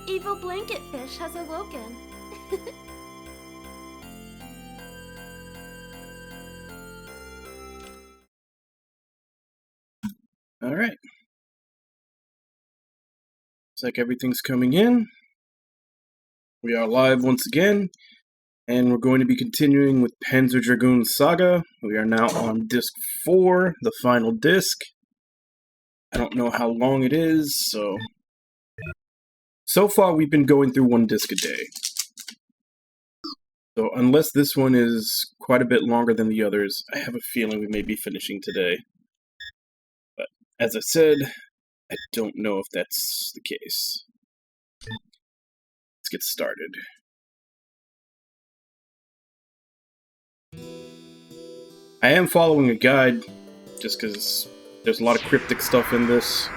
Evil blanket fish has awoken. Alright. Looks like everything's coming in. We are live once again, and we're going to be continuing with Panzer Dragoon Saga. We are now on disc 4, the final disc. I don't know how long it is, so far we've been going through one disc a day. So unless this one is quite a bit longer than the others, I have a feeling we may be finishing today. But as I said, I don't know if that's the case. Let's get started. I am following a guide, just because there's a lot of cryptic stuff in this.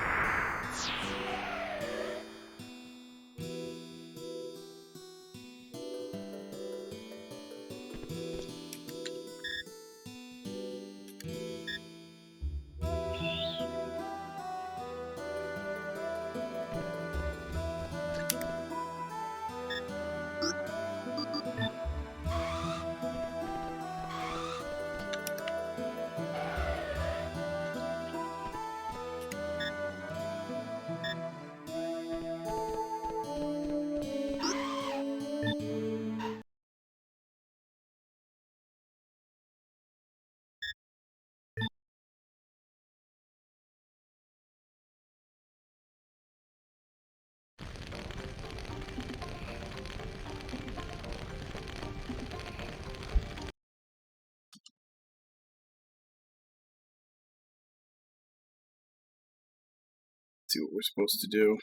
See what we're supposed to do.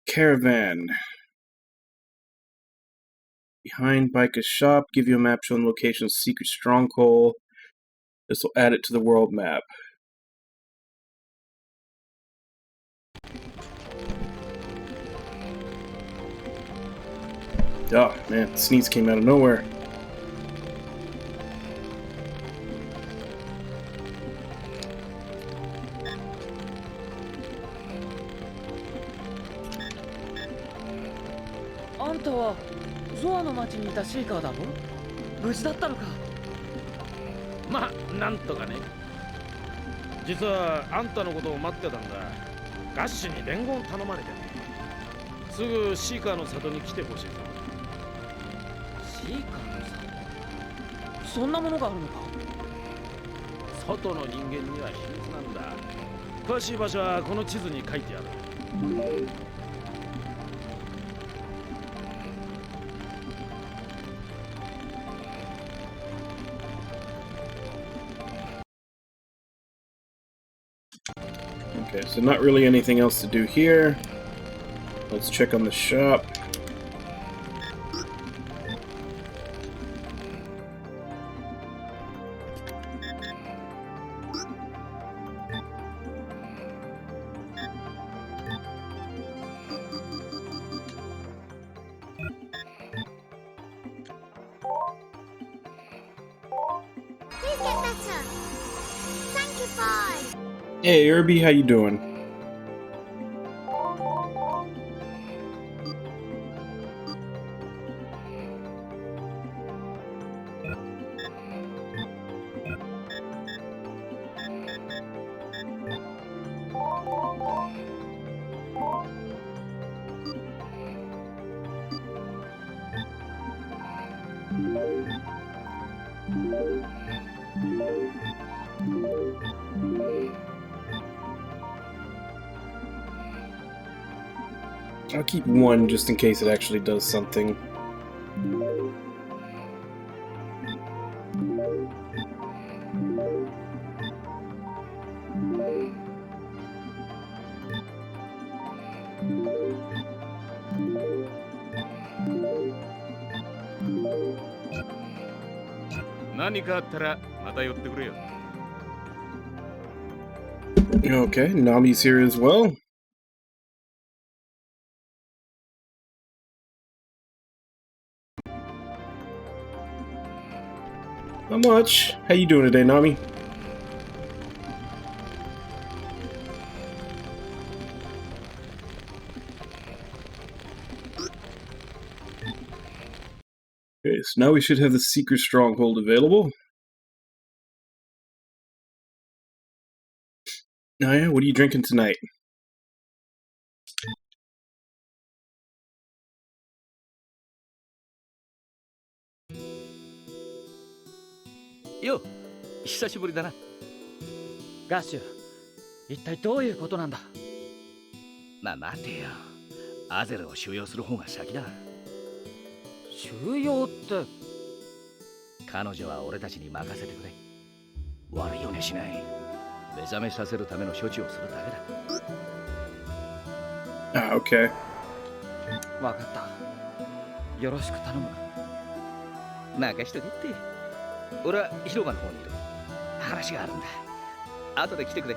Caravan. Behind Biker's shop, give you a map showing the location's secret stronghold. This will add it to the world map. Oh man, the sneeze came out of nowhere.ゾアの町にいたシーカーだろ？無事だったのか？まあ、なんとかね。実はあんたのことを待ってたんだ。ガッシュに伝言頼まれてね。すぐシーカーの里に来てほしいぞ。シーカーの里？そんなものがあるのか？外の人間には秘密なんだ。詳しい場所はこの地図に書いてある。Okay, so not really anything else to do here. Let's check on the shop. Please get better. Thank you, bye. Hey, Irby, how you doing? I'll keep one just in case it actually does something. Okay, Nami's here as well. Not much. How you doing today, Nami? so now we should have the Seeker Stronghold available. Oh yeah, what are you drinking tonight?よ、久しぶりだな。ガッシュ、一体どういうことなんだ。まあ待てよ。アゼルを収容する方が先だ。収容って。彼女は俺たちに任せてくれ。悪いようにしない。目覚めさせるための処置をするだけだ。Ah, okay. わかった。よろしく頼む。任しとけって。俺は広場の方にいる。話があるんだ。後で来てくれ。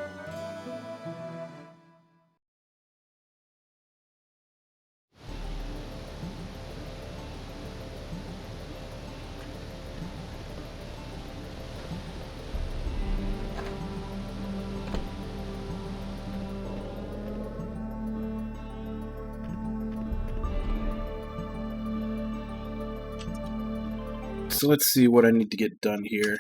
So let's see what I need to get done here.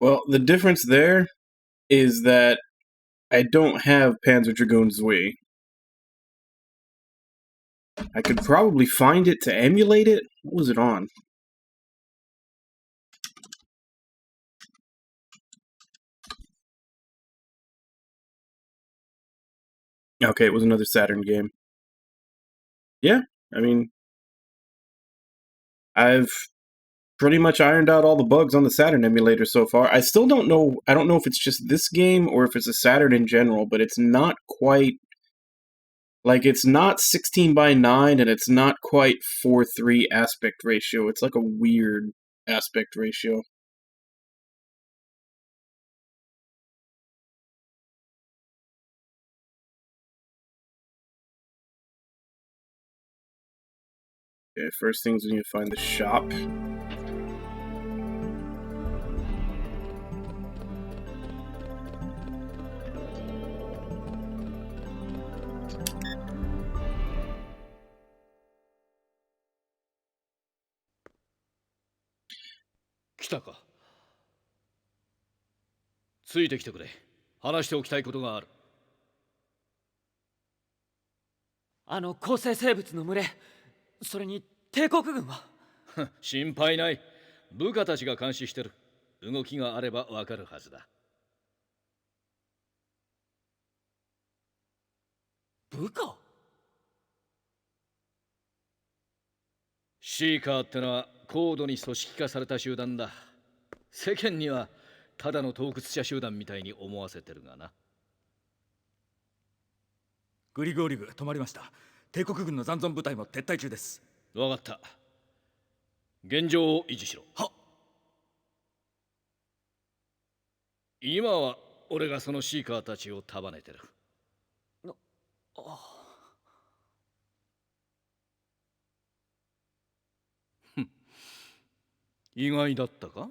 Well, the difference there is that I don't have Panzer Dragoon Zui. I could probably find it to emulate it. What was it on? Okay, it was another Saturn game. Yeah, I mean, I've pretty much ironed out all the bugs on the Saturn emulator so far. I still don't know, I don't know if it's just this game or if it's a Saturn in general, but it's not quite, like, it's not 16:9 and it's not quite 4:3 aspect ratio. It's like a weird aspect ratio. Okay, first things we need to find the shop.来たか。ついてきてくれ。話しておきたいことがある。あの構成生物の群れ、それに帝国軍は。心配ない。部下たちが監視してる。動きがあればわかるはずだ。部下？シーカーってのは高度に組織化された集団だ。世間にはただの盗掘者集団みたいに思わせてるがな。グリゴーリグ止まりました。帝国軍の残存部隊も撤退中です。わかった。現状を維持しろ。はっ。今は俺がそのシーカーたちを束ねてる。意外だったか？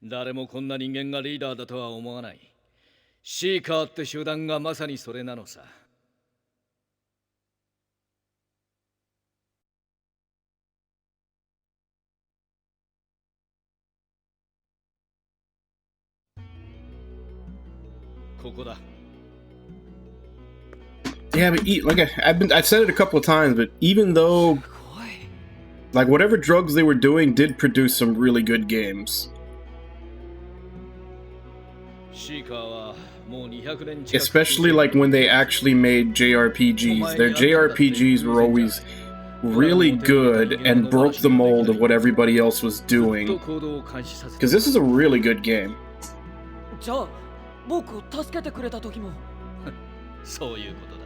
誰もこんな人間がリーダーだとは思わない。シーカーって集団がまさにそれなのさ。ここだ。Yeah, but I've said it a couple of times, but even though, like, whatever drugs they were doing did produce some really good games. Especially like when they actually made JRPGs. Their JRPGs were always really good and broke the mold of what everybody else was doing. Because this is a really good game. じゃあ僕を助けてくれた時も。そういうことだ。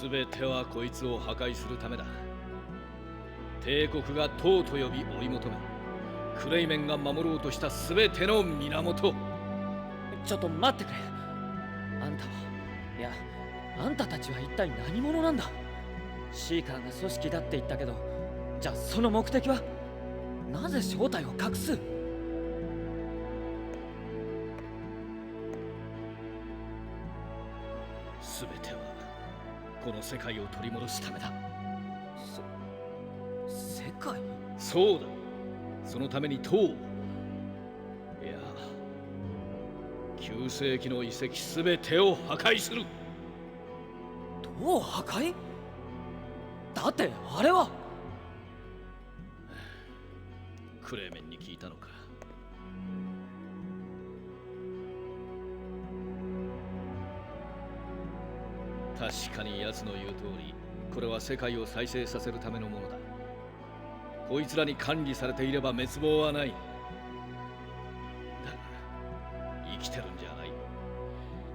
全てはこいつを破壊するためだ。帝国が党と呼び追い求め、クレイメンが守ろうとした全ての源。ちょっと待ってくれ。あんたは、いや、あんたたちは一体何者なんだ。シーカーが組織だって言ったけど、じゃあその目的は？なぜ正体を隠す？全てはこの世界を取り戻すためだ。世界？そうだ。そのために党を、いや、9世紀の遺跡全てを破壊する。党破壊？だってあれは。クレーメンに聞いたのか。確かに奴の言う通り、これは世界を再生させるためのものだ。こいつらに管理されていれば滅亡はない。だが生きてるんじゃない。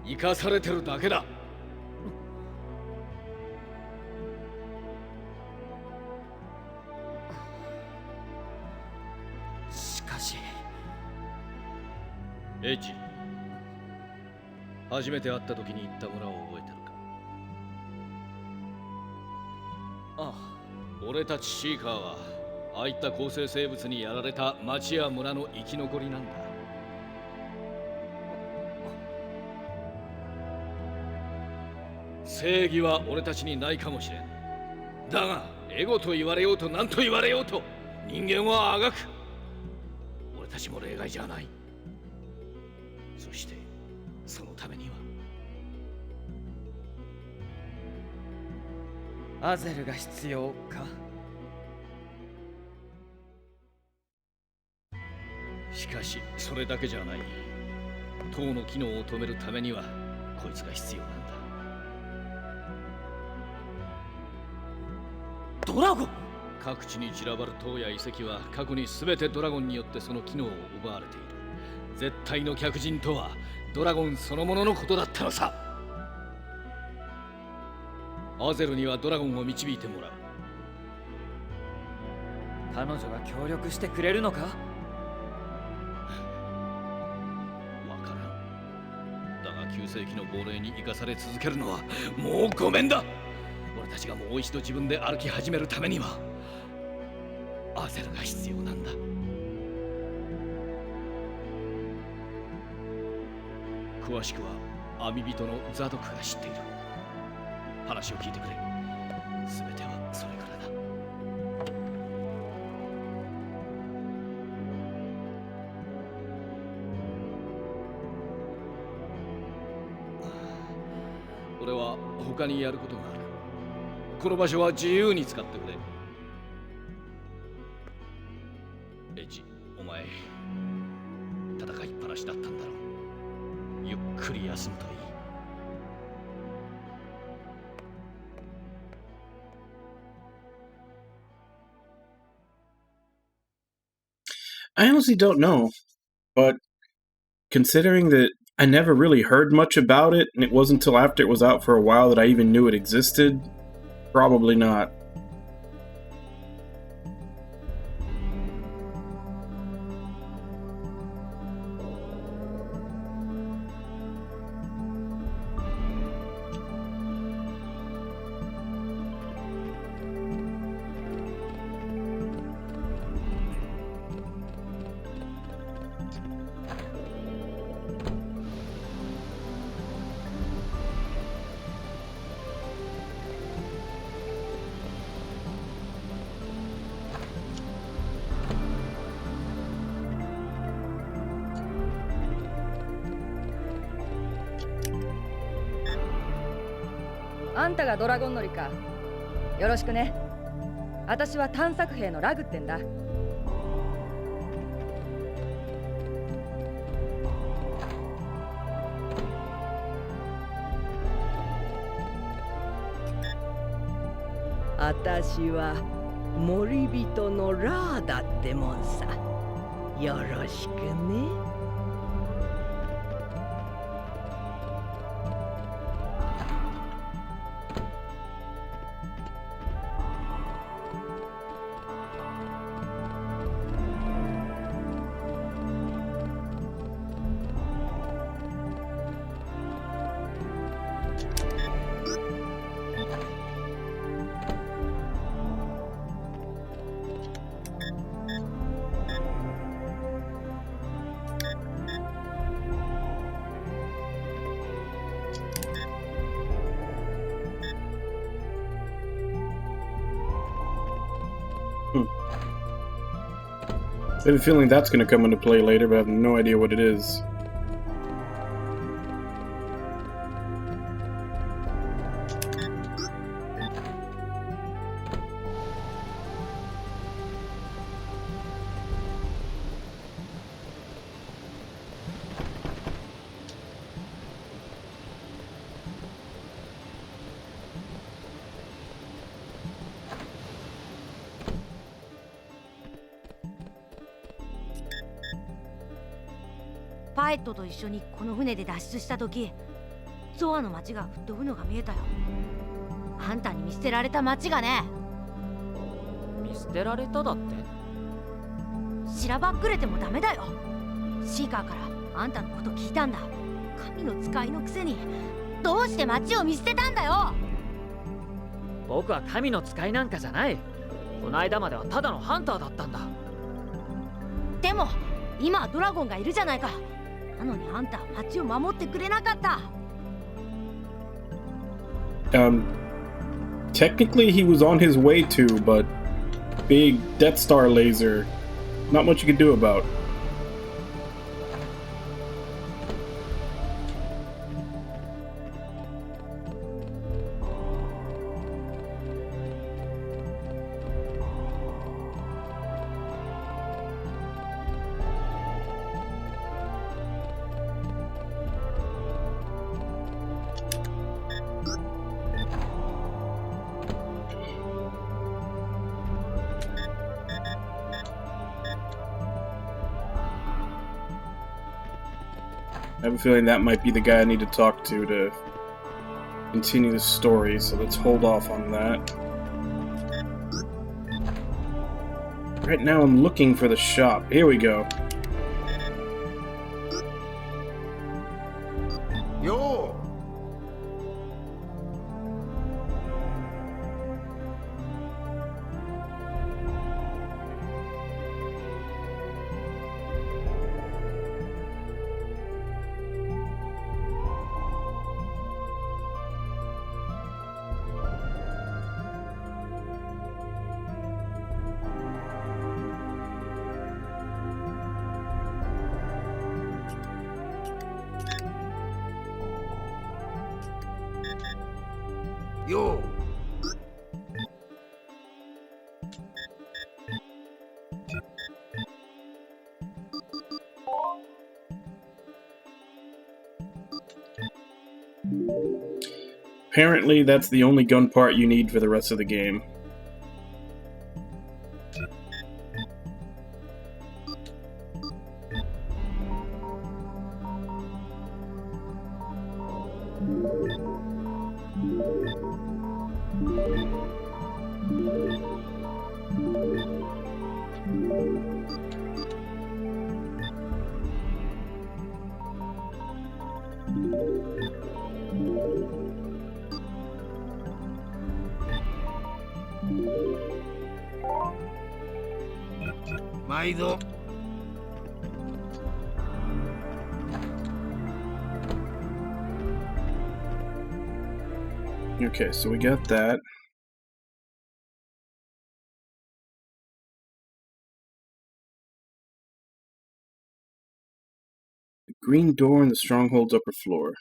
生かされてるだけだ。しかしエッジ、初めて会った時に言った村を覚えてるか？ああ、俺たちシーカーはああいった構成生物にやられた町や村の生き残りなんだ。正義は俺たちにないかもしれん。だがエゴと言われようと何と言われようと、人間はあがく。俺たちも例外じゃない。そしてそのためにはアゼルが必要か？しかしそれだけじゃない。塔の機能を止めるためにはこいつが必要なんだ。ドラゴン？各地に散らばる塔や遺跡は過去に全てドラゴンによってその機能を奪われている。絶対の客人とはドラゴンそのもののことだったのさ。アゼルにはドラゴンを導いてもらう。彼女が協力してくれるのか？わからん。だが9世紀の亡霊に生かされ続けるのはもうごめんだ。俺たちがもう一度自分で歩き始めるためにはアゼルが必要なんだ。詳しくは網人のザドクが知っている。話を聞いてくれ。全てはそれからだ。俺は他にやることがある。この場所は自由に使ってくれ。エッジ、お前戦いっぱなしだったんだろう。ゆっくり休むといい。I honestly don't know, but considering that I never really heard much about it, and it wasn't until after it was out for a while that I even knew it existed, probably not. あんたがドラゴン乗りか。よろしくね。私は探索兵のラグってんだ。私は森人のラーだってもんさ。よろしくね。I have a feeling that's going to come into play later, but I have no idea what it is.パイットと一緒にこの船で脱出した時、ゾアの街が吹っ飛ぶのが見えたよ。あんたに見捨てられた街がね。見捨てられただって？しらばっくれてもダメだよ。シーカーからあんたのこと聞いたんだ。神の使いのくせにどうして街を見捨てたんだよ。僕は神の使いなんかじゃない。この間まではただのハンターだったんだ。でも今はドラゴンがいるじゃないか。なのにあんたは街を守ってくれなかった。Technically he was on his way to, but big Death Star laser, not much you could do about. I have a feeling that might be the guy I need to talk to continue the story, so let's hold off on that. Right now I'm looking for the shop. Here we go. Yo! Yo! Apparently that's the only gun part you need for the rest of the game. Maido. Okay, so we got that. The green door in the stronghold's upper floor.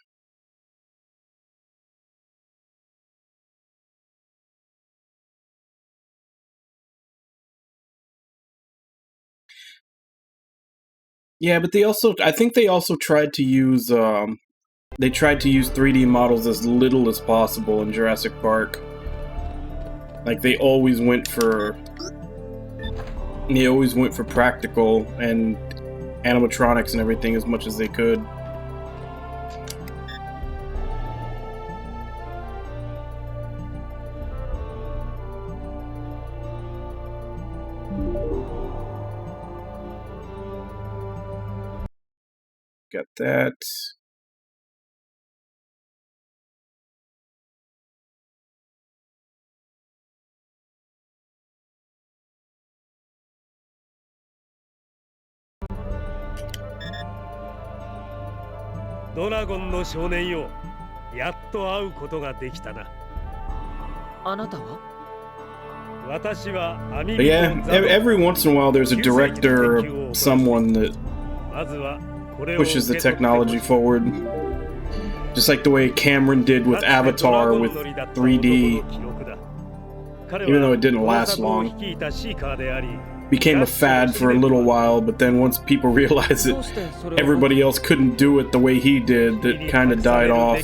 Yeah, but I think they also tried to use 3D models as little as possible in Jurassic Park. Like they always went for practical and animatronics and everything as much as they could. Got that. Dragon の少年よ、やっと会うことができたな。あなたは？ But yeah, every once in a while there's a director or someone that pushes the technology forward. Just like the way Cameron did with Avatar with 3D. Even though it didn't last long. Became a fad for a little while, but then once people realized that everybody else couldn't do it the way he did, it kind of died off.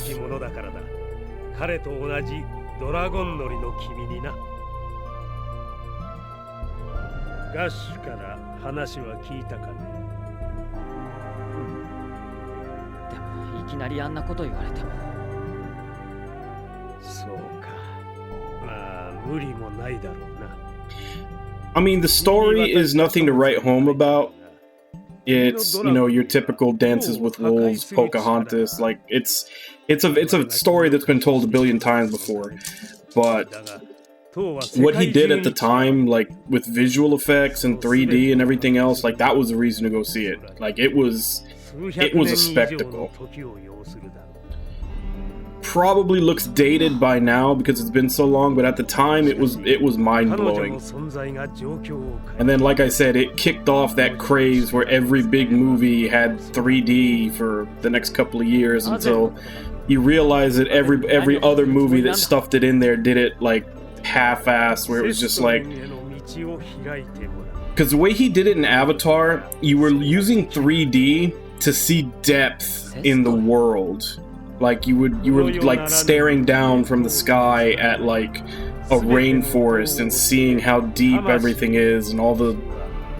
I mean, the story is nothing to write home about. It's, you know, your typical Dances with Wolves, Pocahontas. Like, it's a story that's been told a billion times before. But what he did at the time, like with visual effects and 3D and everything else, like that was the reason to go see it. Like it was a spectacle. Probably looks dated by now because it's been so long, but at the time it was mind-blowing. And then, like I said, it kicked off that craze where every big movie had 3D for the next couple of years until you realize that every other movie that stuffed it in there did it like half-assed, where it was just like, because the way he did it in Avatar, you were using 3D to see depth in the world. Like you were like staring down from the sky at like a rainforest and seeing how deep everything is and all the,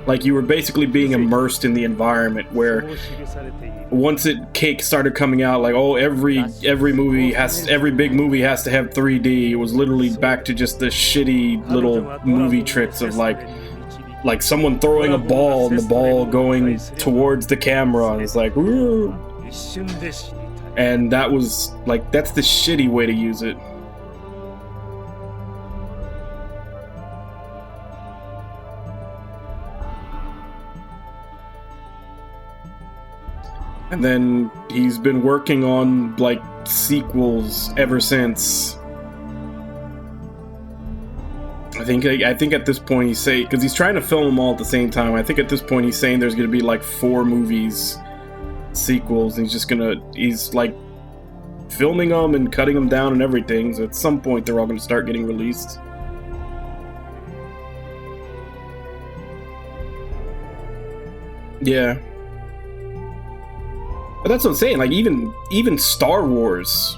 like you were basically being immersed in the environment. Where once cake started coming out, like, oh, every big movie has to have 3D. It was literally back to just the shitty little movie tricks of like someone throwing a ball and the ball going towards the camera, and it's like, woo. And that was like, that's the shitty way to use it. And then he's been working on like sequels ever since. I think at this point he's saying, because he's trying to film them all at the same time. I think at this point he's saying there's going to be like 4 movies, sequels, and he's like filming them and cutting them down and everything. So at some point they're all going to start getting released. Yeah. But that's what I'm saying, like even Star Wars,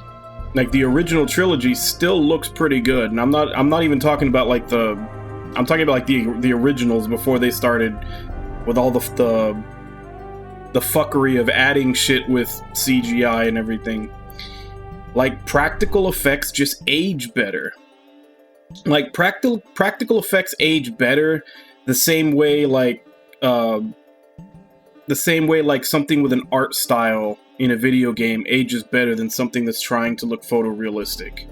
like the original trilogy still looks pretty good. And I'm not even talking about like I'm talking about like the originals before they started with all the fuckery of adding shit with CGI and everything. Like practical effects just age better. Like practical effects age better the same way like something with an art style in a video game ages better than something that's trying to look photorealistic.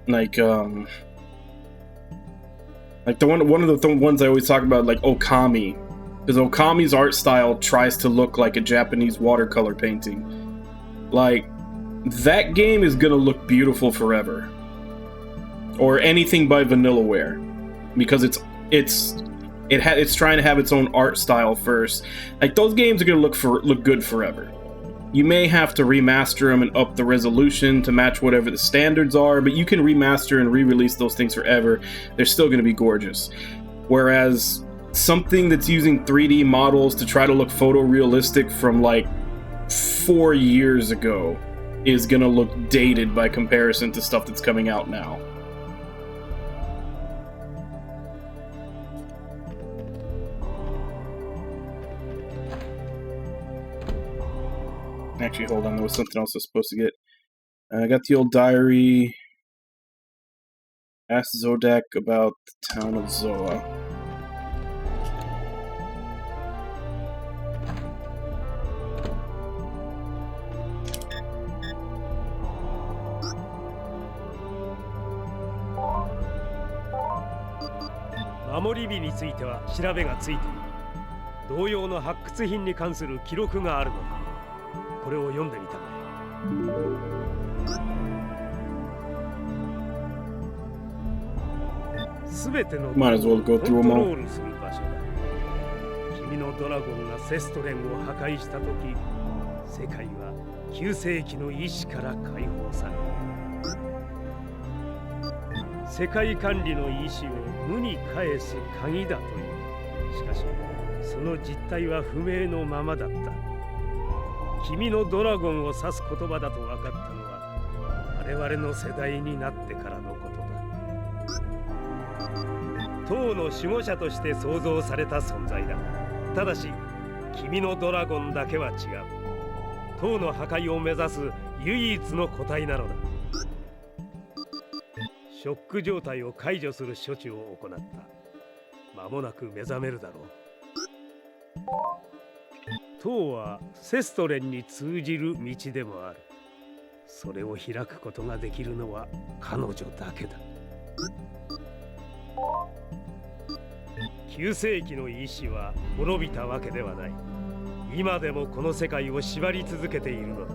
Like one of the ones I always talk about, like Okami, because Okami's art style tries to look like a Japanese watercolor painting. Like that game is gonna look beautiful forever, or anything by Vanillaware, because it's trying to have its own art style first. Like those games are gonna look good forever. You may have to remaster them and up the resolution to match whatever the standards are, but you can remaster and re-release those things forever. They're still gonna be gorgeous. Whereas something that's using 3D models to try to look photorealistic from like 4 years ago is gonna look dated by comparison to stuff that's coming out now. Actually, hold on, there was something else I was supposed to get. I got the old diary. Ask Zodak about the town of Zoa.守り火については調べがついている。同様の発掘品に関する記録があるのだ。これを読んでみたまえ。全ての Might as well go コン through ト them ロ all. ールする場所だ。君のドラゴンがセストレンを破壊したとき、世界は9世紀の意志から解放される。世界管理の意志を無に返す鍵だという。しかし、その実態は不明のままだった。君のドラゴンを指す言葉だと分かったのは我々の世代になってからのことだ。塔の守護者として創造された存在だ。ただし君のドラゴンだけは違う。塔の破壊を目指す唯一の個体なのだ。ショック状態を解除する処置を行った。間もなく目覚めるだろう。塔はセストレンに通じる道でもある。それを開くことができるのは彼女だけだ。9世紀の意志は滅びたわけではない。今でもこの世界を縛り続けているのだ。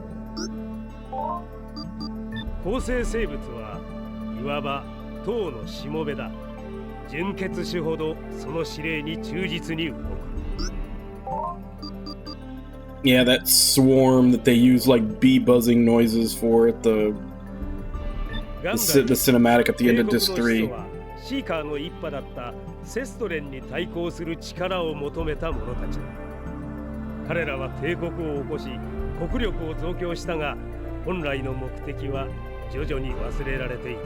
構成生物はいわば塔のしもべだ。純血種ほどその指令に忠実に動く。Yeah, that swarm that they use like bee buzzing noises for at the cinematic at the end of Disc 3. シーカーの一派だったセストレンに対抗する力を求めた者たちだ。彼らは帝国を起こし国力を増強したが、本来の目的は徐々に忘れられていっ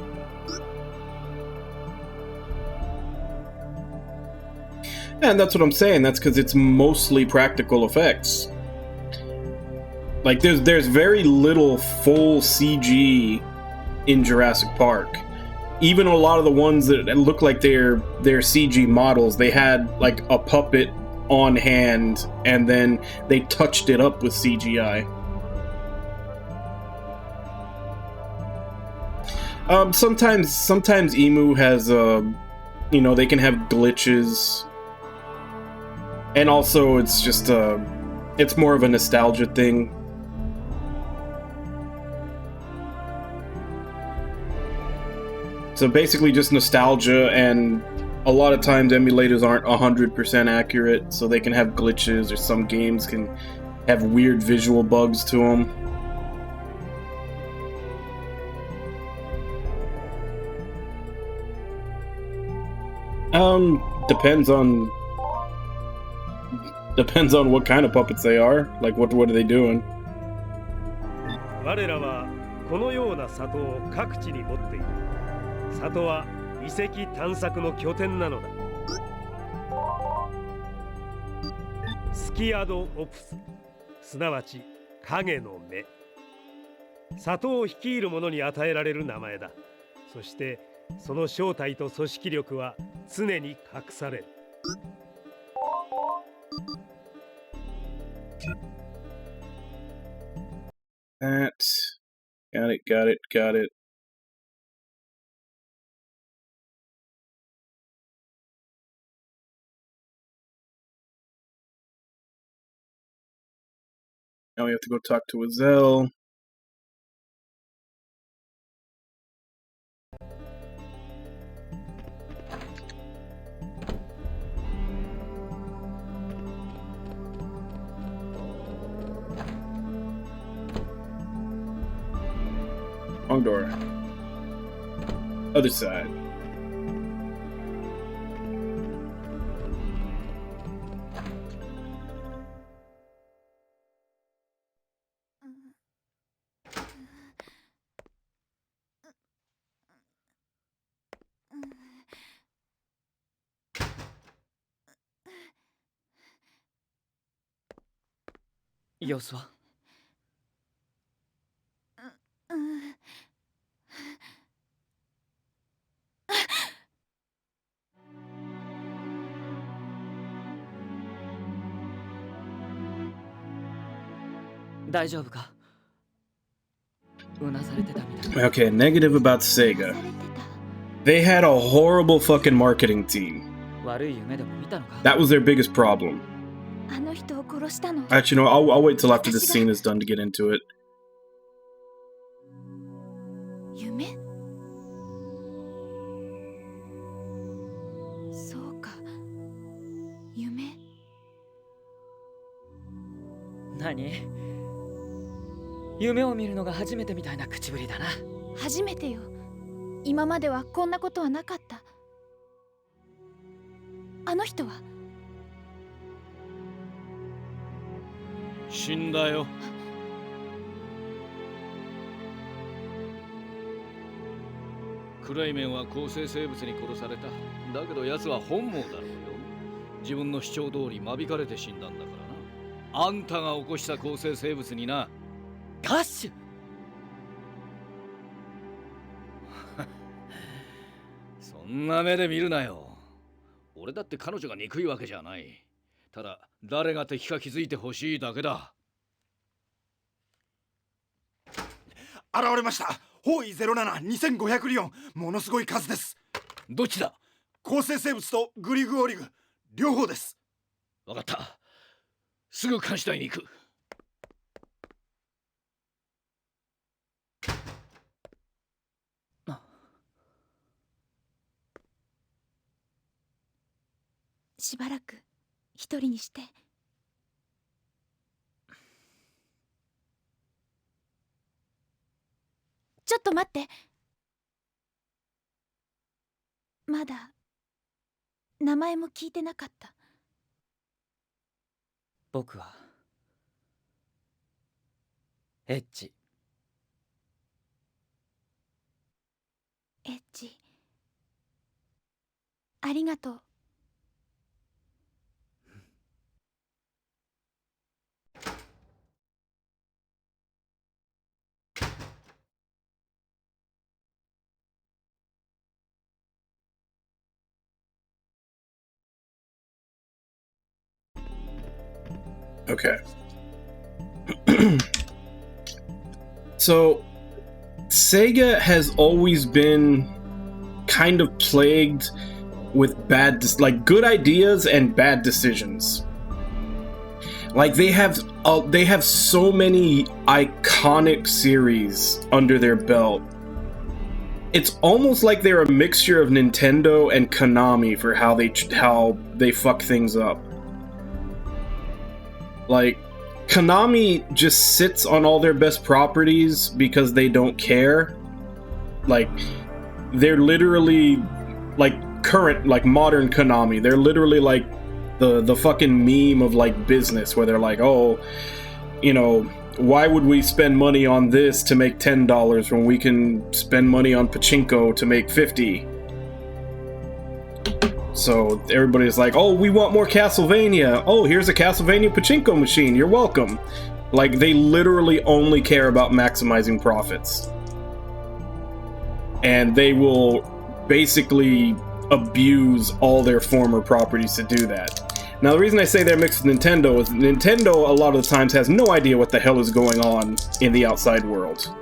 た。 And that's what I'm saying. That's because it's mostly practical effects. Like there's very little full CG in Jurassic Park. Even a lot of the ones that look like they're CG models, they had like a puppet on hand and then they touched it up with CGI. Sometimes Emu has you know, they can have glitches. And also it's just it's more of a nostalgia thing. So basically just nostalgia, and a lot of times emulators aren't 100% accurate, so they can have glitches, or some games can have weird visual bugs to them. Depends on what kind of puppets they are. Like what are they doing? 我らはこのような里を各地に持っている。里は遺跡探索の拠点なのだ。スキアド・オプス、すなわち影の目。里を率いる者に与えられる名前だ。そしてその正体と組織力は常に隠される。That. Got it. Now we have to go talk to Azel. Wrong door. Other side. Yosua? 大丈夫か？うなされてたみたい。 Okay, negative about Sega. They had a horrible fucking marketing team. 悪い夢でも見たのか？ That was their biggest problem. あの人を殺したの。 Actually, no, I'll wait till after this scene is done to get into it. 夢？何？夢を見るのが初めてみたいな口ぶりだな。初めてよ。今まではこんなことはなかった。あの人は死んだよ。クライメンは構成生物に殺された。だけど奴は本望だろうよ。自分の主張通り間引かれて死んだんだからな。あんたが起こした構成生物にな。ガッシュそんな目で見るなよ。俺だって彼女が憎いわけじゃない。ただ誰が敵か気づいてほしいだけだ。現れました。方位072500リオン。ものすごい数です。どっちだ？構成生物とグリグオリグ両方です。わかった。すぐ監視隊に行く。しばらく一人にして。ちょっと待って。まだ名前も聞いてなかった。僕はエッジ。エッジ、ありがとう。Okay. So, Sega has always been kind of plagued with good ideas and bad decisions. Like they have so many iconic series under their belt. It's almost like they're a mixture of Nintendo and Konami for how they fuck things up. Like, Konami just sits on all their best properties because they don't care. Like, they're literally, like, current, like, modern Konami. They're literally, like, the fucking meme of, like, business, where they're like, oh, you know, why would we spend money on this to make $10 when we can spend money on pachinko to make $50? So everybody's like, oh, we want more Castlevania. Oh, here's a Castlevania pachinko machine. You're welcome. Like, they literally only care about maximizing profits. And they will basically abuse all their former properties to do that. Now, the reason I say they're mixed with Nintendo is Nintendo a lot of the times has no idea what the hell is going on in the outside world.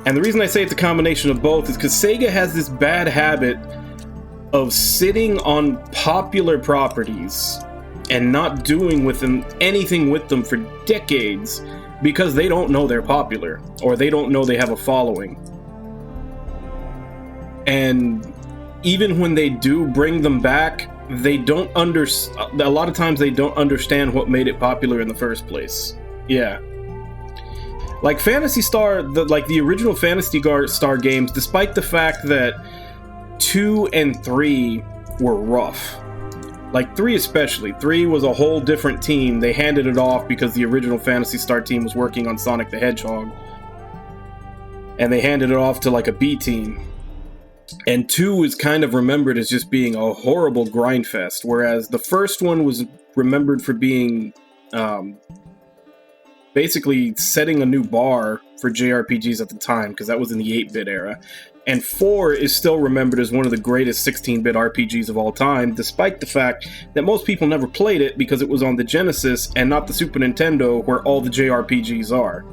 And the reason I say it's a combination of both is because Sega has this bad habit of sitting on popular properties and not doing with them anything with them for decades because they don't know they're popular or they don't know they have a following. And even when they do bring them back, they don't a lot of times they don't understand what made it popular in the first place. Yeah. Like Phantasy Star, the original Phantasy Star games, despite the fact that 2 and 3 were rough. Like 3 especially. 3 was a whole different team. They handed it off because the original Phantasy Star team was working on Sonic the Hedgehog. And they handed it off to like a B team. And 2 is kind of remembered as just being a horrible grindfest, whereas the first one was remembered for being basically setting a new bar for JRPGs at the time, because that was in the 8-bit era. And 4 is still remembered as one of the greatest 16-bit RPGs of all time, despite the fact that most people never played it because it was on the Genesis and not the Super Nintendo, where all the JRPGs are.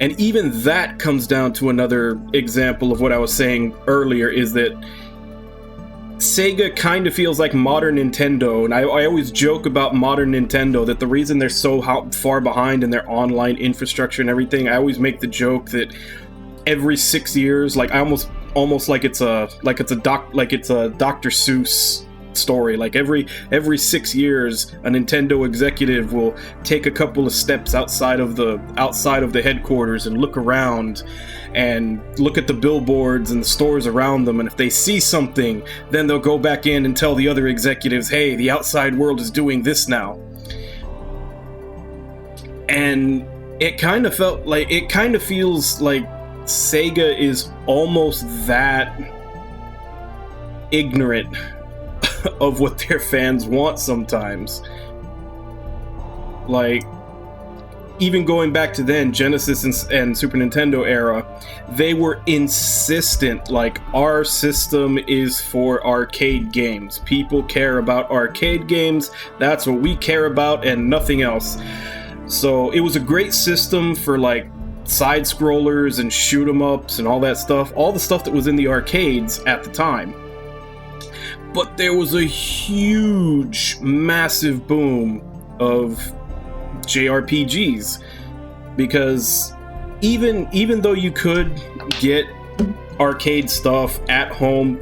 And even that comes down to another example of what I was saying earlier, is that Sega kind of feels like modern Nintendo, and I always joke about modern Nintendo that the reason they're so far behind in their online infrastructure and everything, I always make the joke that every 6 years, like I almost like it's a Dr. Seuss story. Like every 6 years, a Nintendo executive will take a couple of steps outside of the headquarters and look around and look at the billboards and the stores around them, and if they see something, then they'll go back in and tell the other executives, hey, the outside world is doing this now. And it kind of feels like Sega is almost that ignorant of what their fans want sometimes. Like, even going back to then, Genesis and Super Nintendo era, they were insistent, like, our system is for arcade games. People care about arcade games, that's what we care about and nothing else. So it was a great system for, like, side scrollers and shoot 'em ups and all that stuff, all the stuff that was in the arcades at the time. But there was a huge, massive boom of JRPGs, because even though you could get arcade stuff at home,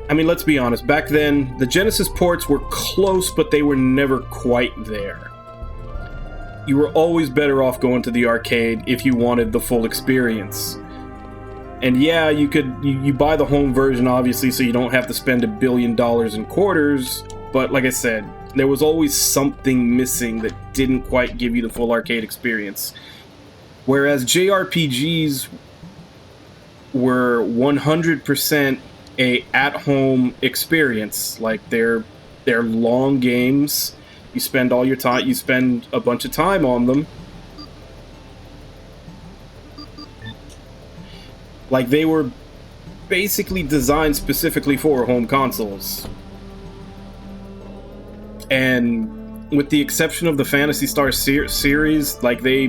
I mean, let's be honest, back then the Genesis ports were close, but they were never quite there. You were always better off going to the arcade if you wanted the full experience. And yeah, you buy the home version, obviously, so you don't have to spend $1 billion in quarters, but like I said, there was always something missing that didn't quite give you the full arcade experience. Whereas JRPGs were 100% a at-home experience. Like, they're long games. You spend all your time, you spend a bunch of time on them. Like, they were basically designed specifically for home consoles. And with the exception of the Phantasy Star series, like, they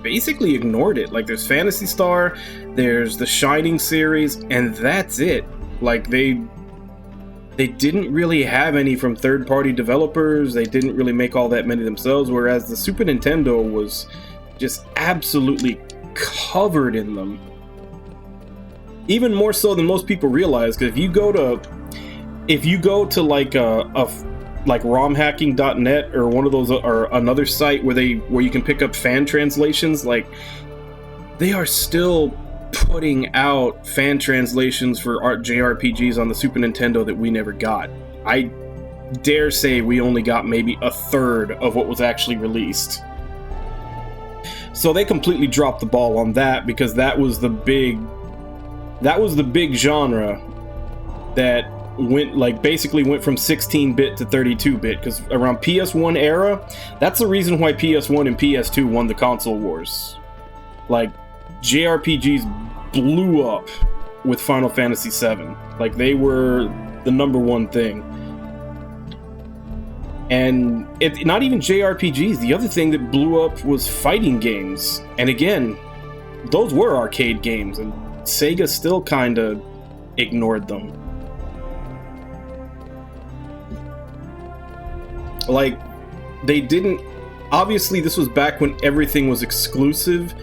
basically ignored it. Like, there's Phantasy Star, there's the Shining series, and that's it. Like, they didn't really have any from third-party developers, they didn't really make all that many themselves, whereas the Super Nintendo was just absolutely covered in them. Even more so than most people realize, because if you go to like like romhacking.net or one of those, or another site where you can pick up fan translations, like, they are still putting out fan translations for JRPGs on the Super Nintendo that we never got. I dare say we only got maybe a third of what was actually released. So they completely dropped the ball on that, because that was the big genre that basically went from 16-bit to 32-bit, because around PS1 era, that's the reason why PS1 and PS2 won the console wars. Like, JRPGs blew up with Final Fantasy VII. Like, they were the #1 thing. And not even JRPGs, the other thing that blew up was fighting games. And again, those were arcade games, and Sega still kinda ignored them. Like, they didn't... Obviously, this was back when everything was exclusive,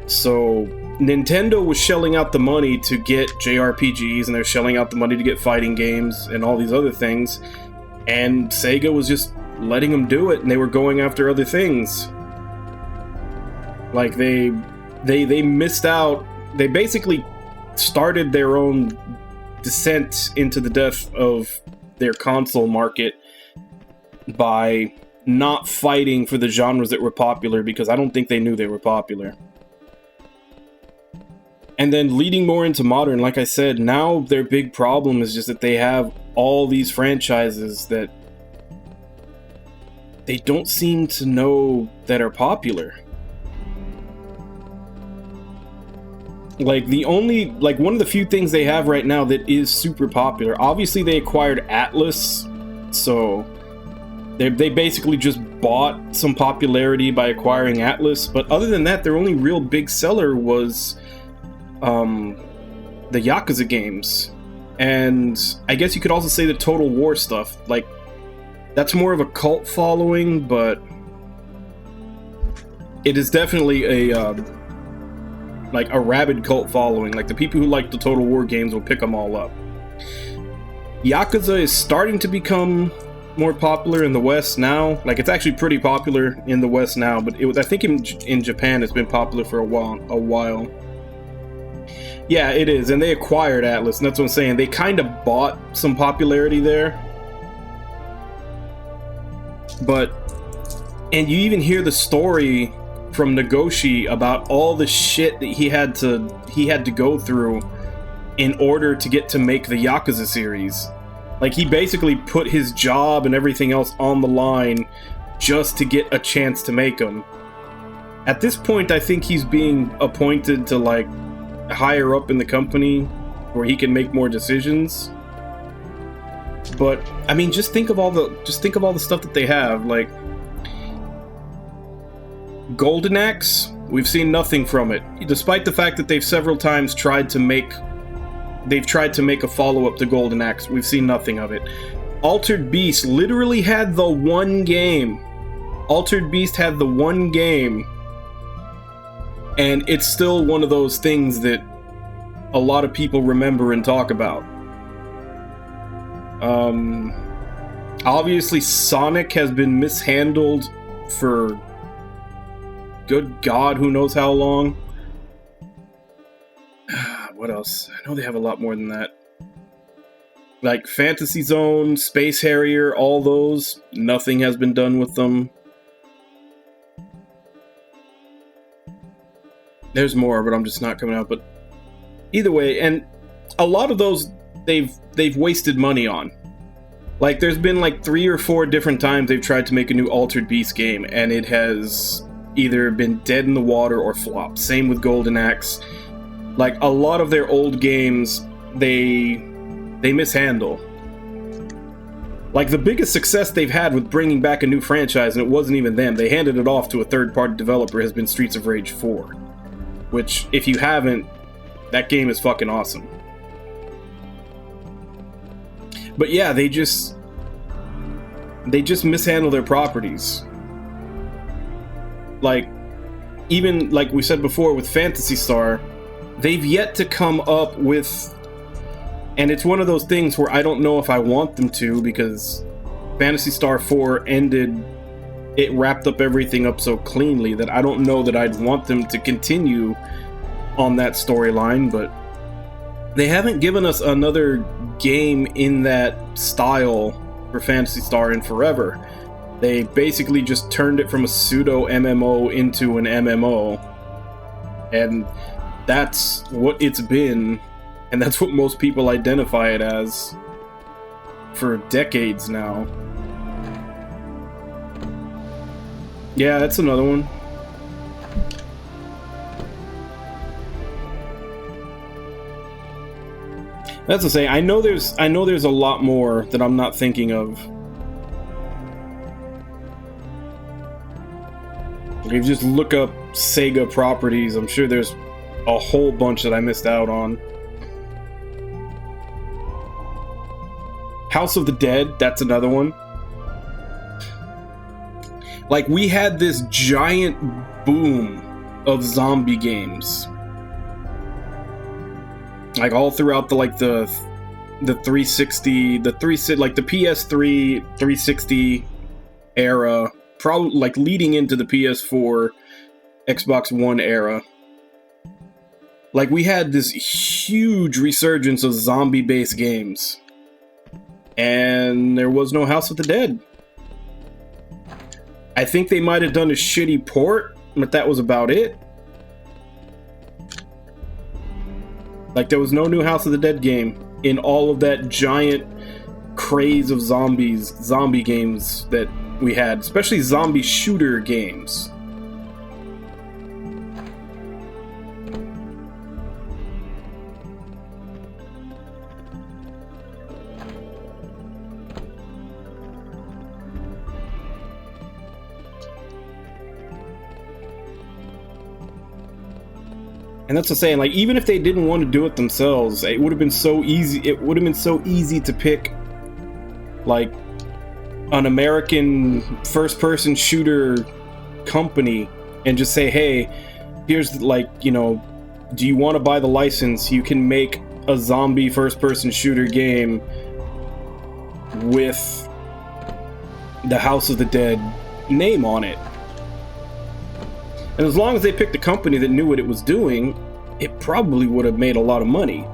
so Nintendo was shelling out the money to get JRPGs, and they're shelling out the money to get fighting games and all these other things, and Sega was just letting them do it, and they were going after other things. Like, they missed out. They basically started their own descent into the death of their console market by not fighting for the genres that were popular, because I don't think they knew they were popular. And then leading more into modern, like I said, now their big problem is just that they have all these franchises that they don't seem to know that are popular. Like, one of the few things they have right now that is super popular, obviously they acquired Atlas, so they basically just bought some popularity by acquiring Atlas, but other than that, their only real big seller was the Yakuza games. And I guess you could also say the Total War stuff. Like, that's more of a cult following, but it is definitely a rabid cult following. Like, the people who like the Total War games will pick them all up. Yakuza is starting to become more popular in the West now. Like, it's actually pretty popular in the West now, but I think in Japan it's been popular for a while. Yeah, it is, and they acquired Atlas, and that's what I'm saying. They kind of bought some popularity there. And you even hear the story from Nagoshi about all the shit that he had to go through in order to get to make the Yakuza series. Like, he basically put his job and everything else on the line just to get a chance to make them. At this point, I think he's being appointed to, like, higher up in the company where he can make more decisions. But I mean, just think of all the stuff that they have. Like, Golden Axe, we've seen nothing from it, despite the fact that they've several times tried to make a follow-up to Golden Axe. We've seen nothing of it. Altered Beast literally had the one game. Altered Beast had the one game, and it's still one of those things that a lot of people remember and talk about. Obviously Sonic has been mishandled for good God, who knows how long. What else? I know they have a lot more than that. Like Fantasy Zone, Space Harrier, all those, nothing has been done with them. There's more, but I'm just not coming out. But either way, and a lot of those they've wasted money on. Like, there's been like 3 or 4 different times they've tried to make a new Altered Beast game, and it has either been dead in the water or flopped. Same with Golden Axe. Like, a lot of their old games, they mishandle. Like, the biggest success they've had with bringing back a new franchise, and it wasn't even them, they handed it off to a third-party developer, has been Streets of Rage 4. Which, if you haven't, that game is fucking awesome. But yeah, they just mishandle their properties. Like, even like we said before with Phantasy Star, they've yet to come up with, and it's one of those things where I don't know if I want them to, because Phantasy Star 4 ended, it wrapped up everything up so cleanly that I don't know that I'd want them to continue on that storyline. But they haven't given us another game in that style for Phantasy Star in forever. They basically just turned it from a pseudo MMO into an MMO, and that's what it's been, and that's what most people identify it as for decades now. Yeah, that's another one. That's to say, I know there's a lot more that I'm not thinking of. If you just look up Sega properties, I'm sure there's a whole bunch that I missed out on. House of the Dead, that's another one. Like, we had this giant boom of zombie games. Like, all throughout the 360, like the PS3 360 era, probably like leading into the PS4 Xbox One era. Like, we had this huge resurgence of zombie-based games, and there was no House of the Dead. I think they might have done a shitty port, but that was about it. Like, there was no new House of the Dead game in all of that giant craze of zombie games that we had, especially zombie shooter games. And that's what I'm saying, like, even if they didn't want to do it themselves, it would have been so easy. It would have been so easy to pick, like, an American first-person shooter company and just say, hey, here's, like, you know, do you want to buy the license? You can make a zombie first-person shooter game with the House of the Dead name on it. And as long as they picked a company that knew what it was doing, it probably would have made a lot of money.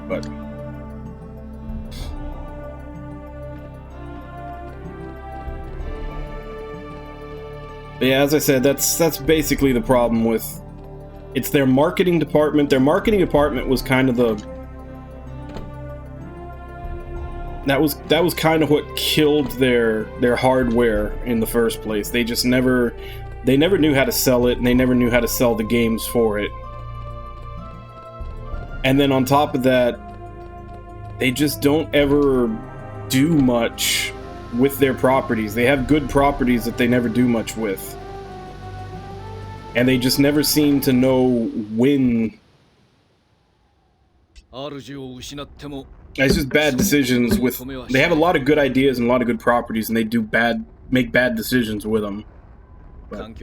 But yeah, as I said, that's basically the problem with it's their marketing department. Their marketing department was kind of that was kind of what killed their hardware in the first place. They just never knew how to sell it, and they never knew how to sell the games for it. And then on top of that, they just don't ever do much with their properties. They have good properties that they never do much with. And they just never seem to know when. It's just bad decisions with. They have a lot of good ideas and a lot of good properties, and they do make bad decisions with them. But,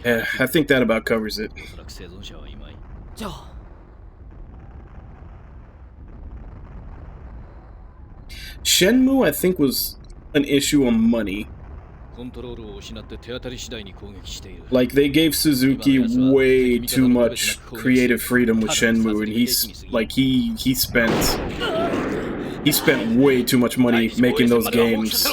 yeah, I think that about covers it. Shenmue, I think, was an issue on money. Like, they gave Suzuki way too much creative freedom with Shenmue, and he spent way too much money making those games.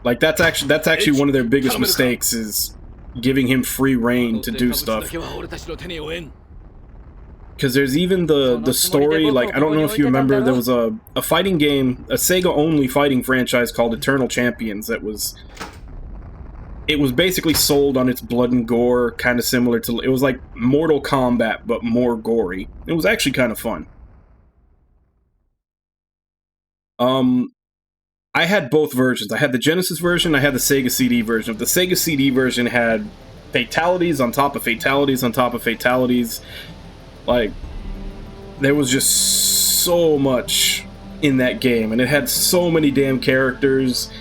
Like, that's actually one of their biggest mistakes, is giving him free reign to do stuff. Because there's even the story, like, I don't know if you remember, there was a fighting game, a Sega-only fighting franchise called Eternal Champions that was... It was basically sold on its blood and gore, kind of similar to... It was like Mortal Kombat, but more gory. It was actually kind of fun. I had both versions. I had the Genesis version, I had the Sega CD version. The Sega CD version had fatalities on top of fatalities on top of fatalities. Like, there was just so much in that game, and it had so many damn characters,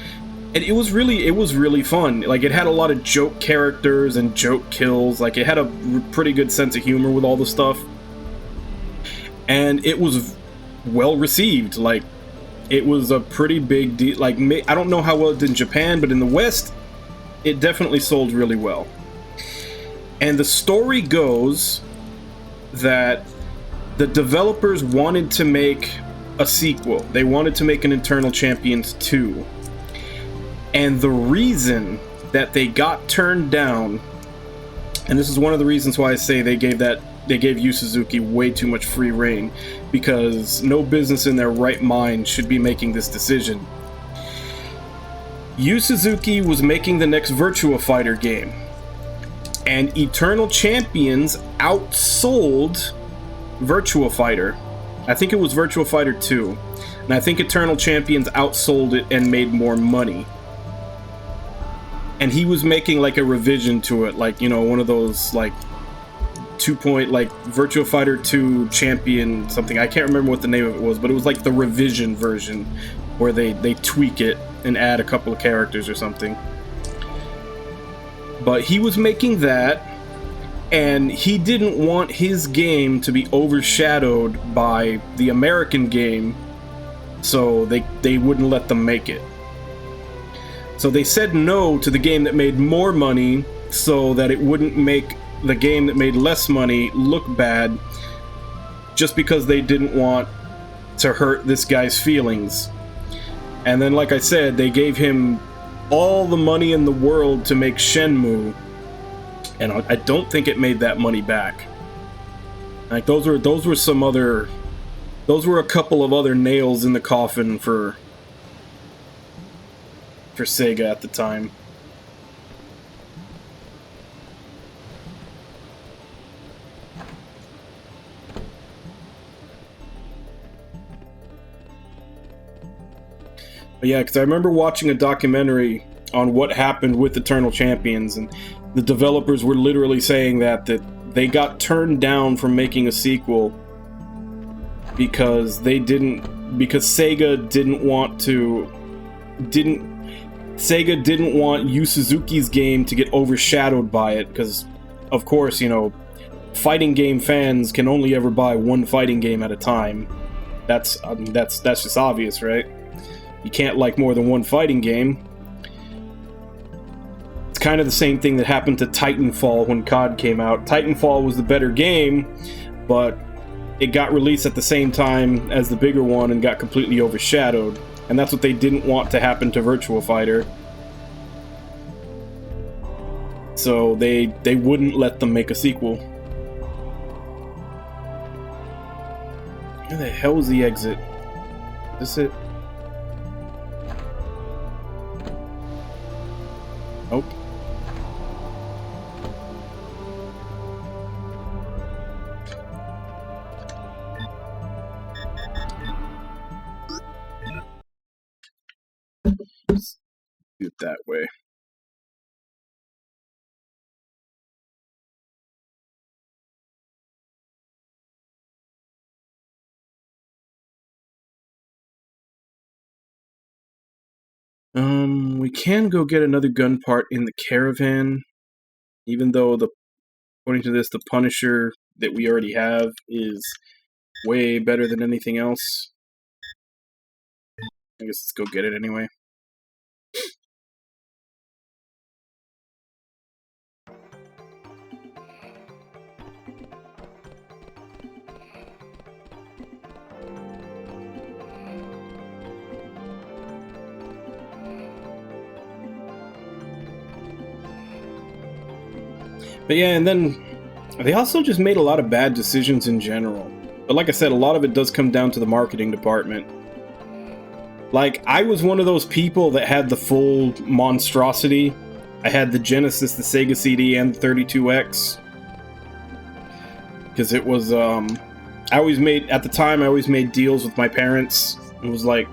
and it was really fun. Like, it had a lot of joke characters and joke kills. Like, it had a pretty good sense of humor with all the stuff, and it was well received. Like, it was a pretty big deal. Like, I don't know how well it did in Japan, but in the West, it definitely sold really well. And the story goes that the developers wanted to make a sequel. They wanted to make an Eternal Champions 2. And the reason that they got turned down, and this is one of the reasons why I say they gave Yu Suzuki way too much free reign, because no business in their right mind should be making this decision. Yu Suzuki was making the next Virtua Fighter game, and Eternal Champions outsold Virtua Fighter. I think it was Virtua Fighter 2. And I think Eternal Champions outsold it and made more money. And he was making like a revision to it, like, you know, one of those like 2-point, like Virtua Fighter 2 Champion something. I can't remember what the name of it was, but it was like the revision version where they tweak it and add a couple of characters or something. But he was making that, and he didn't want his game to be overshadowed by the American game, so they wouldn't let them make it. So they said no to the game that made more money so that it wouldn't make the game that made less money look bad, just because they didn't want to hurt this guy's feelings. And then, like I said, they gave him all the money in the world to make Shenmue, and I don't think it made that money back. Like, those were a couple of other nails in the coffin for Sega at the time. But yeah, because I remember watching a documentary on what happened with Eternal Champions, and the developers were literally saying that they got turned down from making a sequel because Sega didn't want Yu Suzuki's game to get overshadowed by it, because of course, you know, fighting game fans can only ever buy one fighting game at a time. That's just obvious, right? You can't like more than one fighting game. It's kind of the same thing that happened to Titanfall when COD came out. Titanfall was the better game, but it got released at the same time as the bigger one and got completely overshadowed. And that's what they didn't want to happen to Virtua Fighter. So they wouldn't let them make a sequel. Where the hell is the exit? Is this it? Nope. Let's do it that way. We can go get another gun part in the caravan, even though according to this, the Punisher that we already have is way better than anything else. I guess let's go get it anyway. But yeah, and then they also just made a lot of bad decisions in general. But like I said, a lot of it does come down to the marketing department. Like, I was one of those people that had the full monstrosity. I had the Genesis, the Sega CD, and the 32X. Because it was, at the time, I always made deals with my parents. It was like,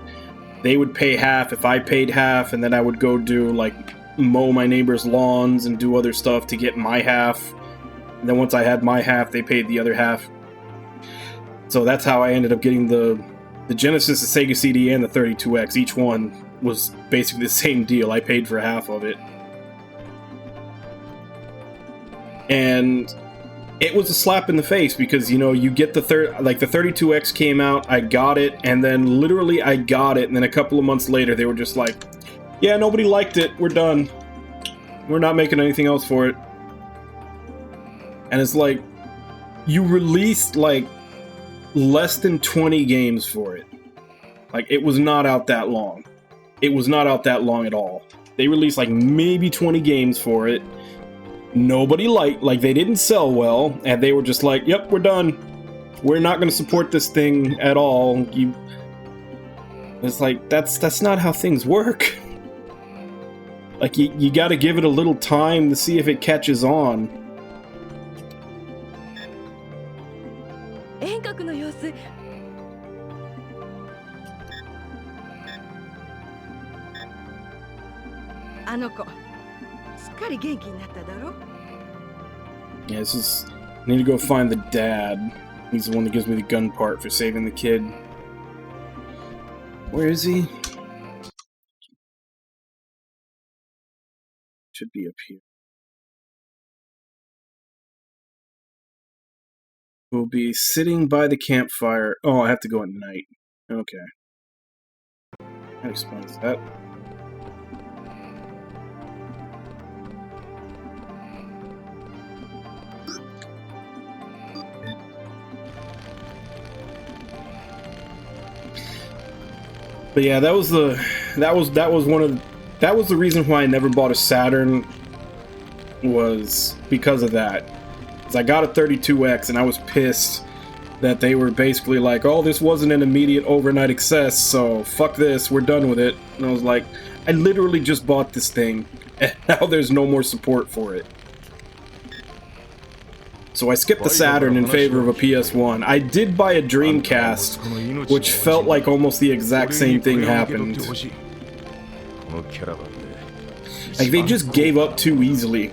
they would pay half if I paid half, and then I would go do, like, mow my neighbor's lawns and do other stuff to get my half. And then once I had my half, they paid the other half. So that's how I ended up getting the Genesis, the Sega CD, and the 32X. Each one was basically the same deal. I paid for half of it. And it was a slap in the face because, you know, you get the 32X came out, I got it, and then literally I got it, and then a couple of months later they were just like, yeah, nobody liked it, we're done. We're not making anything else for it. And it's like, you released like less than 20 games for it. Like, it was not out that long. It was not out that long at all. They released like maybe 20 games for it. Nobody liked, like, they didn't sell well, and they were just like, yep, we're done. We're not going to support this thing at all. It's like, that's not how things work. Like, you got to give it a little time to see if it catches on. 遠隔の様子。あの子、すっかり元気になっただろ? Yeah, this is... I need to go find the dad. He's the one that gives me the gun part for saving the kid. Where is he? Should be up here. We'll be sitting by the campfire. Oh, I have to go at night. Okay. That explains that. But yeah, that was the reason why I never bought a Saturn, was because of that. Because I got a 32X and I was pissed that they were basically like, oh, this wasn't an immediate overnight access, so fuck this, we're done with it. And I was like, I literally just bought this thing, and now there's no more support for it. So I skipped the Saturn in favor of a PS1. I did buy a Dreamcast, which felt like almost the exact same thing happened. Like, they just gave up too easily.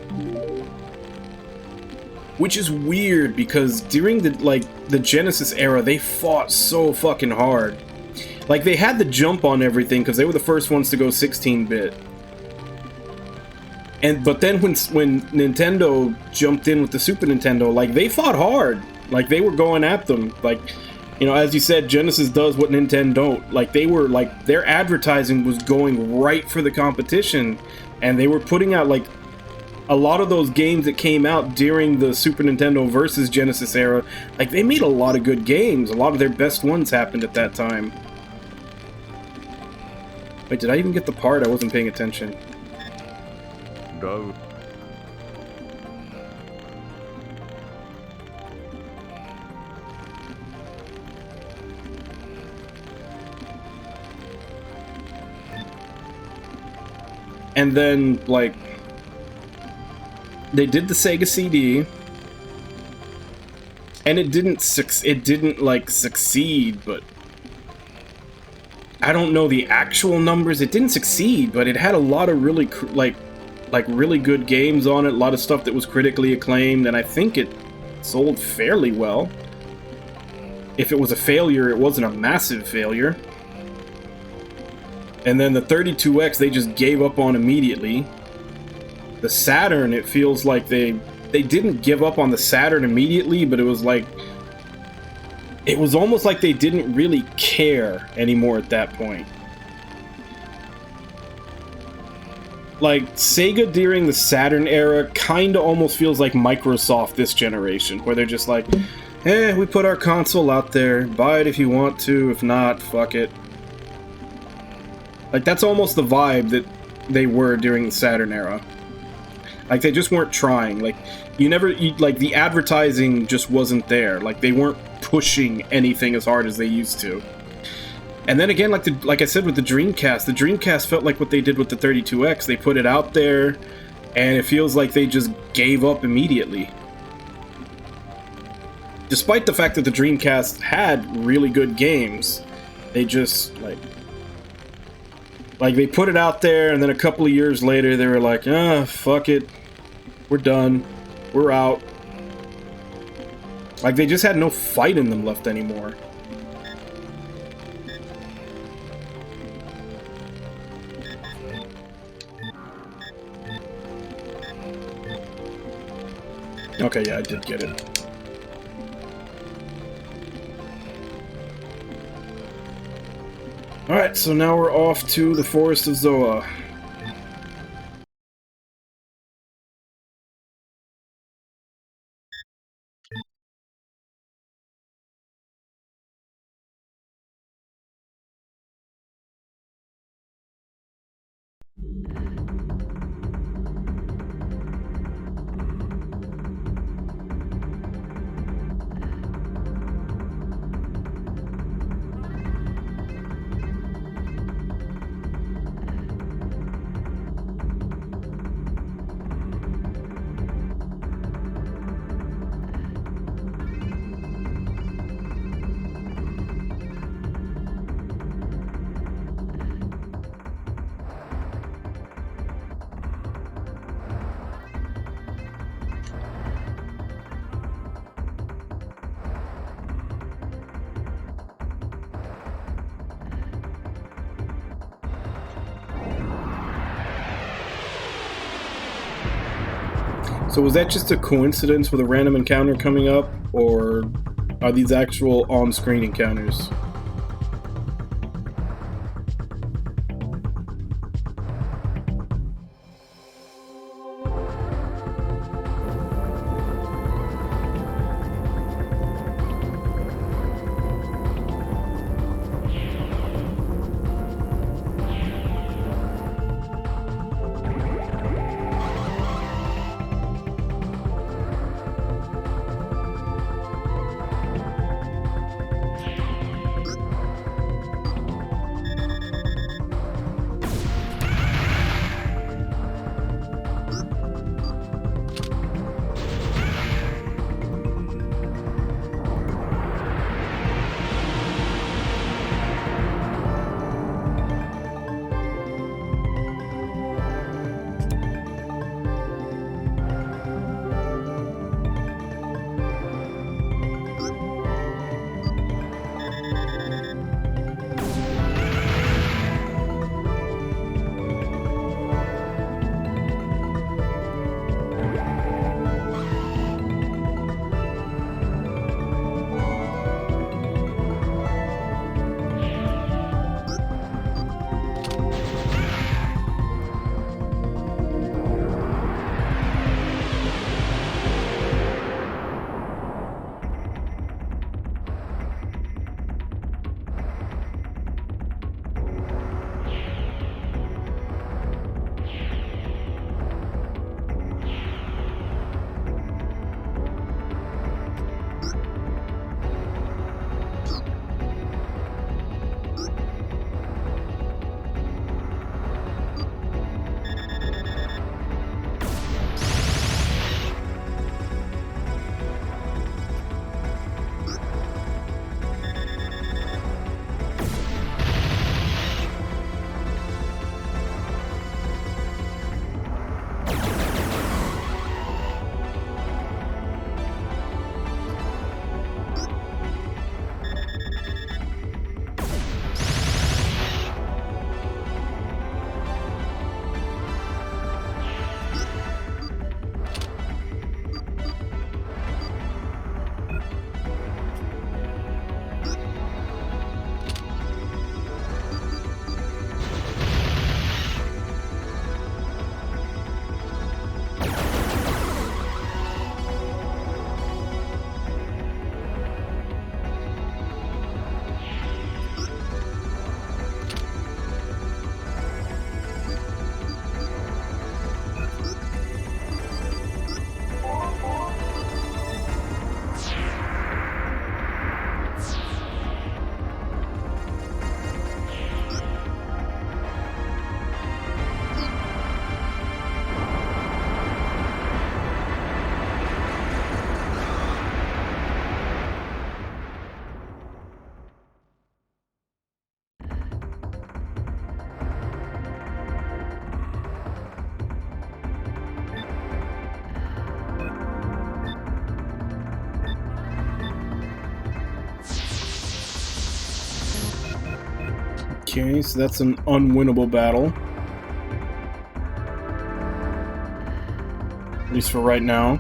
which is weird because during the Genesis era, they fought so fucking hard. Like, they had the jump on everything because they were the first ones to go 16-bit. But then when Nintendo jumped in with the Super Nintendo, like, they fought hard. Like, they were going at them. Like, you know, as you said, Genesis does what Nintendo don't. Like, they were, like, their advertising was going right for the competition. And they were putting out, like, a lot of those games that came out during the Super Nintendo versus Genesis era. Like, they made a lot of good games. A lot of their best ones happened at that time. Wait, did I even get the part? I wasn't paying attention. No. And then, like, they did the Sega CD, and it didn't succeed, but I don't know the actual numbers. It didn't succeed, but it had a lot of really really good games on it, a lot of stuff that was critically acclaimed, and I think it sold fairly well. If it was a failure, it wasn't a massive failure. And then the 32X, they just gave up on immediately. The Saturn, it feels like they didn't give up on the Saturn immediately, but it was like, it was almost like they didn't really care anymore at that point. Like, Sega during the Saturn era kinda almost feels like Microsoft this generation, where they're just like, we put our console out there, buy it if you want to, if not, fuck it. Like, that's almost the vibe that they were during the Saturn era. Like, they just weren't trying. Like, like, the advertising just wasn't there. Like, they weren't pushing anything as hard as they used to. And then again, like I said with the Dreamcast felt like what they did with the 32X. They put it out there, and it feels like they just gave up immediately. Despite the fact that the Dreamcast had really good games, they just, like they put it out there, and then a couple of years later, they were like, fuck it. We're done. We're out. Like, they just had no fight in them left anymore. Okay, yeah, I did get it. Alright, so now we're off to the Forest of Zoa. So was that just a coincidence with a random encounter coming up, or are these actual on-screen encounters? Okay, so that's an unwinnable battle. At least for right now.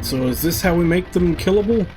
So is this how we make them killable?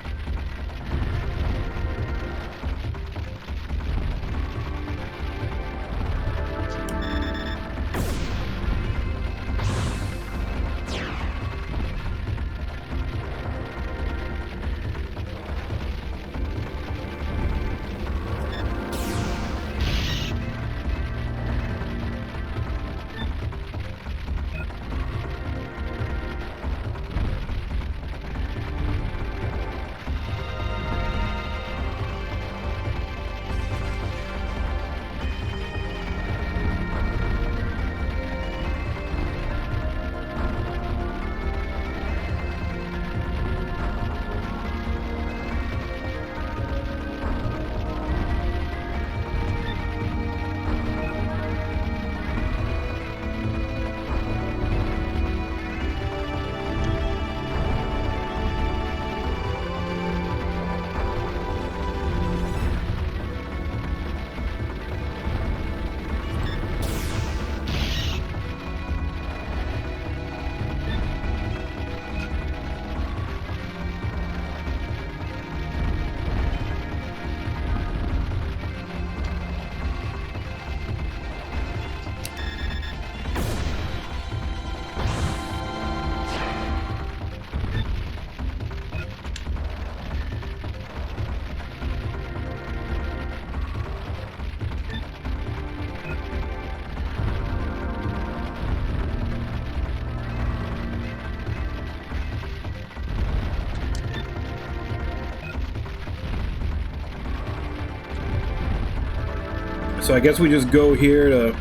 So I guess we just go here to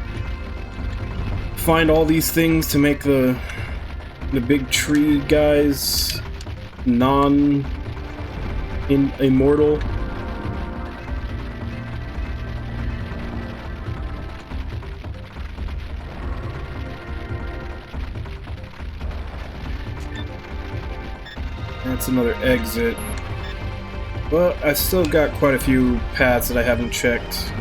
find all these things to make the big tree guys immortal. That's another exit. Well, I still got quite a few paths that I haven't checked.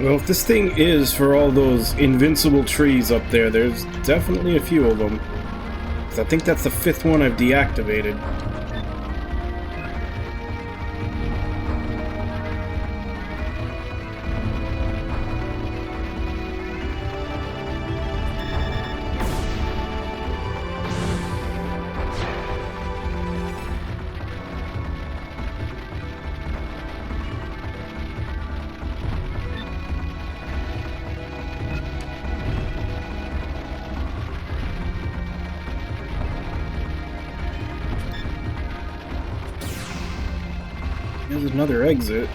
Well, if this thing is for all those invincible trees up there, there's definitely a few of them. 'Cause I think that's the 5th one I've deactivated. There's another exit.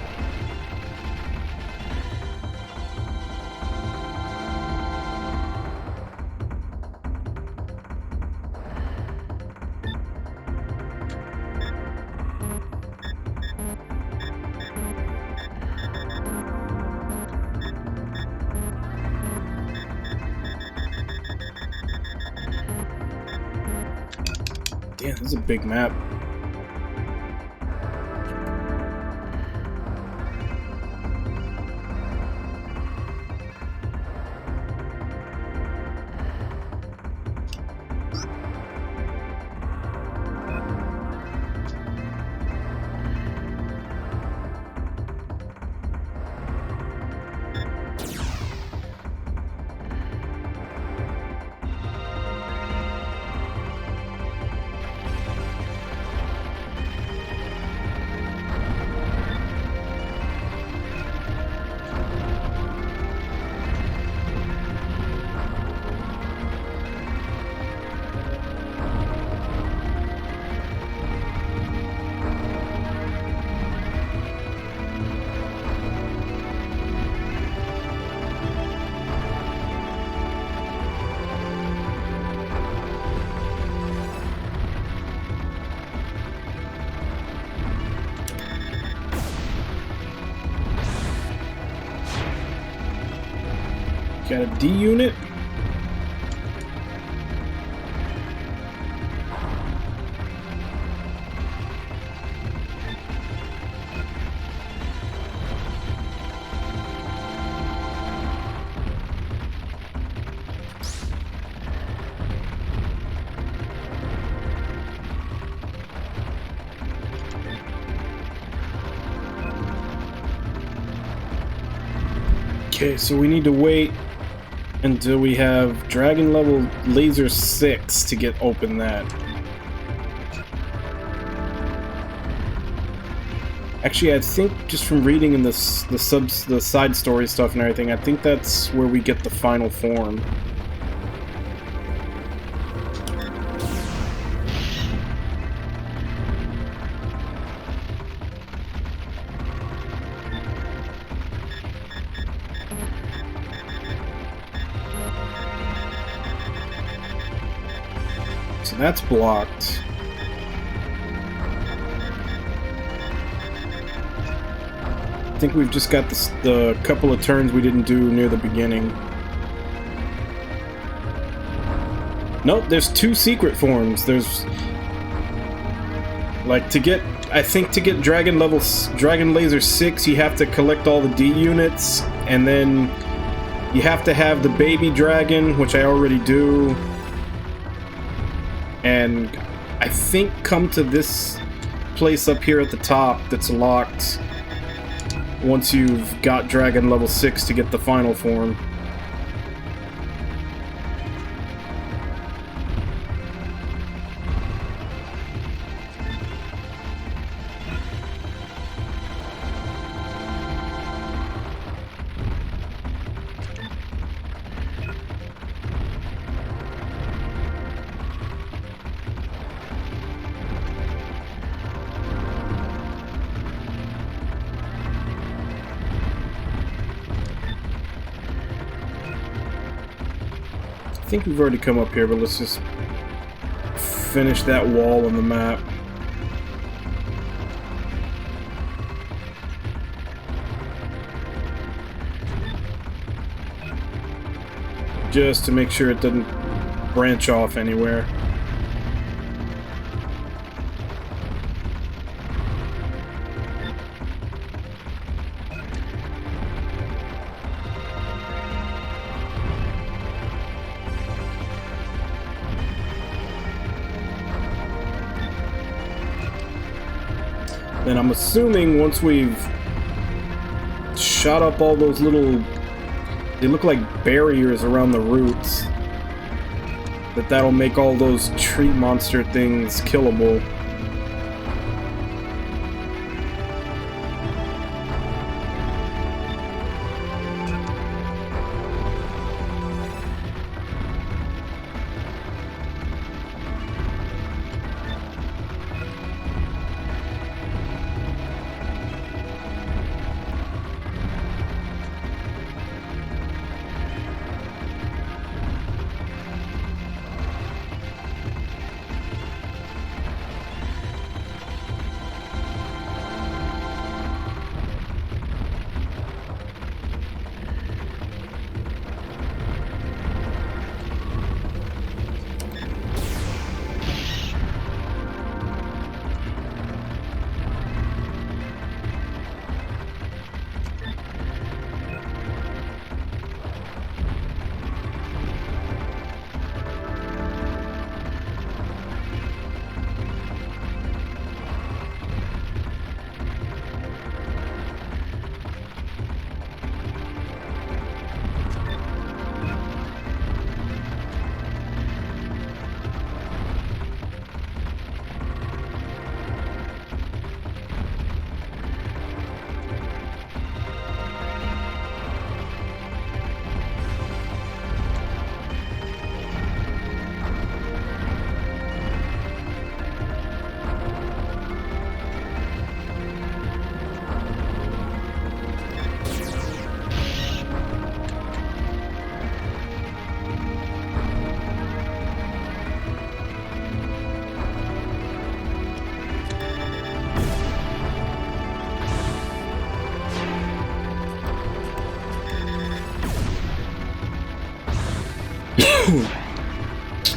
Damn, this is a big map. Got a D unit. Okay, so we need to wait until we have Dragon level Laser 6 to get open that. Actually, I think just from reading in the side story stuff and everything, I think that's where we get the final form. So that's blocked. I think we've just got the couple of turns we didn't do near the beginning. Nope, there's 2 secret forms. There's like I think to get Dragon Laser 6, you have to collect all the D units, and then you have to have the baby dragon, which I already do. And I think come to this place up here at the top that's locked once you've got Dragon level 6 to get the final form. I think we've already come up here, but let's just finish that wall on the map. Just to make sure it doesn't branch off anywhere. And I'm assuming once we've shot up all those little... They look like barriers around the roots. That'll make all those tree monster things killable.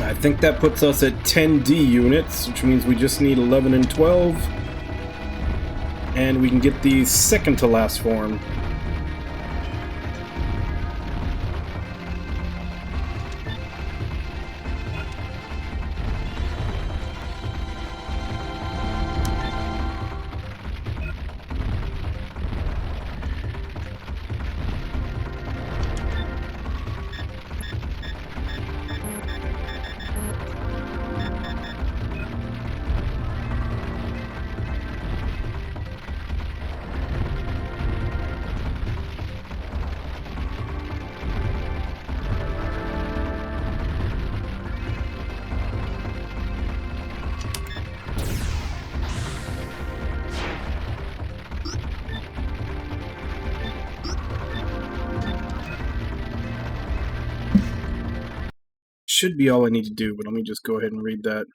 I think that puts us at 10D units, which means we just need 11 and 12. And we can get the second to last form. Should be all I need to do, but let me just go ahead and read that.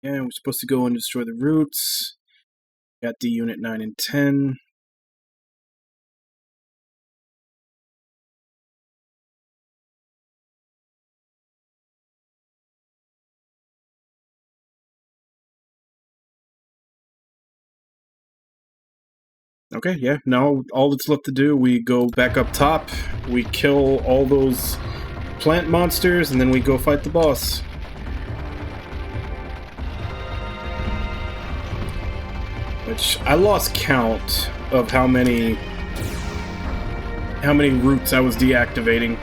And we're supposed to go and destroy the roots. Got D unit 9 and 10. Okay, yeah, now all that's left to do, we go back up top, we kill all those plant monsters, and then we go fight the boss. Which, I lost count of how many roots I was deactivating.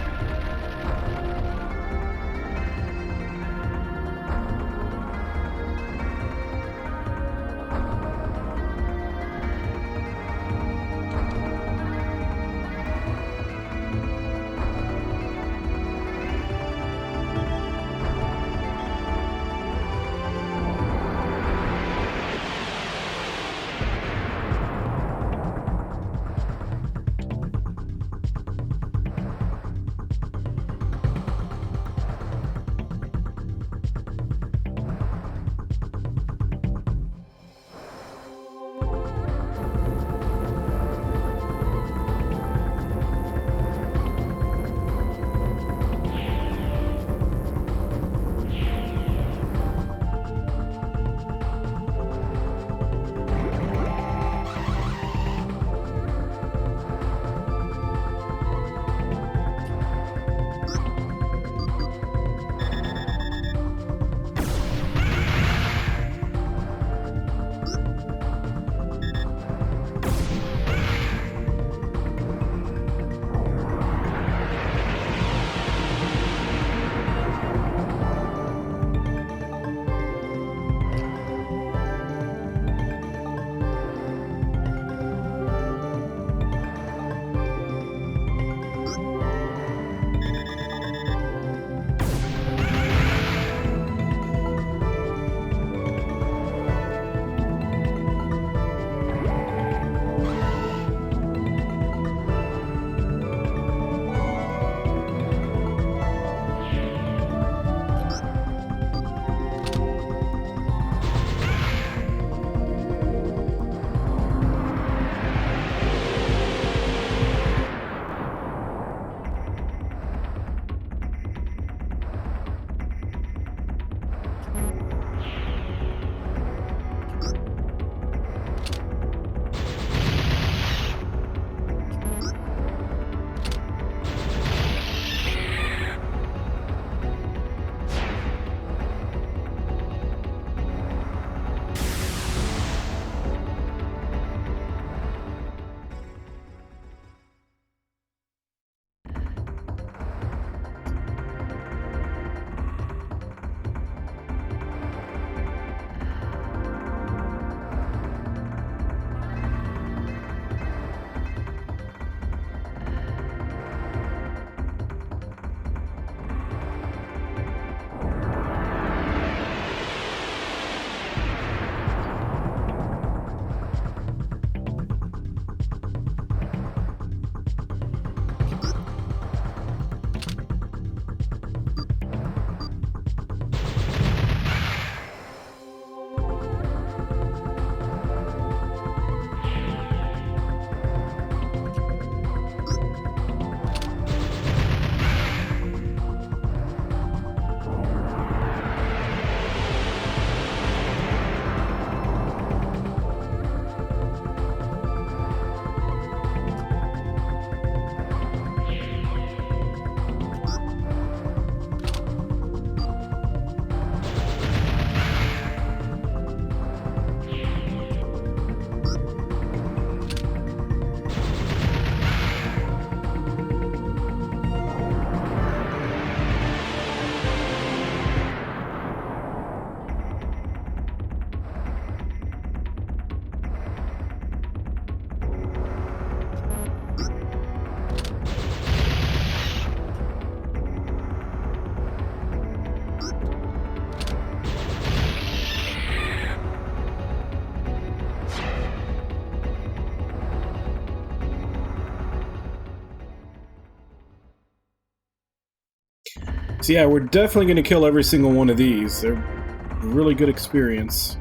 So yeah, we're definitely going to kill every single one of these. They're a really good experience.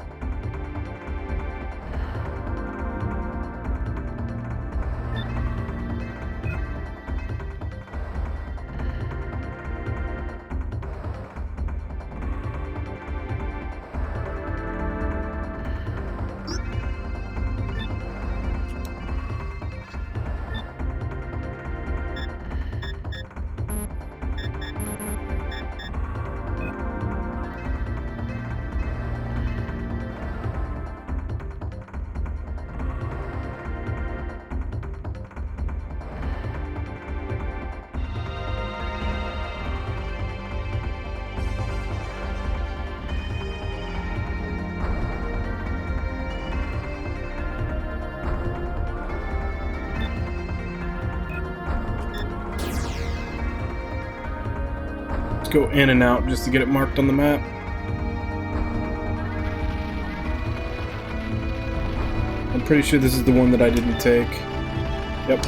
Go in and out just to get it marked on the map. I'm pretty sure this is the one that I didn't take. Yep.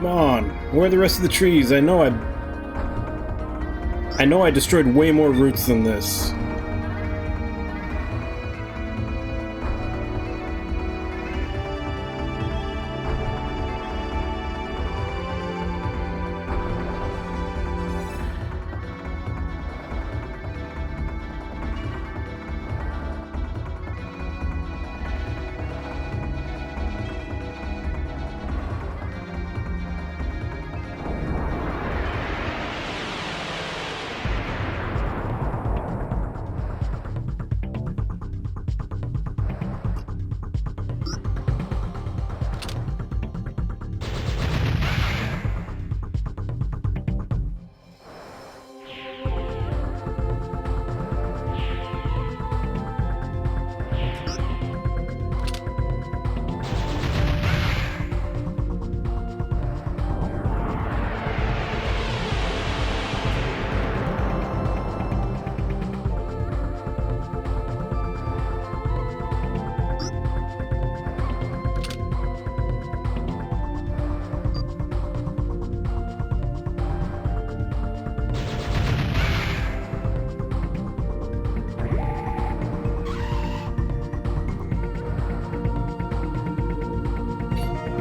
Come on, where are the rest of the trees? I know I destroyed way more roots than this.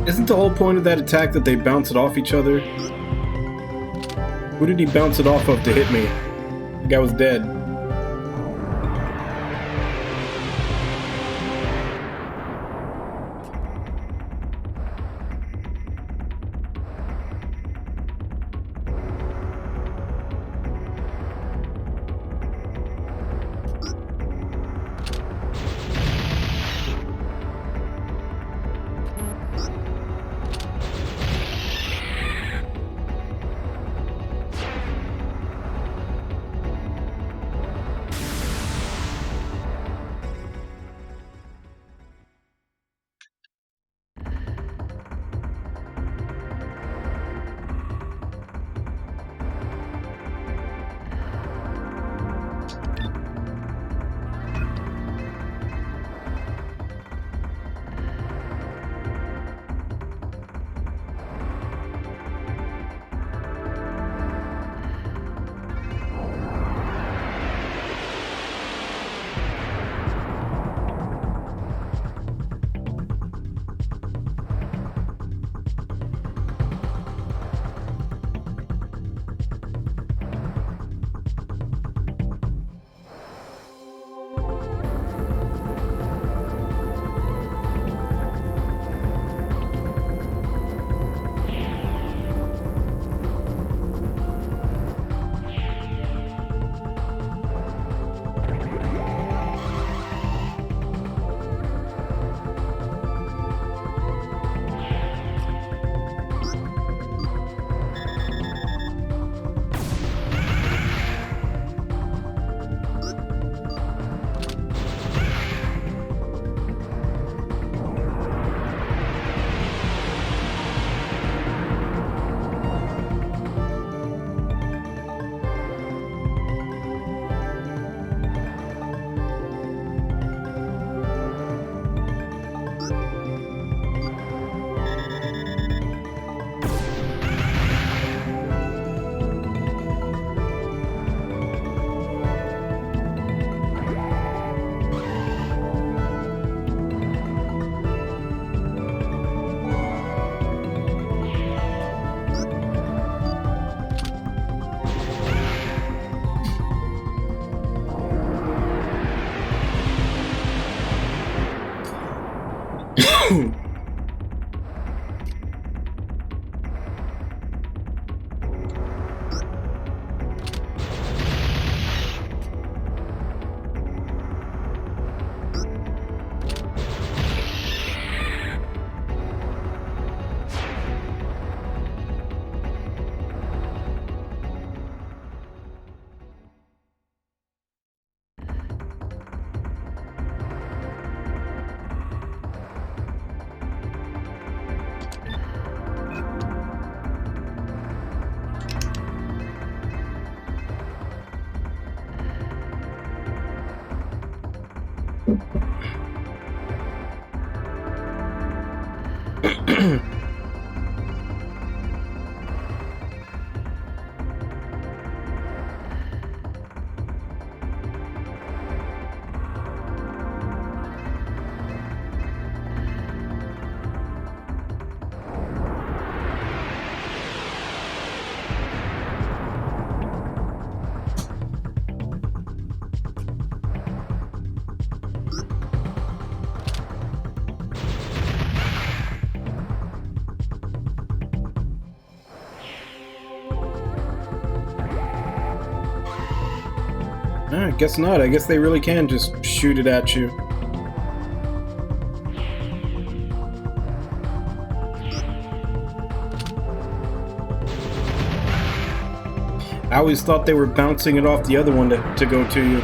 Isn't the whole point of that attack that they bounce it off each other? Who did he bounce it off of to hit me? The guy was dead. I guess not. I guess they really can just shoot it at you. I always thought they were bouncing it off the other one to go to you.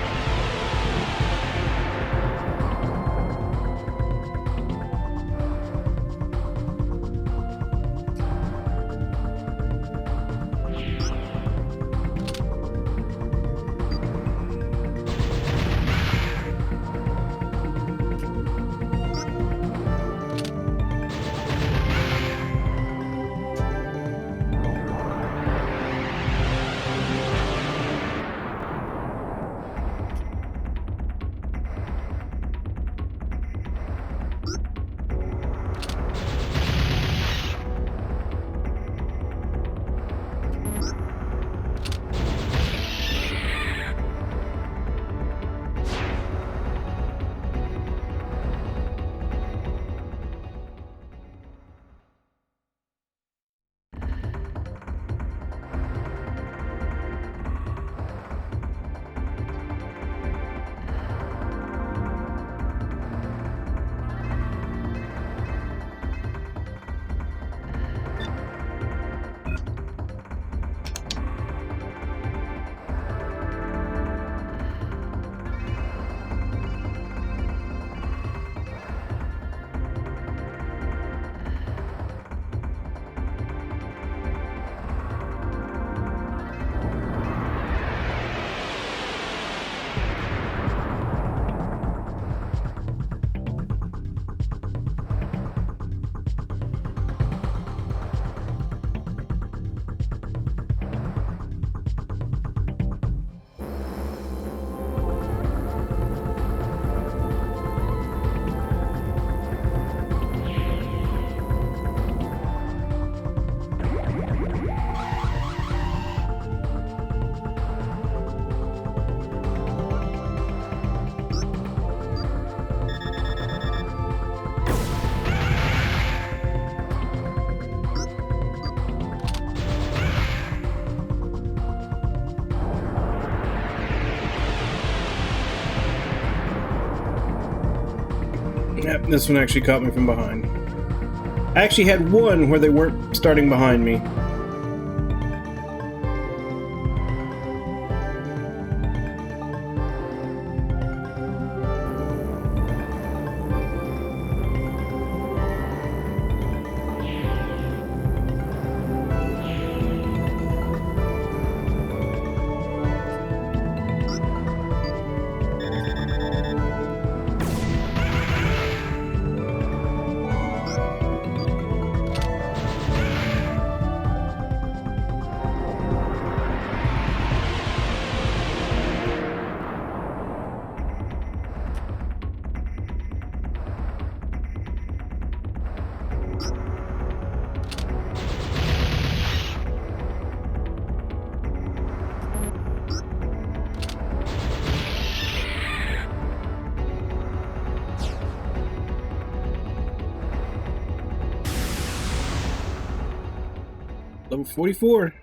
Yep, this one actually caught me from behind. I actually had one where they weren't starting behind me. Level 44.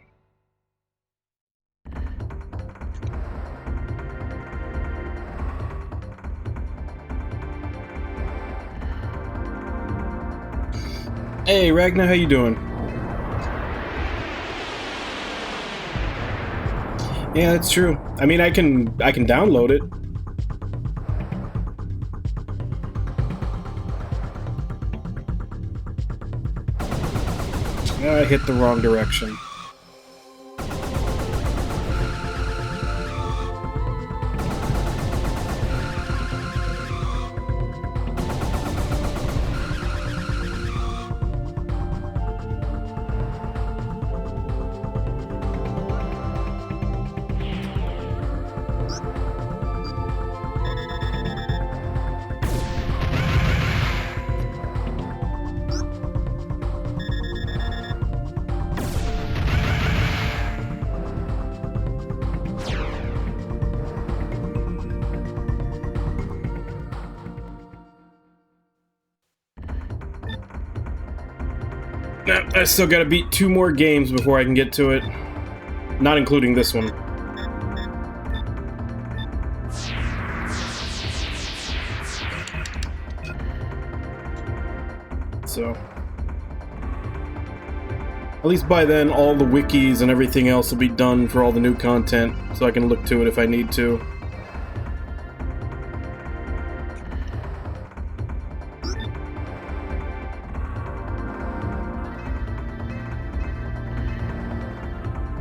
Hey Ragnar, how you doing? Yeah, that's true. I mean, I can download it. I hit the wrong direction. I still gotta beat 2 more games before I can get to it. Not including this one. so at least by then all the wikis and everything else will be done for all the new content, so I can look to it if I need to.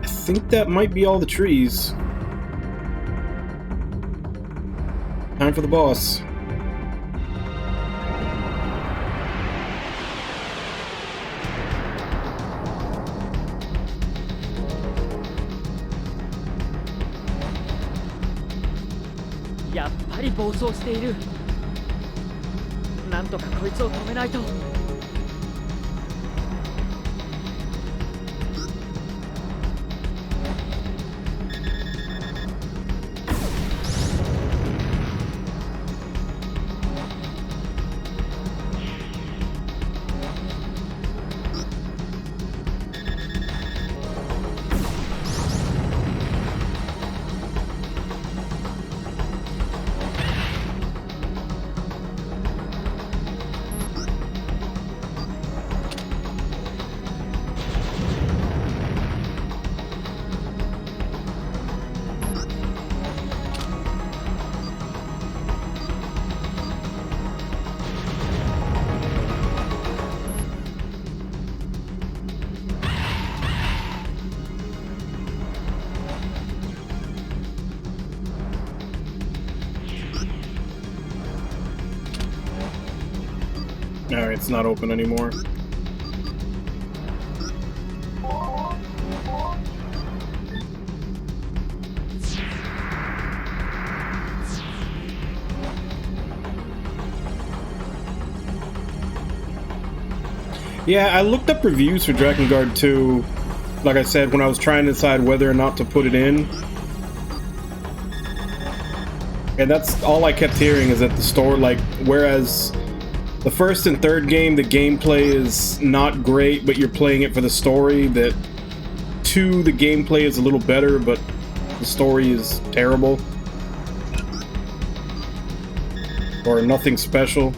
I think that might be all the trees. Time for the boss.やっぱり暴走している。なんとかこいつを止めないと。Alright, it's not open anymore. Yeah, I looked up reviews for Drakengard 2, like I said, when I was trying to decide whether or not to put it in. And that's all I kept hearing, is that the story, like, whereas the first and third game, the gameplay is not great, but you're playing it for the story, that 2, the gameplay is a little better, but the story is terrible. Or nothing special.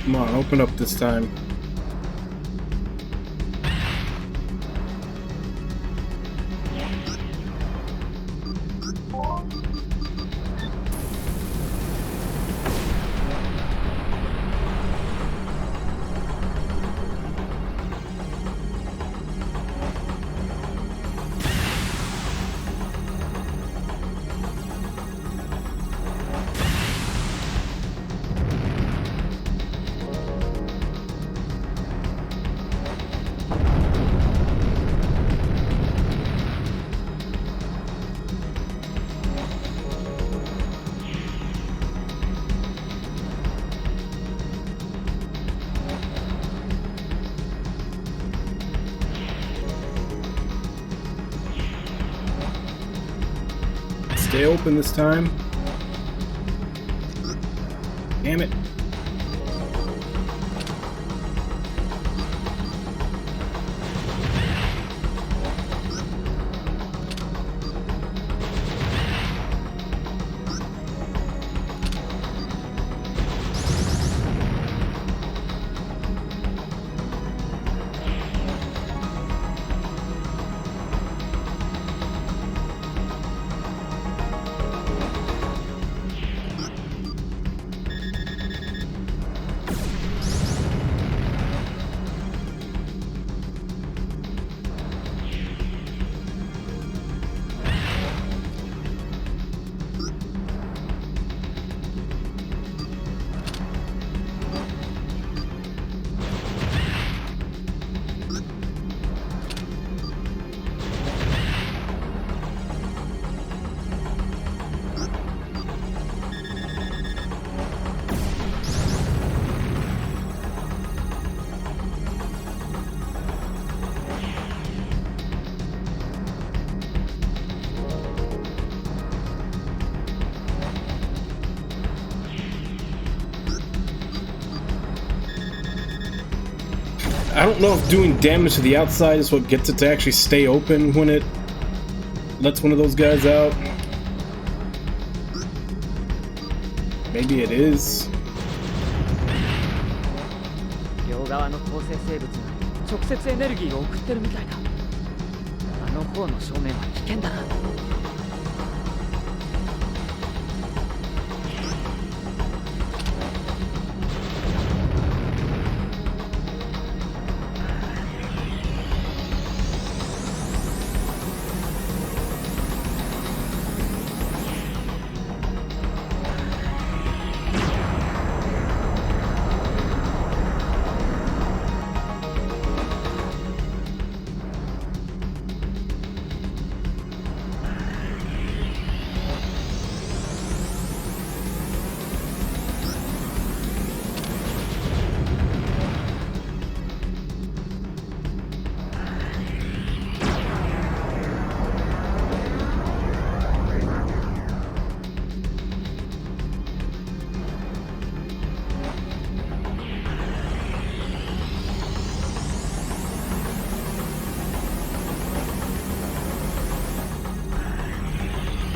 Come on, open up this time. Stay open this time. Damn it. I don't know if doing damage to the outside is what gets it to actually stay open when it lets one of those guys out. Maybe it is. 両側の構成生物が直接エネルギーを送ってるみたいだ。あの方の正面は危険だな。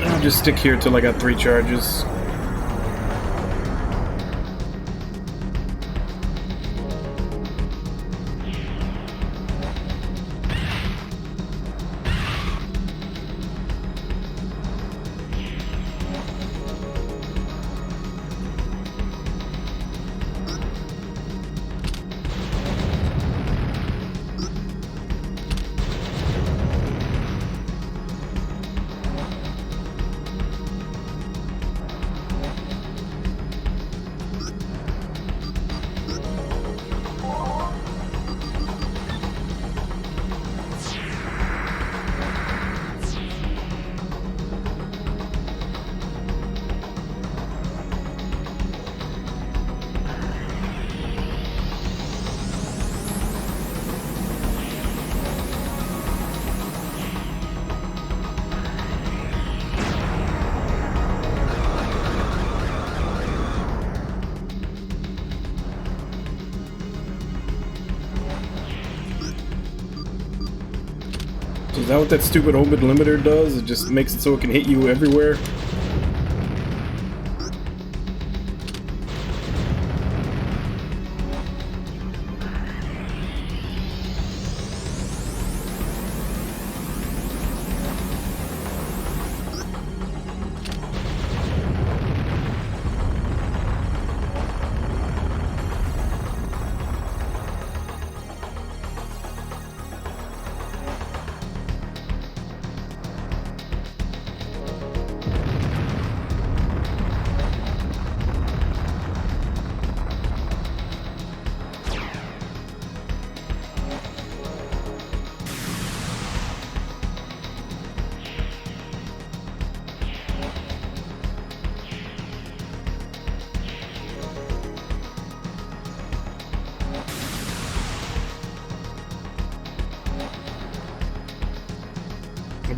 I'll just stick here till I got 3 charges. Is that what that stupid orbit limiter does? It just makes it so it can hit you everywhere?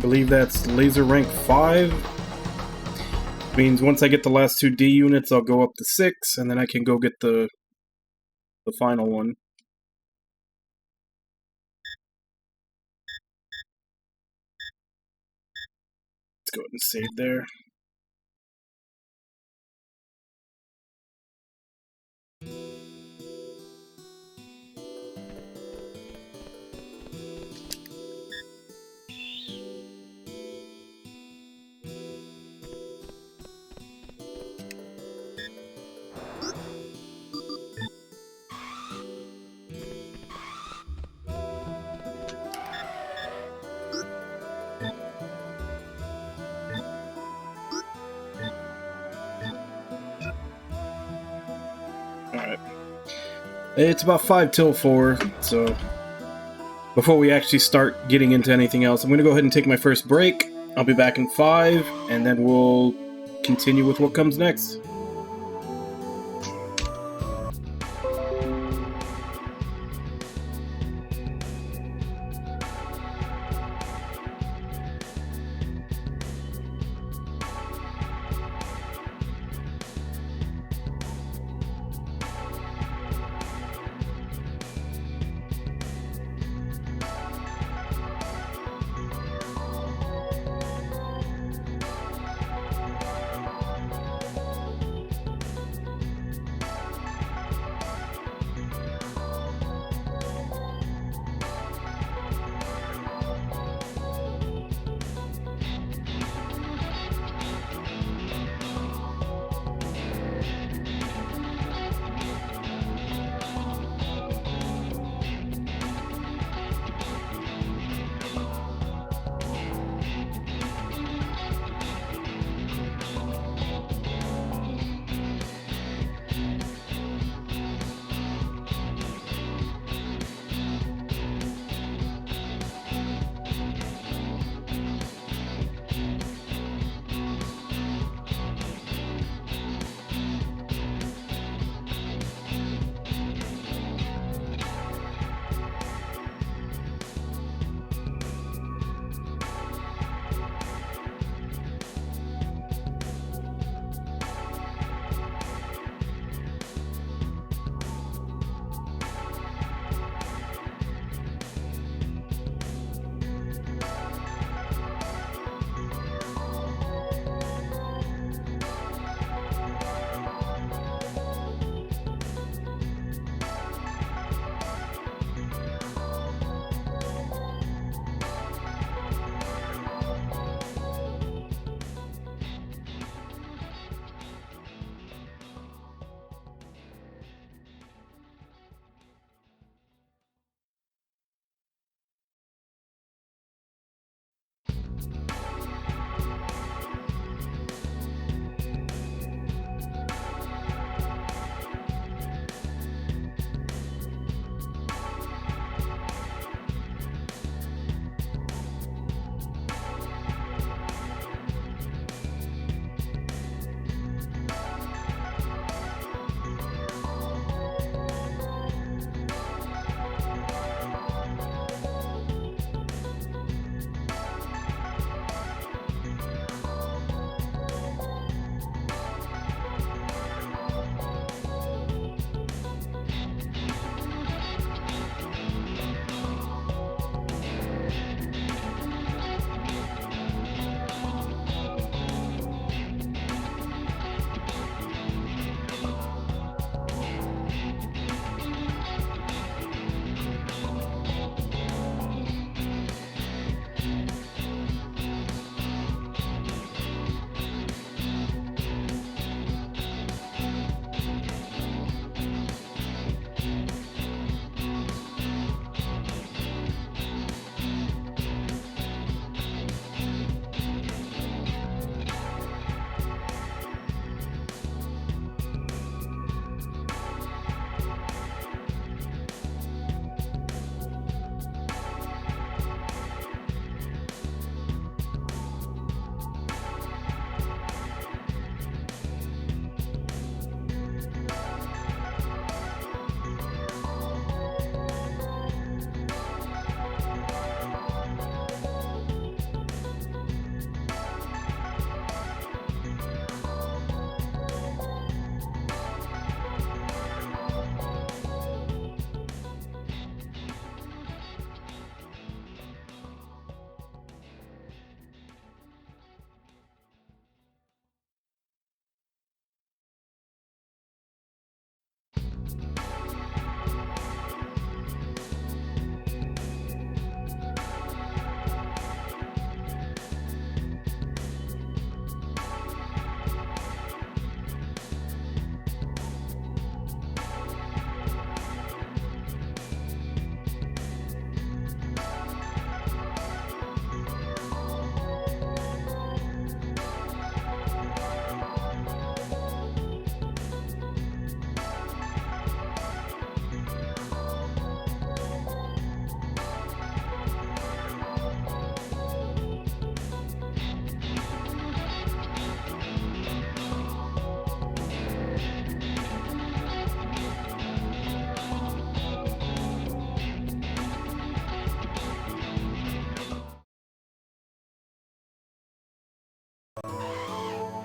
believe that's laser rank 5. Means once I get the last 2 D units, I'll go up to 6, and then I can go get the final one. Let's go ahead and save there. Alright. It's about 5 till 4, so before we actually start getting into anything else, I'm going to go ahead and take my first break. I'll be back in 5, and then we'll continue with what comes next.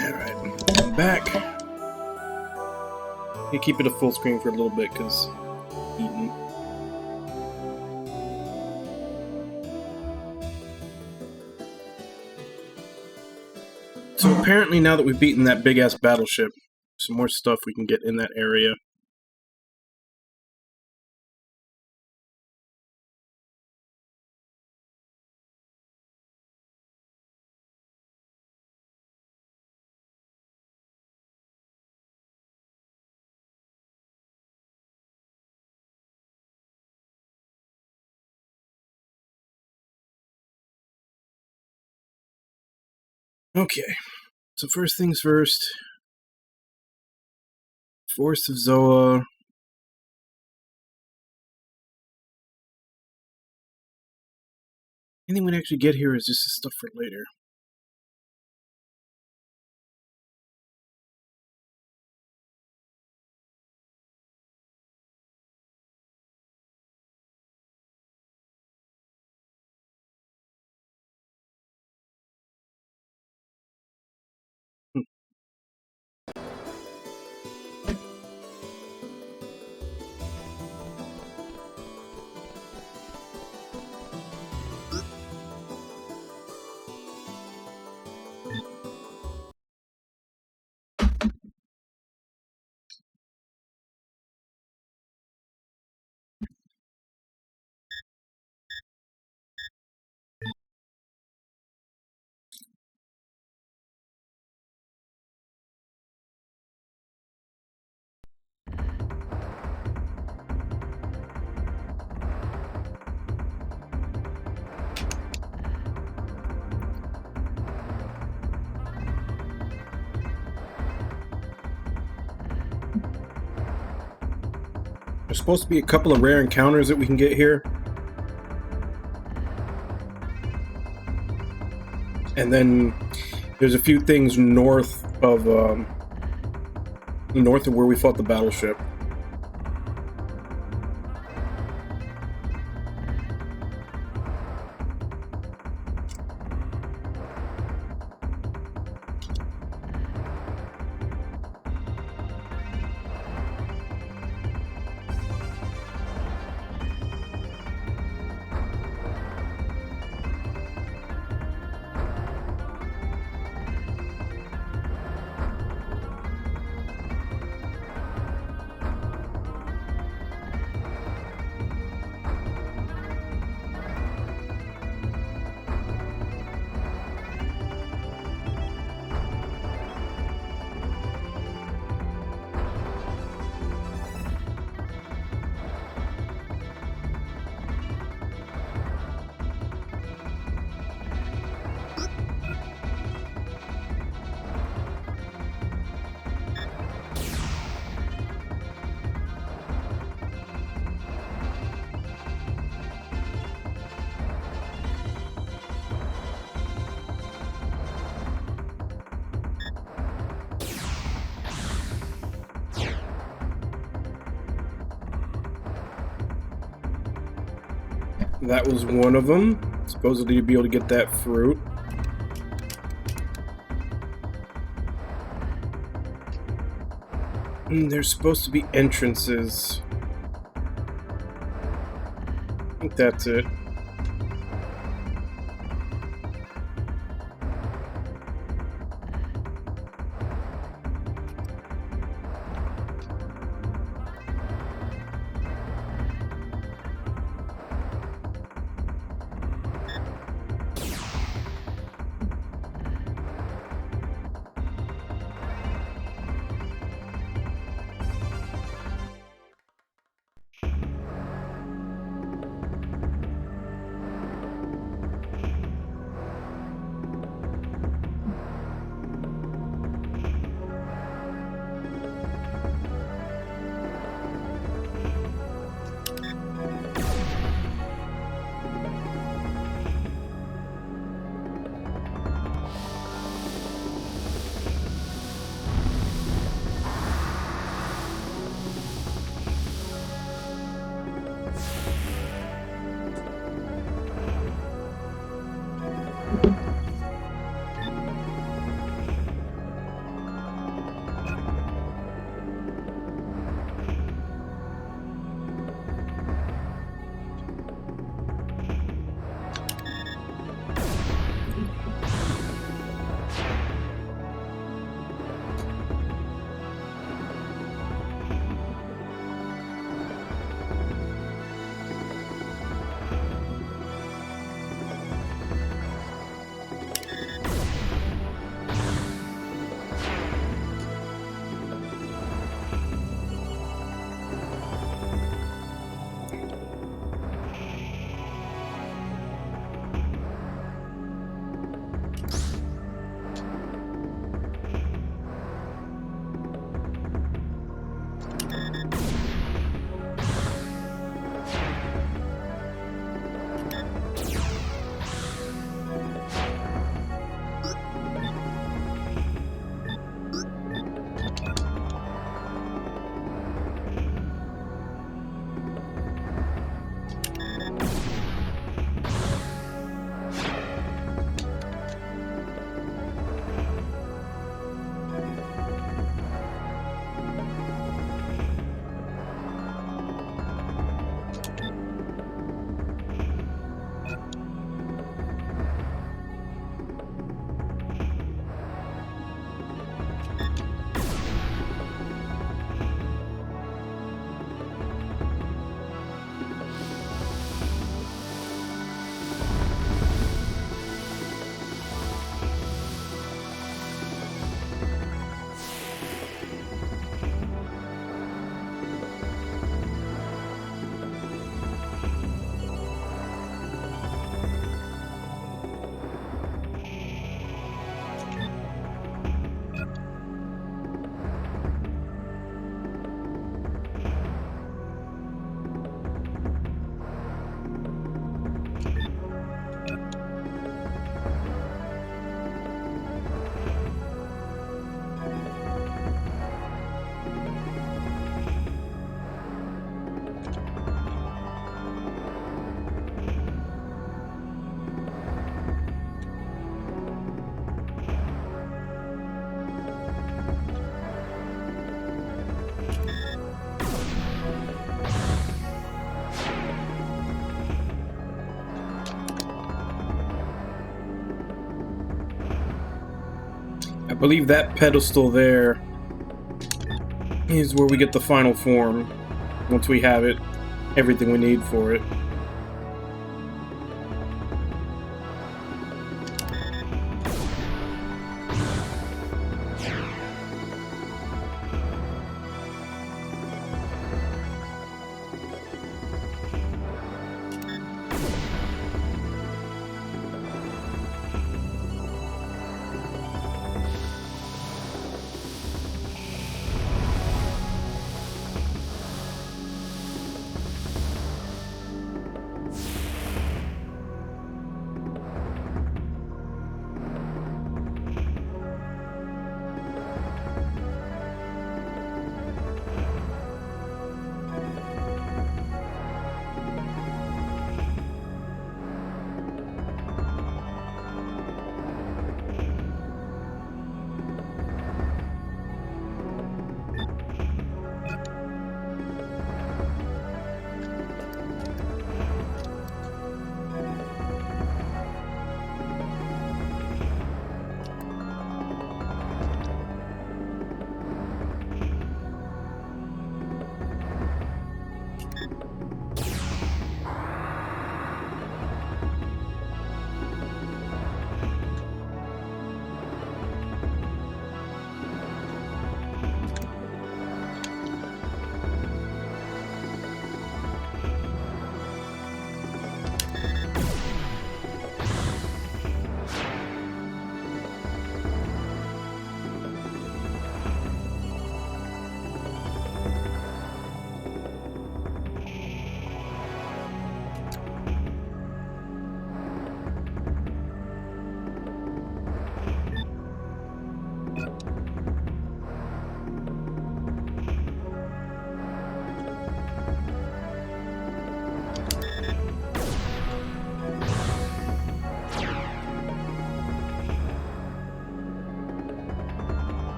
Alright, I'm back. You keep it a full screen for a little bit because eating. So apparently now that we've beaten that big ass battleship, some more stuff we can get in that area. Okay, so first things first. Forest of Zoa. Anything we'd actually get here is just the stuff for later. There's supposed to be a couple of rare encounters that we can get here. And then there's a few things north of where we fought the battleship. That was one of them. Supposedly you'd be able to get that fruit. And there's supposed to be entrances. I think that's it. believe that pedestal there is where we get the final form. Once we have it, everything we need for it.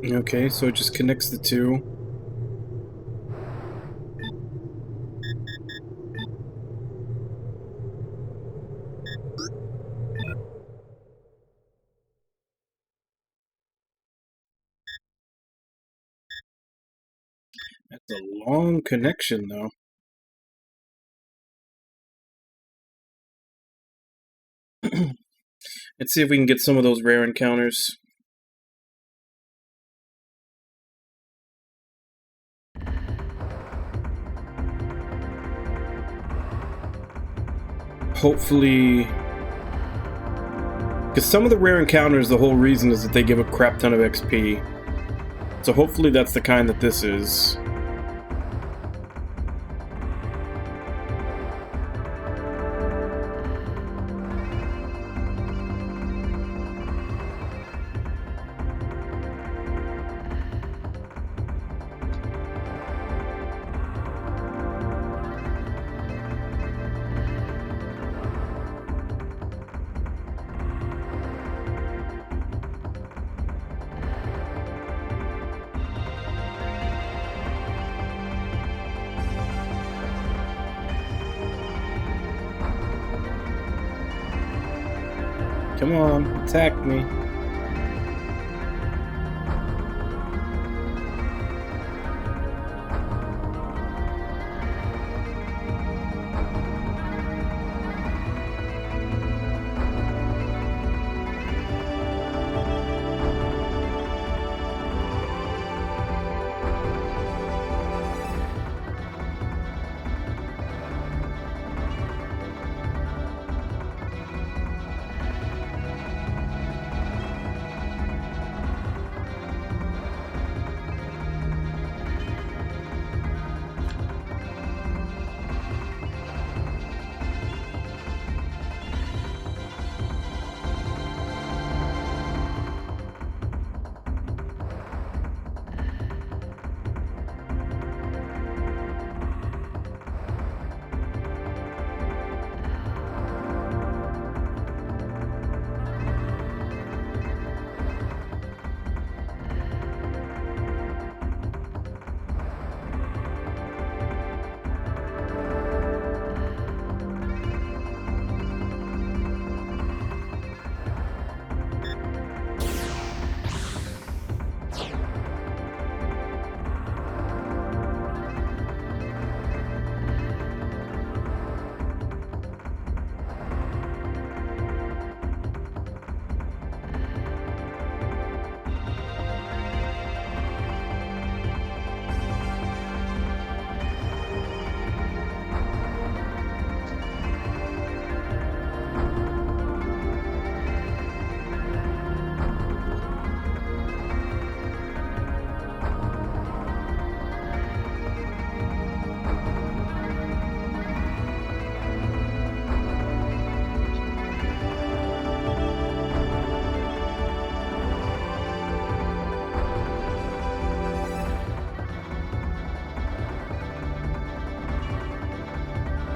Okay, so it just connects the two. That's a long connection, though. Let's see if we can get some of those rare encounters. Hopefully, because some of the rare encounters, the whole reason is that they give a crap ton of XP. So hopefully that's the kind that this is. Come on, attack me.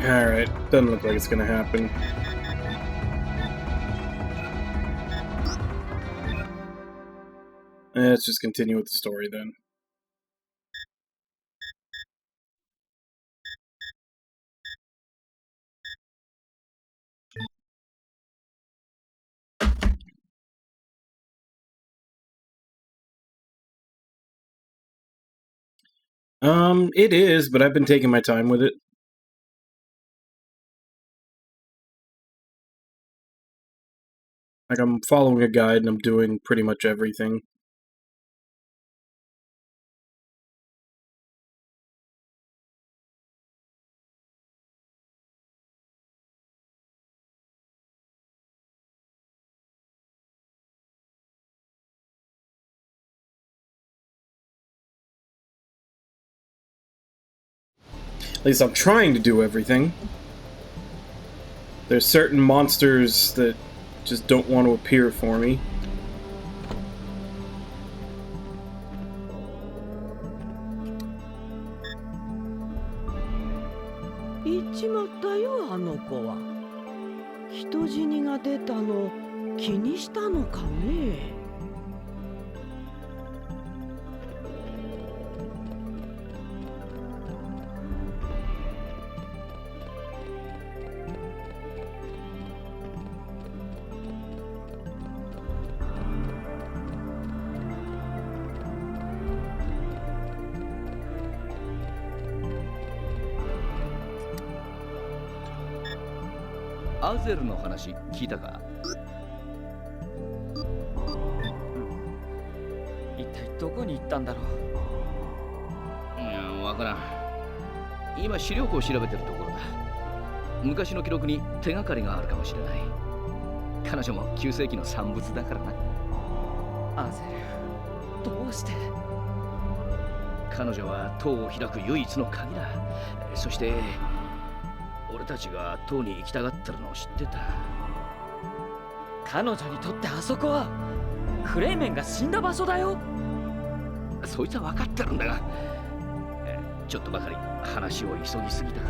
Alright, doesn't look like it's gonna happen. Let's just continue with the story then. It is, but I've been taking my time with it. Like, I'm following a guide and I'm doing pretty much everything. At least I'm trying to do everything. There's certain monsters that just don't want to appear for me.行っちまったよ、あの子は。人死にが出たの気にしたのかね。アゼルの話聞いたか？一体どこに行ったんだろう。わからん。今資料庫を調べてるところだ。昔の記録に手がかりがあるかもしれない。彼女も旧世紀の産物だからな。アゼル、どうして？彼女は塔を開く唯一の鍵だ。そして俺たちが塔に行きたがってるのを知ってた。彼女にとってあそこはクレイメンが死んだ場所だよ。そいつは分かってるんだが、ちょっとばかり話を急ぎすぎたか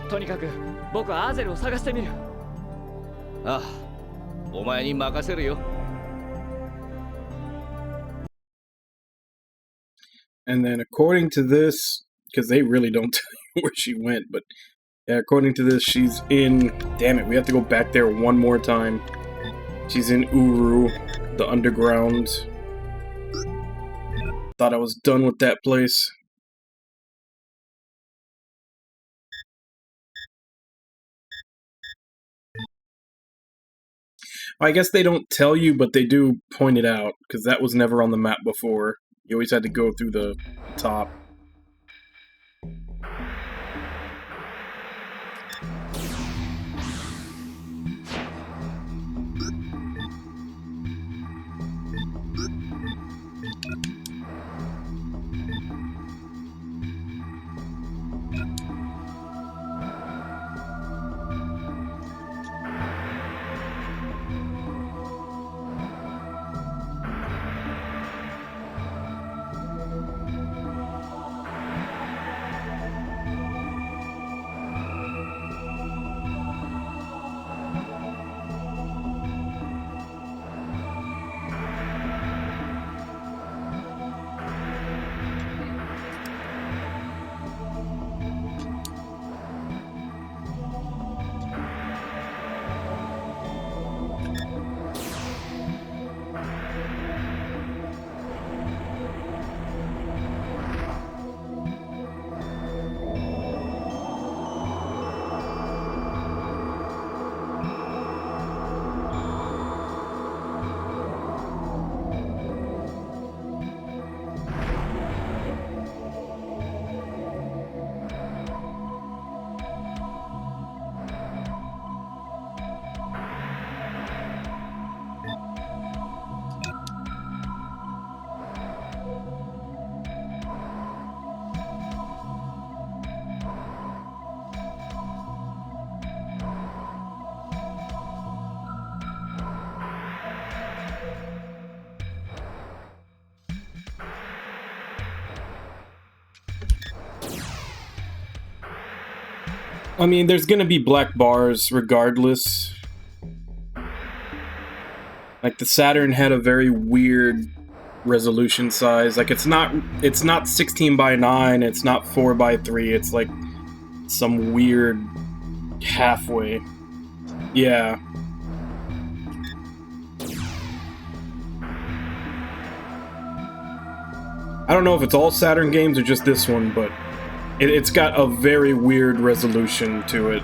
な。とにかく僕はアゼルを探してみる。ああ、お前に任せるよ。And then according to this, because they really don't tell you where she went, but yeah, according to this, she's in... Damn it, we have to go back there one more time. She's in Uru, the underground. Thought I was done with that place. I guess they don't tell you, but they do point it out, because that was never on the map before. You always had to go through the top. I mean, there's gonna be black bars regardless. Like the Saturn had a very weird resolution size. Like it's not 16:9, it's not 4:3, it's like some weird halfway. Yeah. I don't know if it's all Saturn games or just this one, but it's got a very weird resolution to it.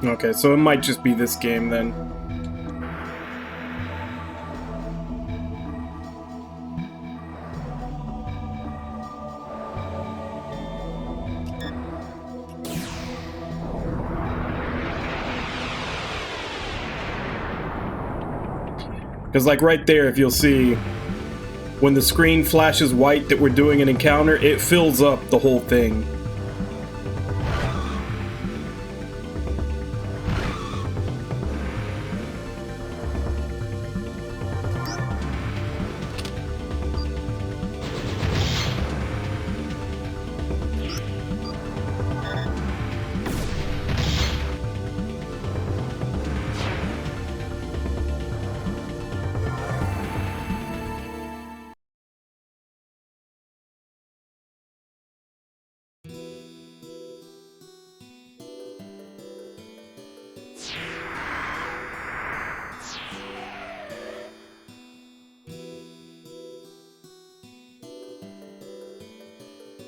Okay, so it might just be this game then. Because like right there, if you'll see, when the screen flashes white that we're doing an encounter, it fills up the whole thing.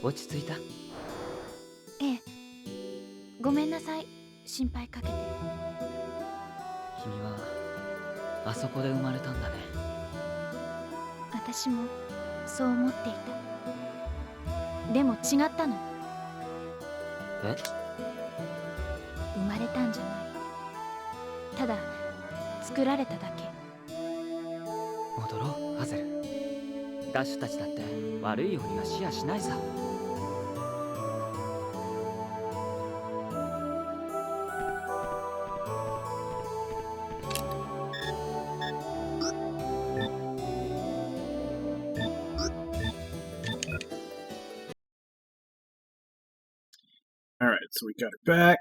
落ち着いた？ええ。ごめんなさい、心配かけて。君はあそこで生まれたんだね。私もそう思っていた。でも違ったの。え？生まれたんじゃない。ただ作られただけ。戻ろう、ハゼル。ダッシュたちだって悪いようには視野しないさ。Alright, so we got her back.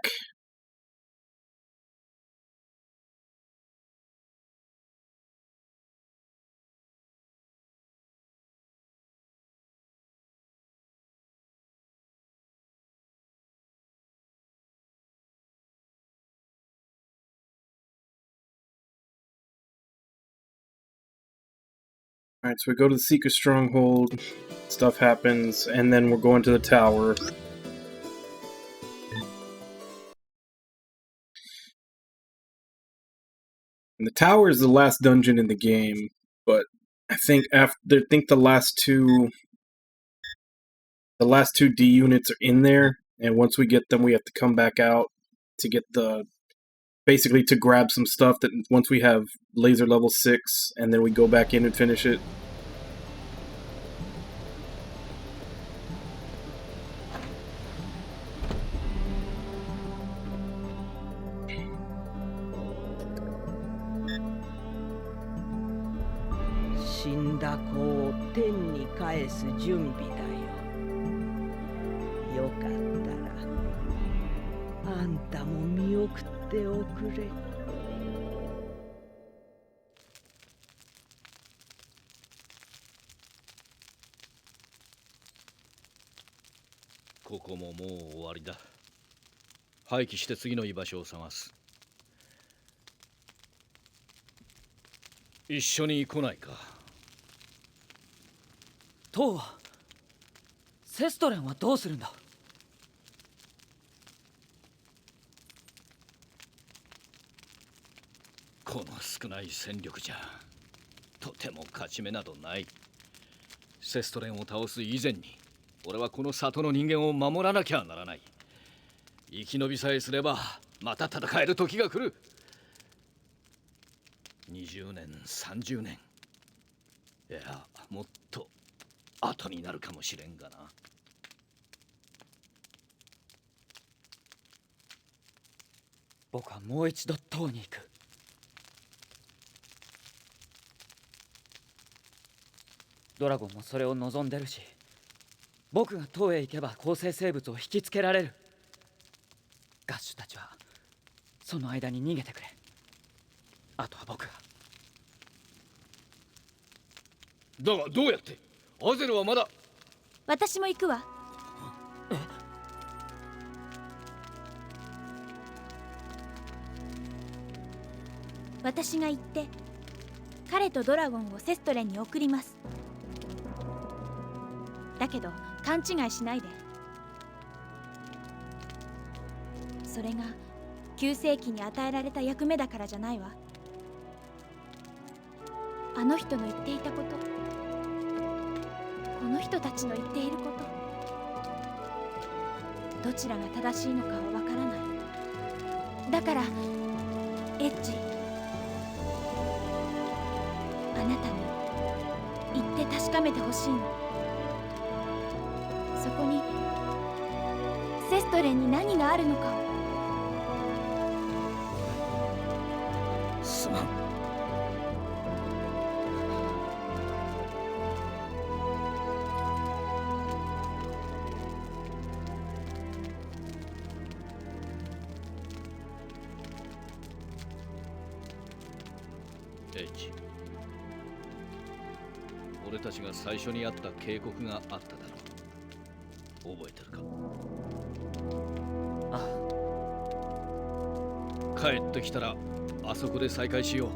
Alright, so we go to the Seeker Stronghold, stuff happens, and then we're going to the tower. And the tower is the last dungeon in the game, but I think the last two D units are in there, and once we get them, we have to come back out to get basically to grab some stuff that once we have laser level 6, and then we go back in and finish it.ここももう終わりだ。廃棄して次の居場所を探す。一緒に来ないか。トウはセストレンはどうするんだ？この少ない戦力じゃとても勝ち目などない。セストレンを倒す以前に俺はこの里の人間を守らなきゃならない。生き延びさえすればまた戦える時が来る。20年30年、いやもっと後になるかもしれんがな。僕はもう一度塔に行く。ドラゴンもそれを望んでるし、僕が塔へ行けば構成生物を引きつけられる。ガッシュたちはその間に逃げてくれ。あとは僕が。だがどうやって？アゼルはまだ。私も行くわ。私が行って彼とドラゴンをセストレンに送ります。だけど勘違いしないで。それが9世紀に与えられた役目だからじゃないわ。あの人の言っていたこと、この人たちの言っていること、どちらが正しいのかはわからない。だからエッジ、あなたに言って確かめてほしいの。そこにセストレンに何があるのかを。すまん。エイジ、俺たちが最初に会った警告があっただろう。覚えてるか？ああ。帰ってきたらあそこで再会しよ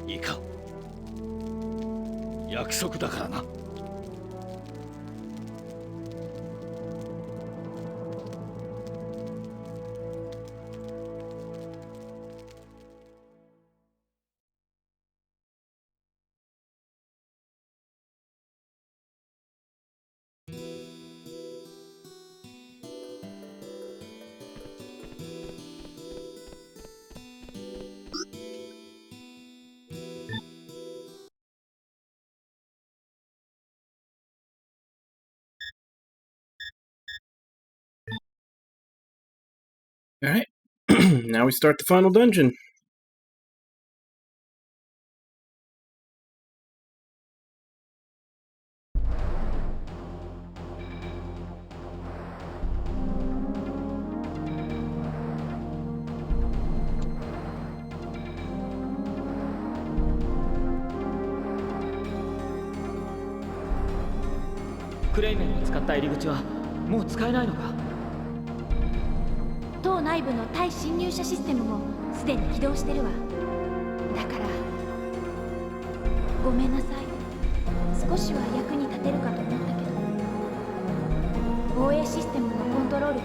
う。いいか？約束だからな。Alright, now we start the final dungeon.あ、クレイメンを使った入り口はもう使えないのか？塔内部の対侵入者システムもすでに起動してるわ。だからごめんなさい。少しは役に立てるかと思ったけど、防衛システムのコントロールは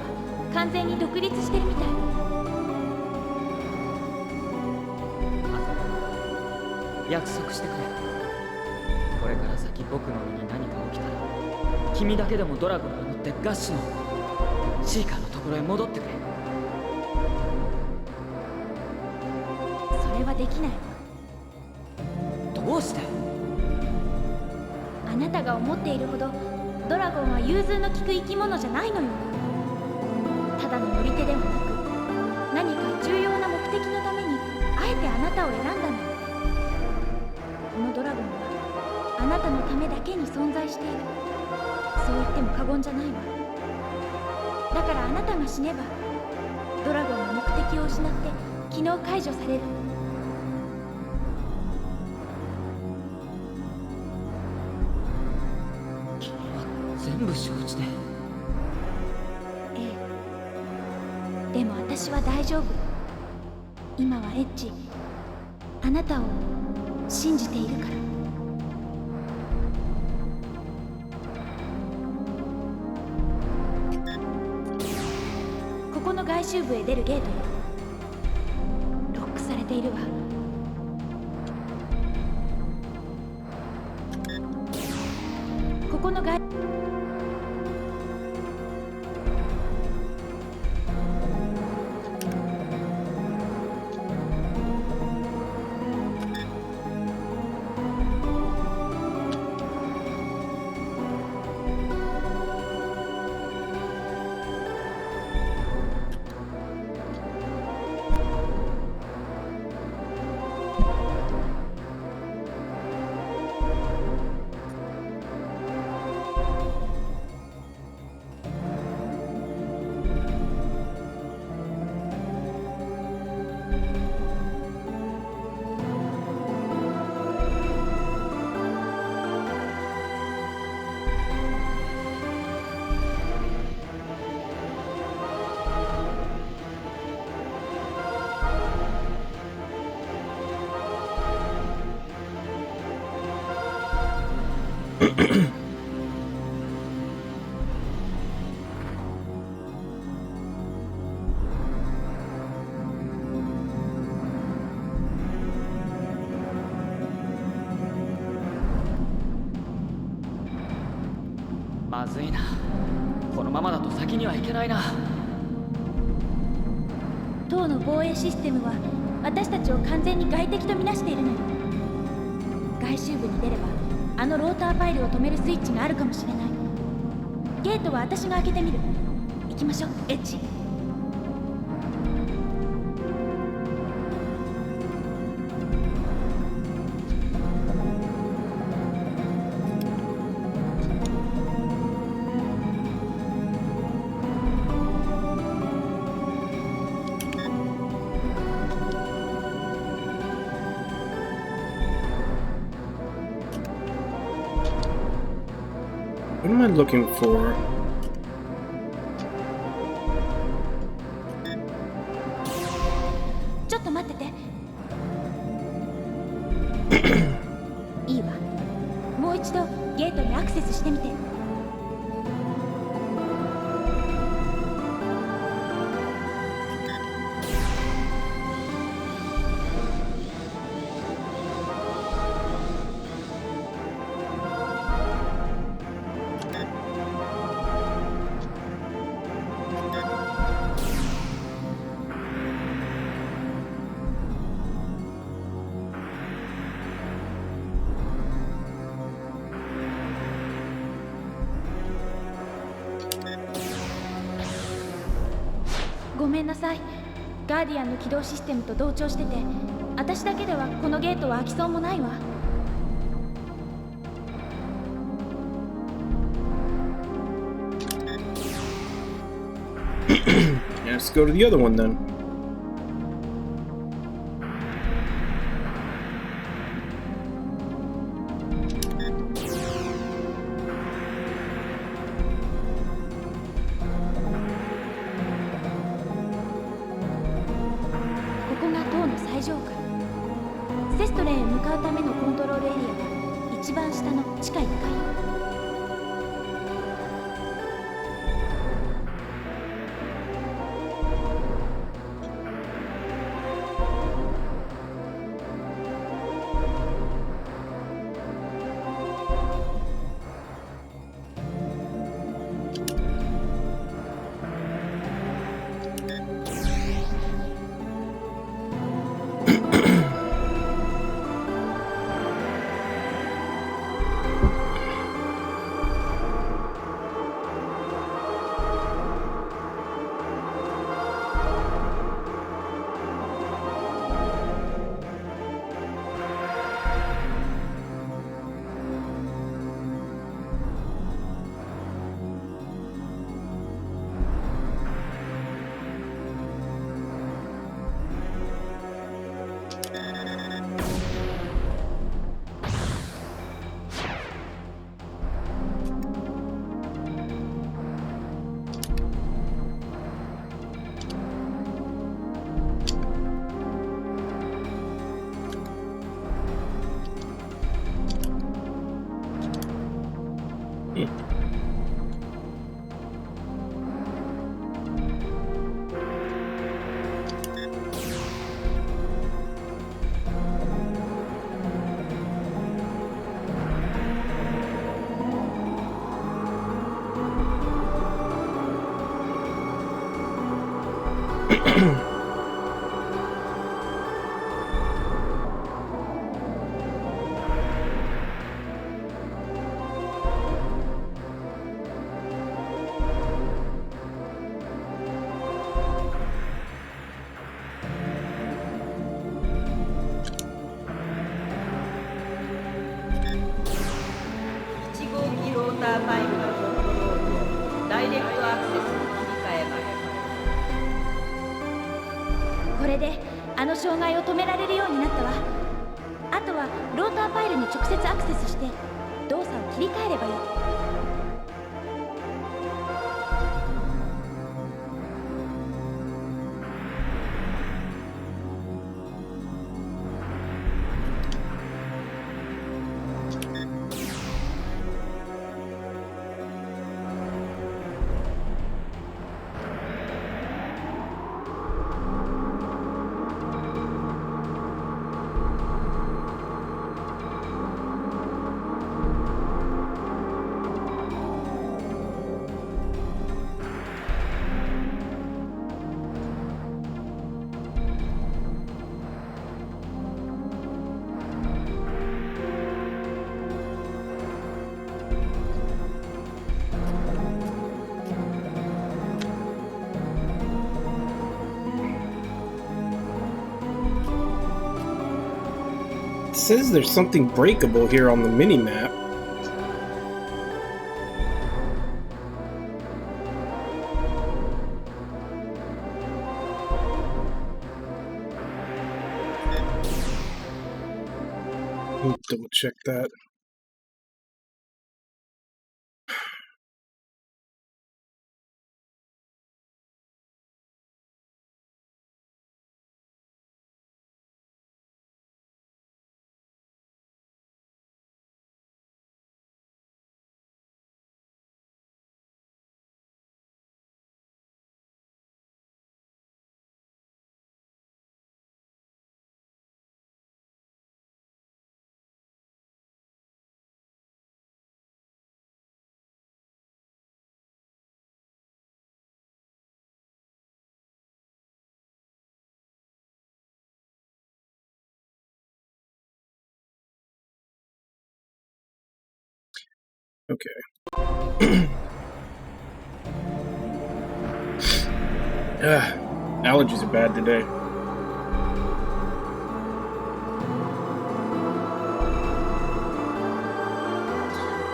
完全に独立してるみたい。約束してくれ。これから先僕の身に何か起きたら、君だけでもドラゴンに乗ってガッシュのシーカーのところへ戻ってくれ。それはできない。どうして？あなたが思っているほどドラゴンは融通の利く生き物じゃないのよ。ただの乗り手ではなく、何か重要な目的のためにあえてあなたを選んだの。このドラゴンはあなたのためだけに存在している。そう言っても過言じゃないわ。だからあなたが死ねばドラゴンの目的を失って機能解除される。君は全部承知で。ええ。でも私は大丈夫。今はエッジ、あなたを信じているから。ここの外周部へ出るゲートよ。ロックされているわ。ここの外まずいな。このままだと先には行けないな。塔の防衛システムは私たちを完全に外敵とみなしているのよ。外周部に出ればあのローターパイルを止めるスイッチがあるかもしれない。ゲートは私が開けてみる。行きましょう、エッジ。What am I looking for? Just待ってて。いいわ。もう一度ゲートにアクセスしてみて。ごめんなさい。ガーディアンの起動システムと同調してて、私だけではこのゲートは開きそうもないわ。Yeah, let's go to the other one then.セストレンへ向かうためのコントロールエリアは一番下の地下1階。これであの障害を止められるようになったわ。あとはローターパイルに直接アクセスして動作を切り替えればいい。says there's something breakable here on the mini-map. Double check that. Okay. Allergies are bad today.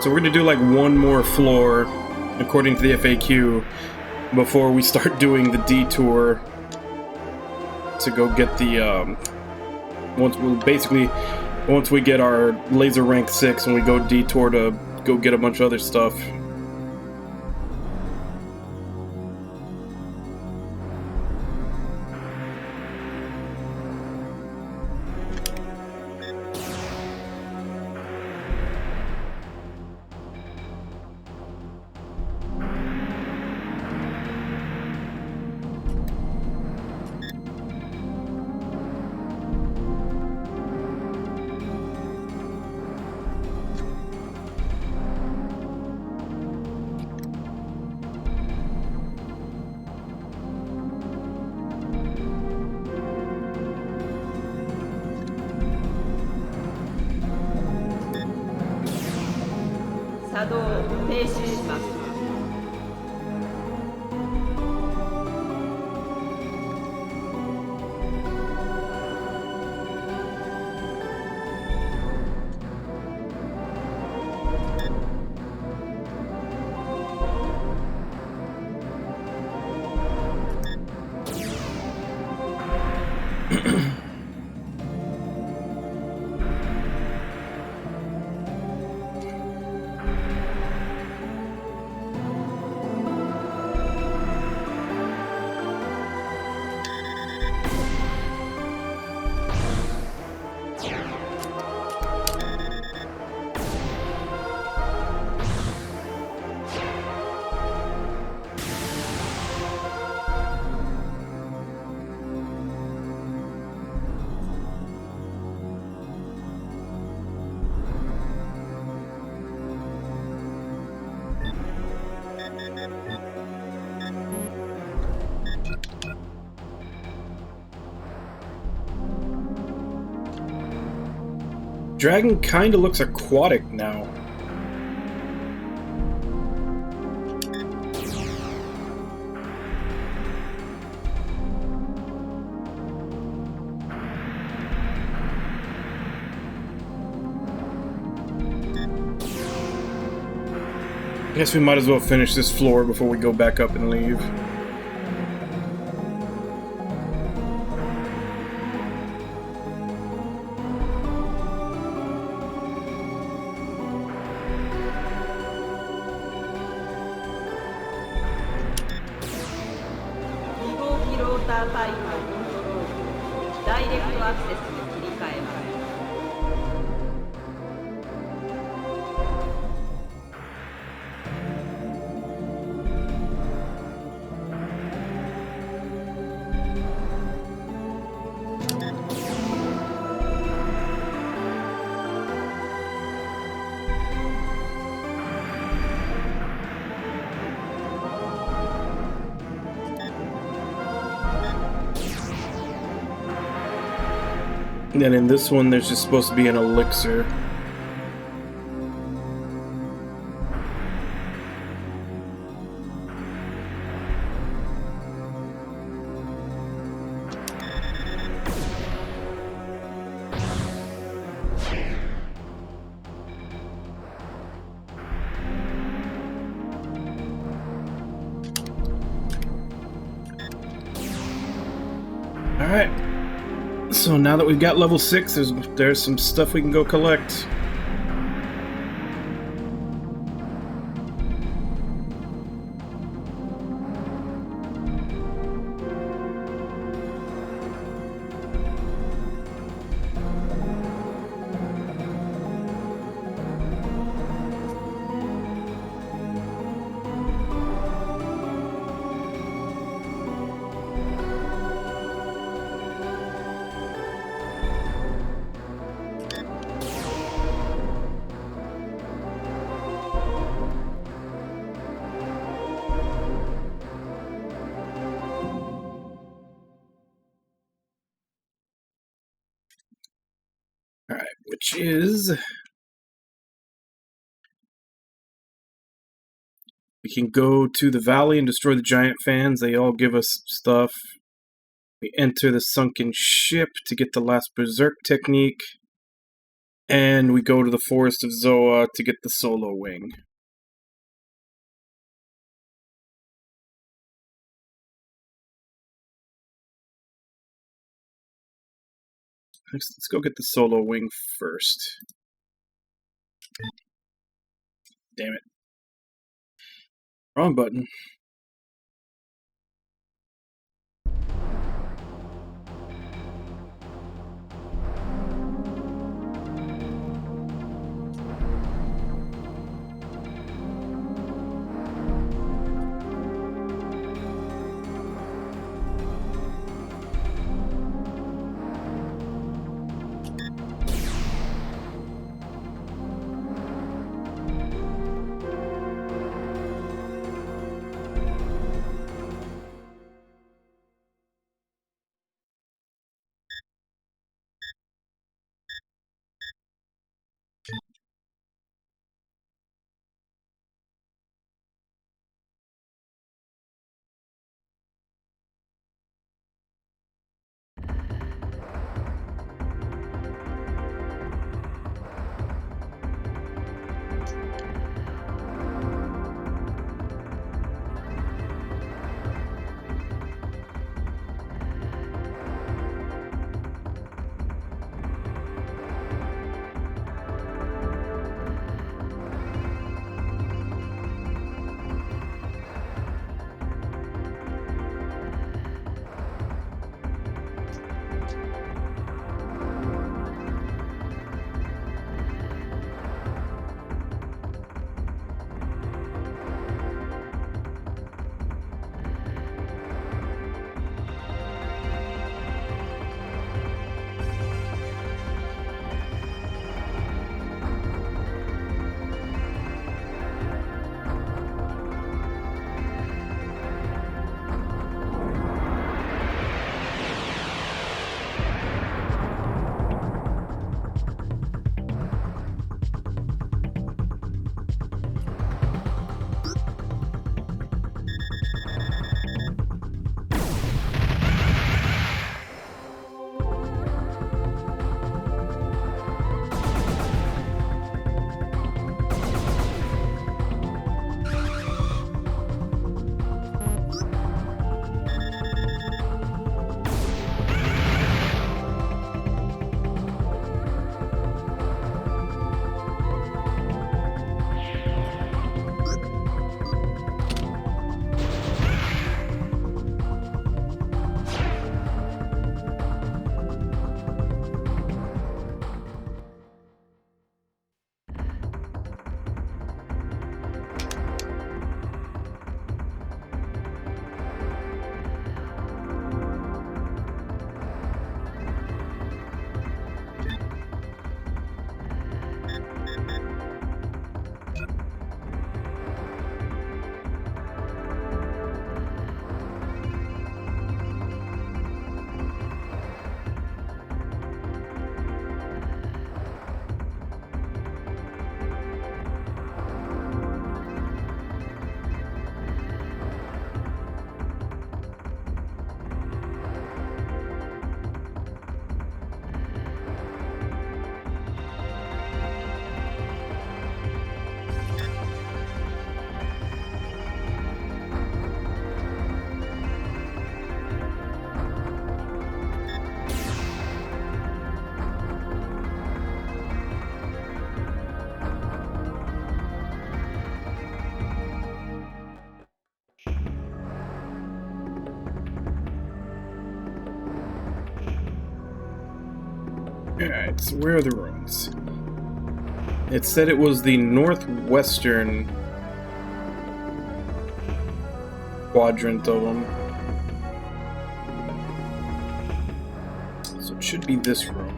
So we're gonna do like one more floor, according to the FAQ, before we start doing the detour to go get the once we get our laser rank 6 and we go detour to go get a bunch of other stuff. Dragon kinda looks aquatic now. I guess we might as well finish this floor before we go back up and leave. And then in this one, there's just supposed to be an elixir. Alright. So now that we've got level 6, there's some stuff we can go collect. Alright, which is... we can go to the valley and destroy the giant fans. They all give us stuff. We enter the sunken ship to get the last berserk technique. And we go to the forest of Zoa to get the solo wing. Let's go get the solo wing first. Damn it. Wrong button. Alright, so where are the ruins? It said it was the northwestern quadrant of them. So it should be this room.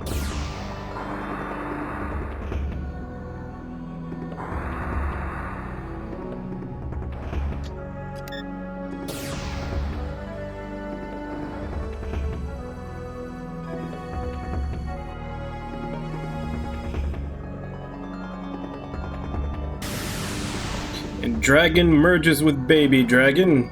And dragon merges with baby dragon.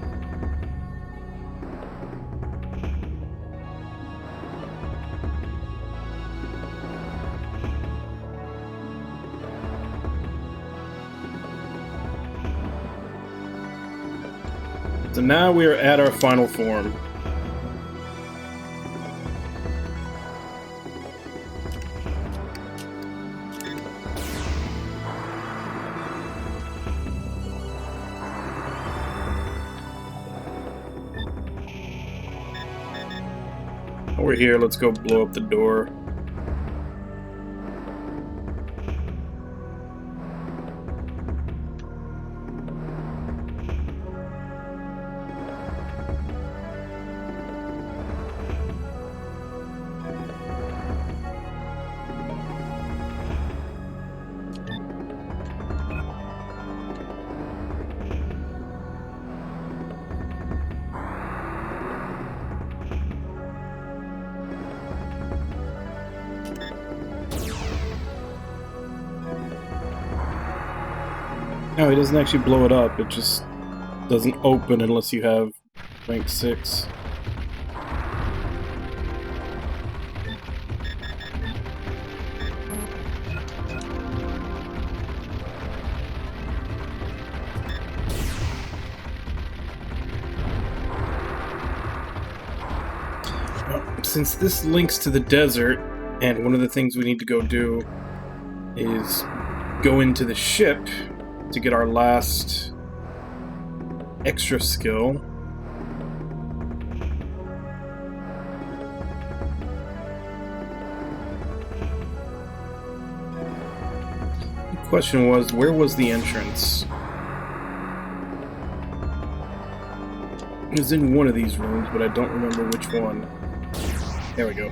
So now we are at our final form. We're here, let's go blow up the door. No, it doesn't actually blow it up, it just doesn't open unless you have rank 6. Since this links to the desert, and one of the things we need to go do is go into the ship to get our last extra skill. The question was, where was the entrance? It was in one of these rooms, but I don't remember which one. There we go.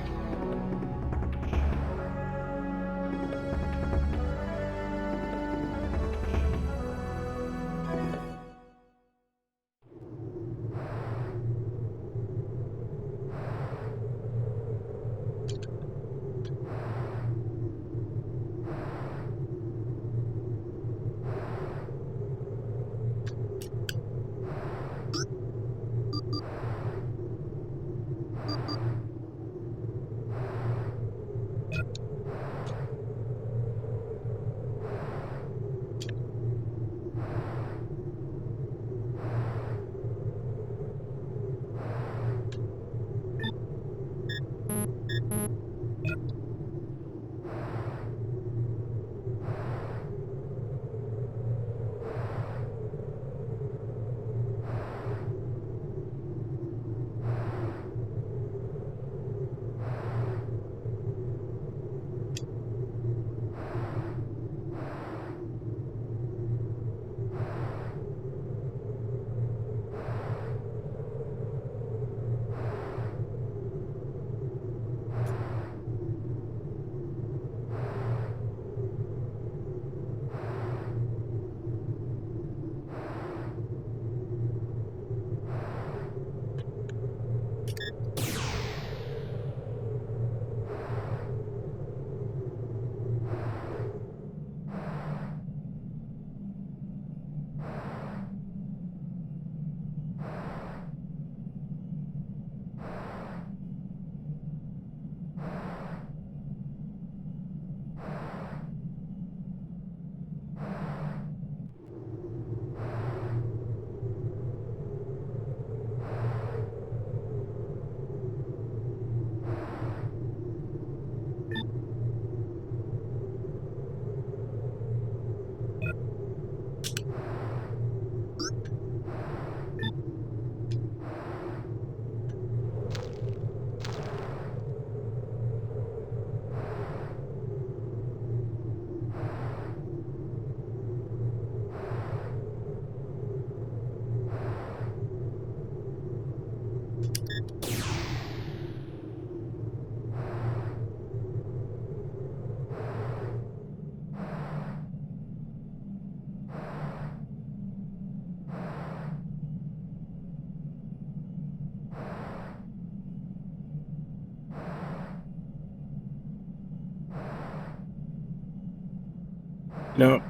No.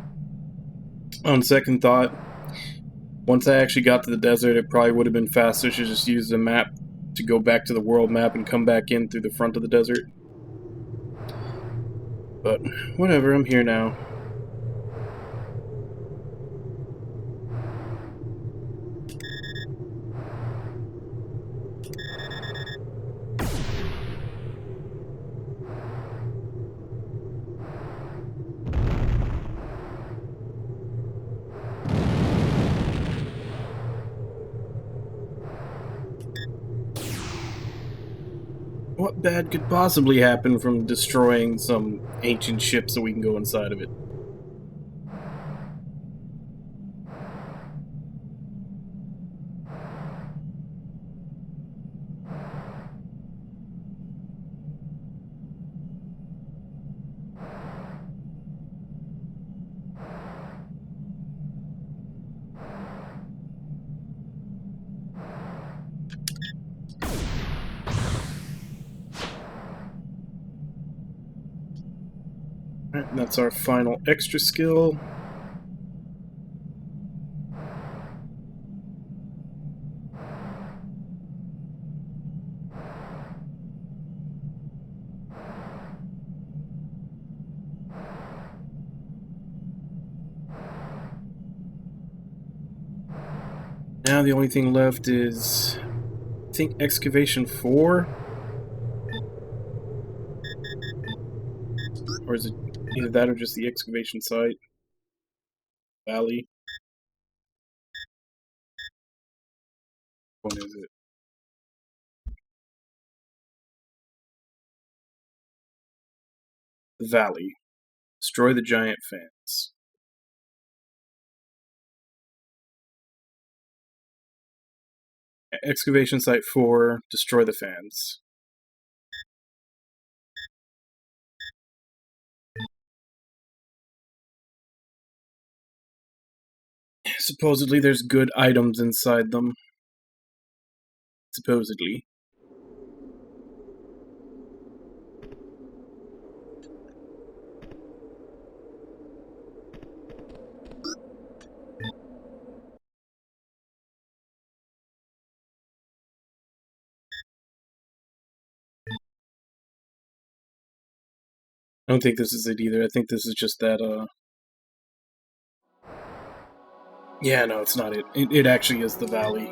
On second thought, once I actually got to the desert, it probably would have been faster to just use the map to go back to the world map and come back in through the front of the desert. But whatever, I'm here now. What bad could possibly happen from destroying some ancient ship so we can go inside of it? Alright, that's our final extra skill. Now the only thing left is, I think, excavation 4? Or is it either that or just the excavation site? Valley? What is it? The Valley. Destroy the giant fans. Excavation site 4, destroy the fans. Supposedly there's good items inside them. Supposedly. I don't think this is it either. I think this is just that, yeah, no, it's not it. It actually is the valley.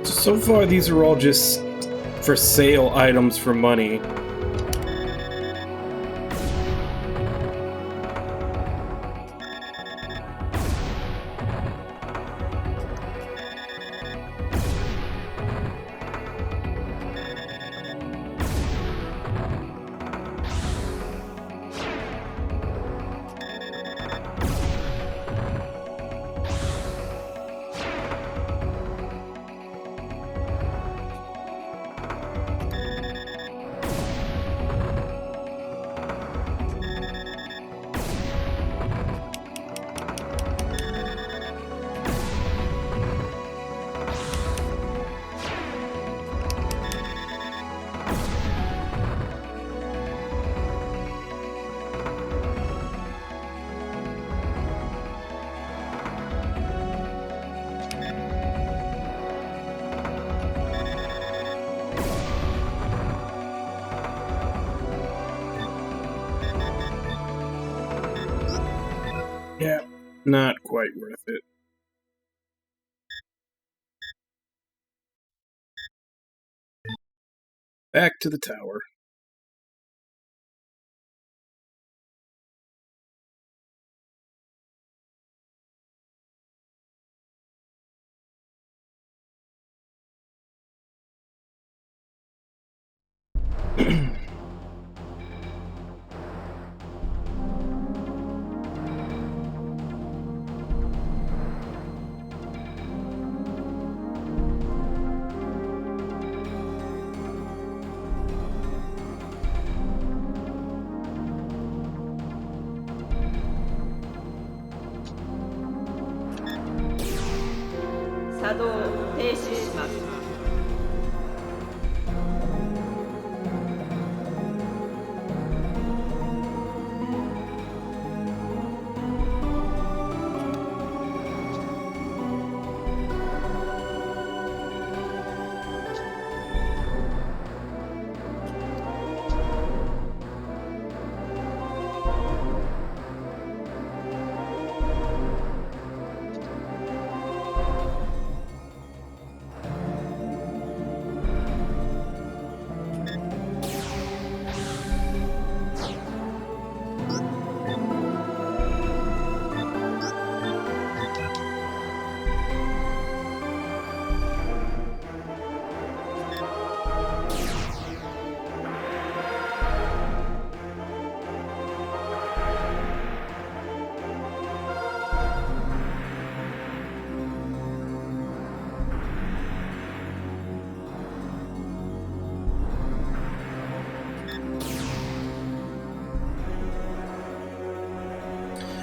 So far, these are all just for sale items for money. Not quite worth it. Back to the tower.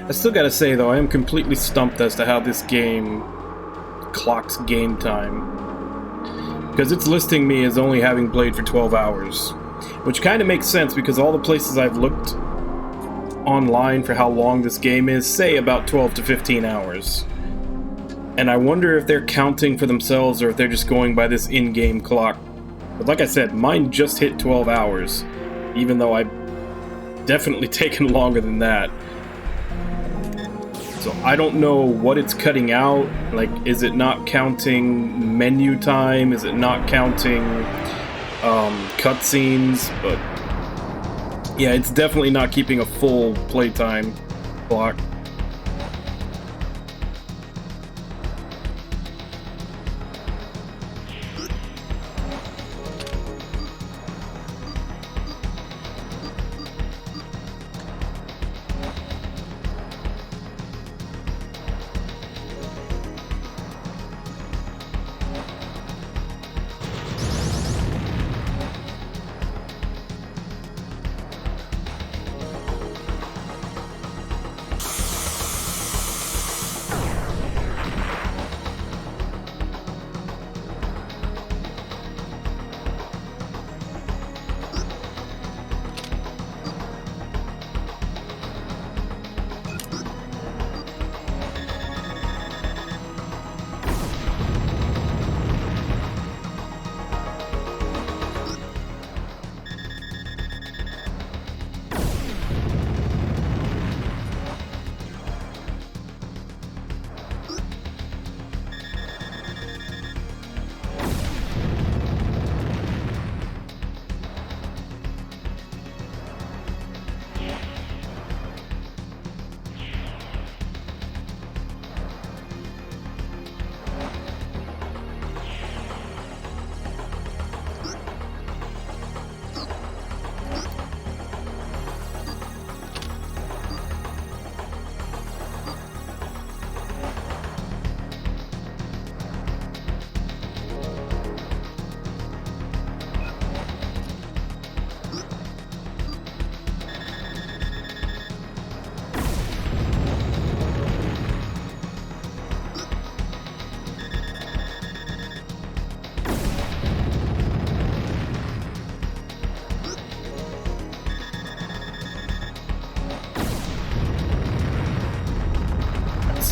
I still gotta say, though, I am completely stumped as to how this game clocks game time. Because it's listing me as only having played for 12 hours. Which kind of makes sense, because all the places I've looked online for how long this game is say about 12 to 15 hours. And I wonder if they're counting for themselves, or if they're just going by this in-game clock. But like I said, mine just hit 12 hours, even though I've definitely taken longer than that. So I don't know what it's cutting out. Like, is it not counting menu time? Is it not counting cutscenes? But yeah, it's definitely not keeping a full playtime clock.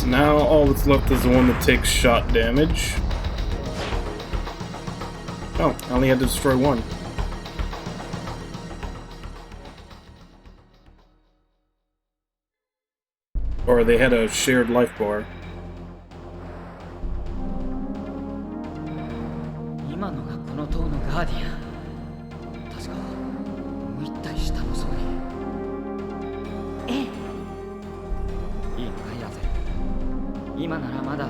Now all that's left is the one that takes shot damage. Oh, I only had to destroy one. or they had a shared life bar. 今のがこの塔のガーディアン。確かもう一体下の層に。ええ。いいのかいアゼル。今ならまだ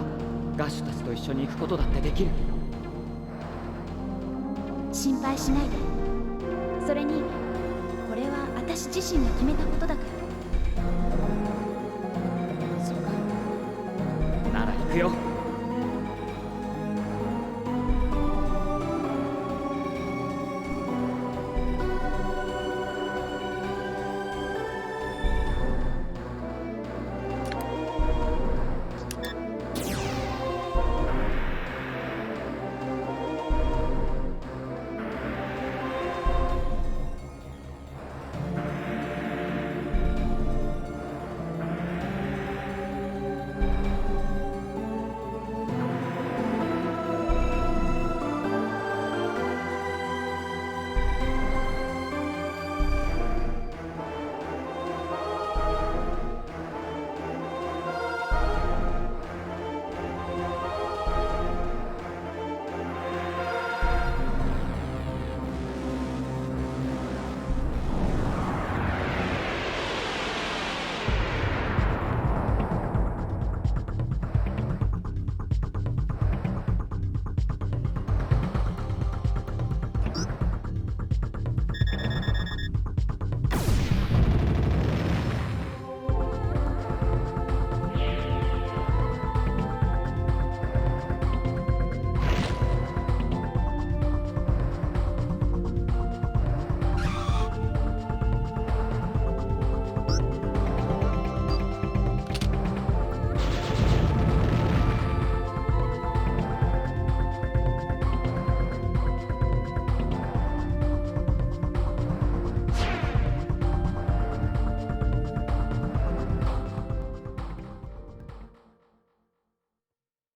ガッシュたちと一緒に行くことだってできる。心配しないで。それにこれは私自身が決めたことだから。そうか。なら行くよ。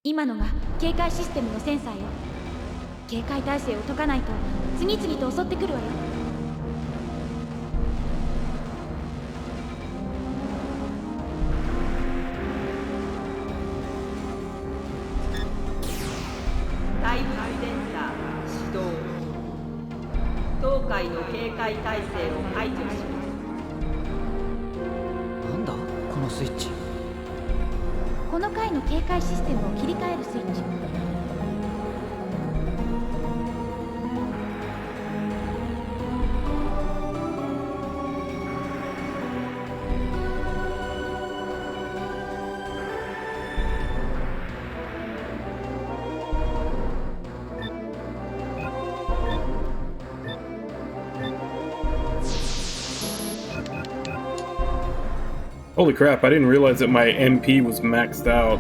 今のが警戒システムのセンサーよ。警戒態勢を解かないと次々と襲ってくるわよ。タイムセンサー始動。当階の警戒態勢を解除します。なんだこのスイッチ。この回の警戒システムを切り替えるスイッチ。Holy crap, I didn't realize that my MP was maxed out.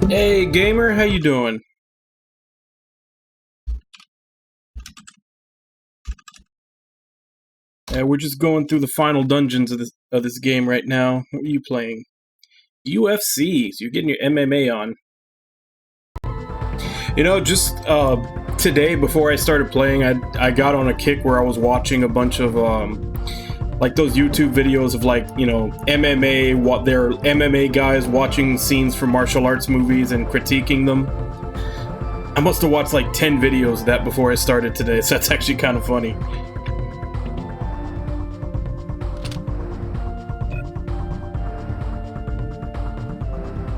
Hey gamer, how you doing? We're just going through the final dungeons of this game right now. What are you playing? UFC. So you're getting your MMA on. You know, just today before I started playing, I got on a kick where I was watching a bunch of like those YouTube videos of, like, you know, MMA, what they're MMA guys watching scenes from martial arts movies and critiquing them. I must have watched like 10 videos of that before I started today, so that's actually kind of funny.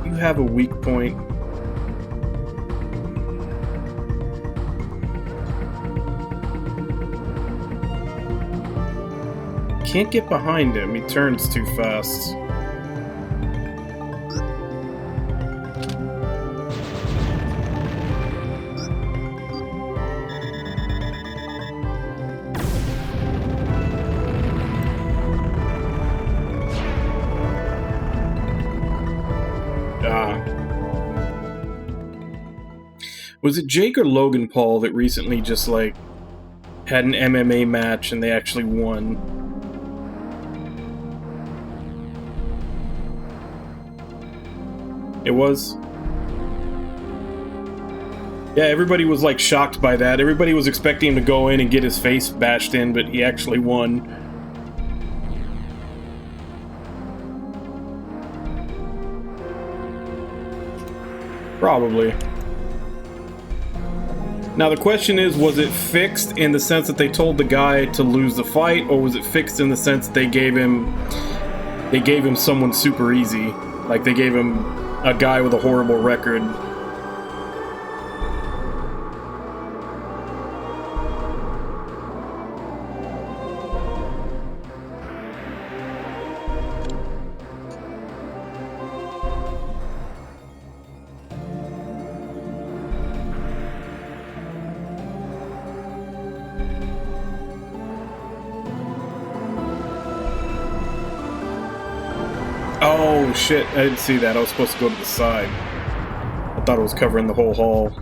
You have a weak point. can't get behind him. He turns too fast. Was it Jake or Logan Paul that recently just, like, had an MMA match and they actually won? It was? Yeah, everybody was, like, shocked by that. Everybody was expecting him to go in and get his face bashed in, but he actually won. Probably. Now the question is, was it fixed in the sense that they told the guy to lose the fight, or was it fixed in the sense they gave him someone super easy? Like they gave him a guy with a horrible record. Oh shit, I didn't see that. I was supposed to go to the side. I thought it was covering the whole hall.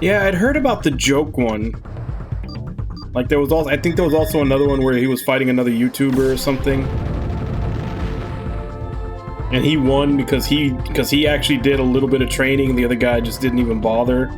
Yeah, I'd heard about the joke one. Like there was also, I think there was also another one where he was fighting another YouTuber or something. And he won because he actually did a little bit of training and the other guy just didn't even bother.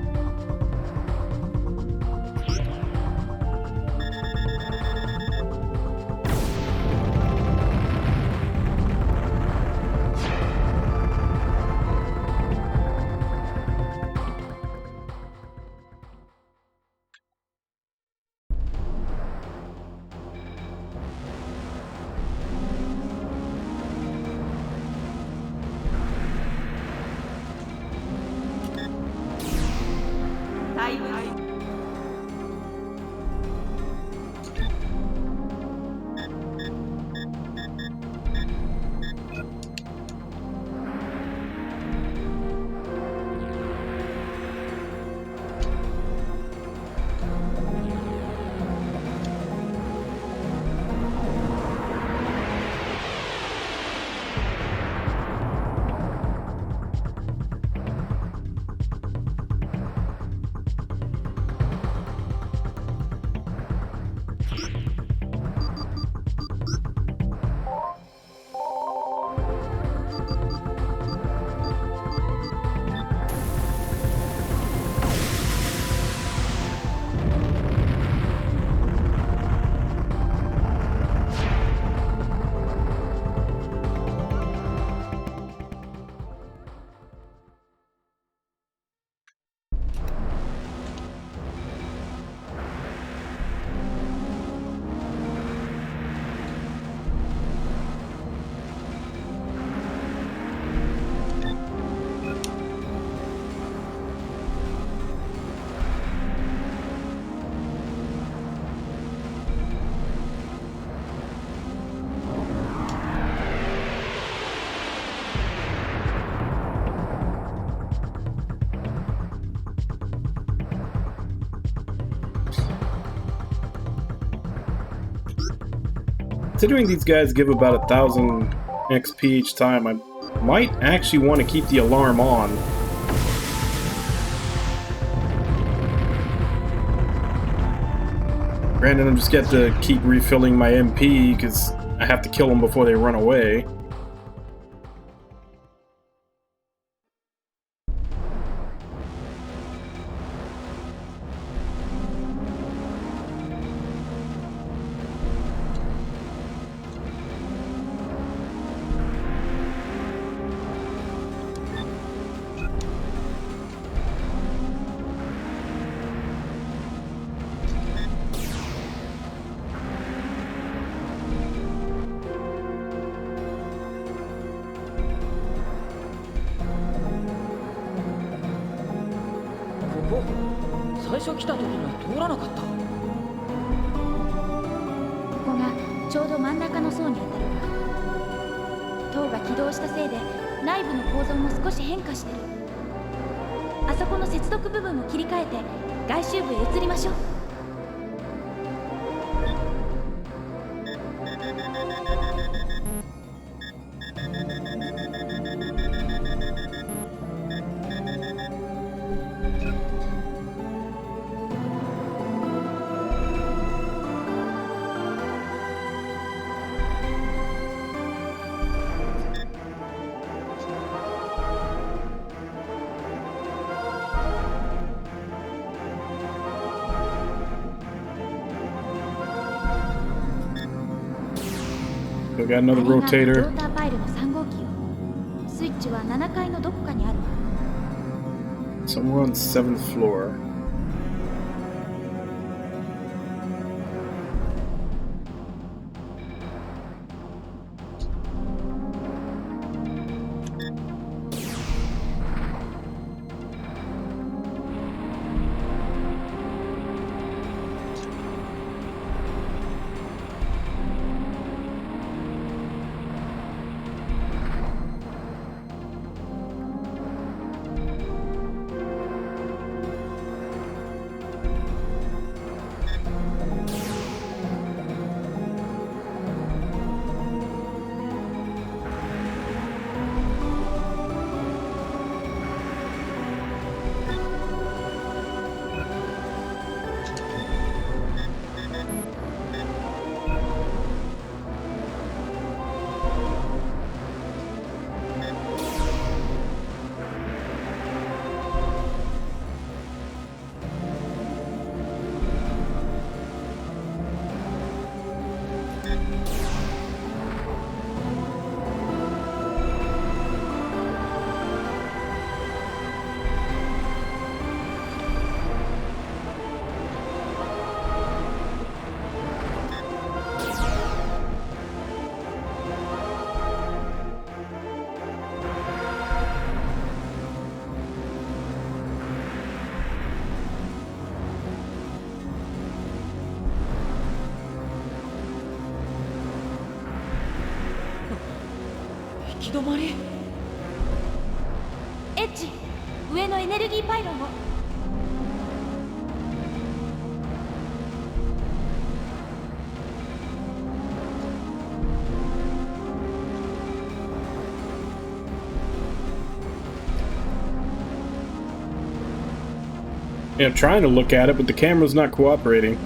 Considering these guys give about 1,000 XP each time, I might actually want to keep the alarm on. Granted, I'm just get to keep refilling my MP because I have to kill them before they run away.最初来た時には通らなかった。ここがちょうど真ん中の層に当たるわ。塔が起動したせいで内部の構造も少し変化してる。あそこの接続部分を切り替えて外周部へ移りましょう。We got another ロー rotator. ターパイルの3号機よ。スイッチは7階のどこかにあるわ。 Somewhere on the 7th floor.行き止まり。エッジ、上のエネルギーパイロンを。Yeah, I'm trying to look at it, but the camera's not cooperating.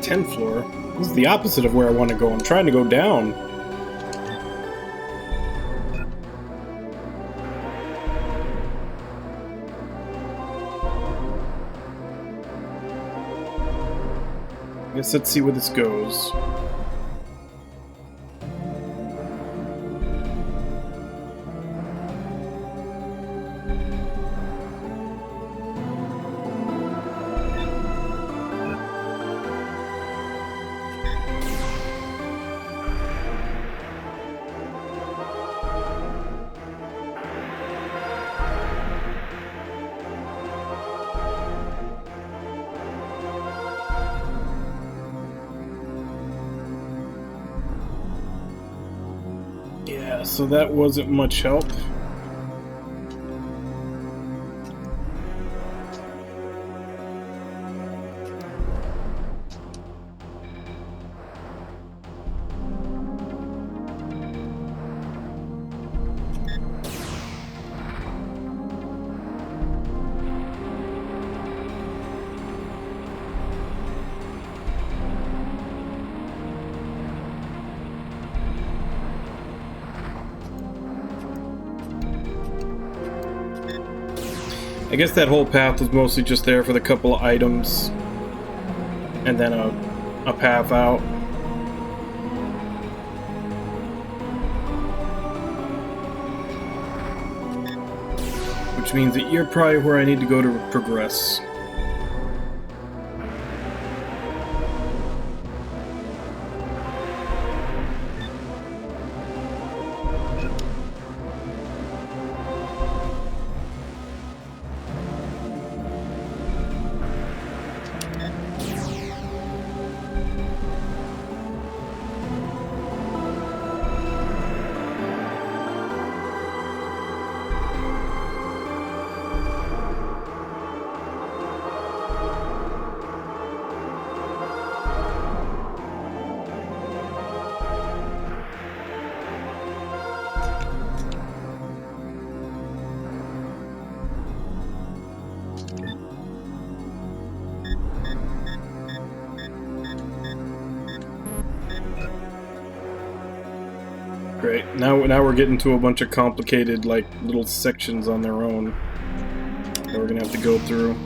10th floor? This is the opposite of where I want to go. I'm trying to go down. I guess let's see where this goes. Yeah, so that wasn't much help. I guess that whole path was mostly just there for the couple of items, and then a path out. Which means that you're probably where I need to go to progress. Great. Now we're getting to a bunch of complicated, like, little sections on their own that we're gonna have to go through.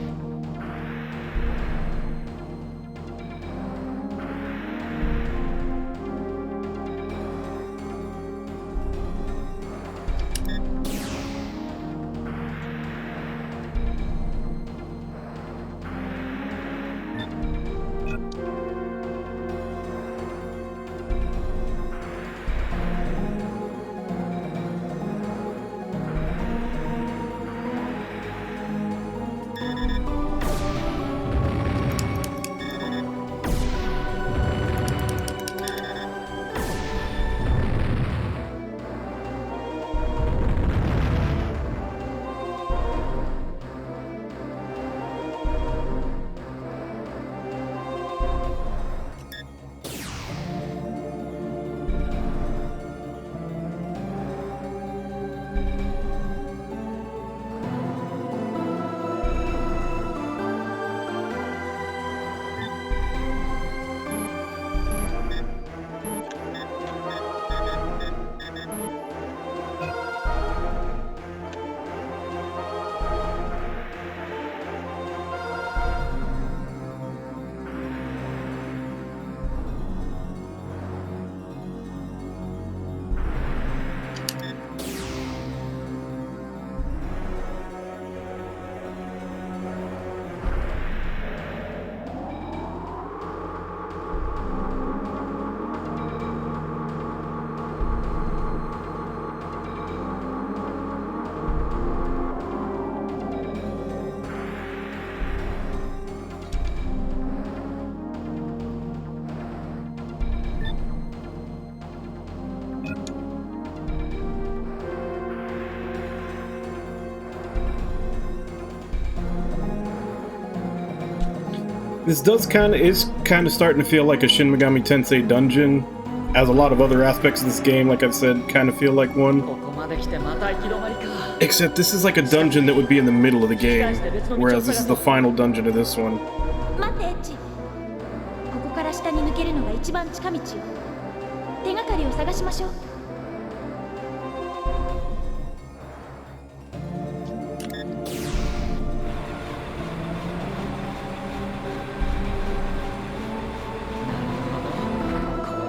This is kind of starting to feel like a Shin Megami Tensei dungeon, as a lot of other aspects of this game, like I said, kind of feel like one. Except this is like a dungeon that would be in the middle of the game, whereas this is the final dungeon of this one. 下に抜けるのが一番近道よ。手がかりを探しましょう。こ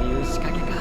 ういう仕掛けか。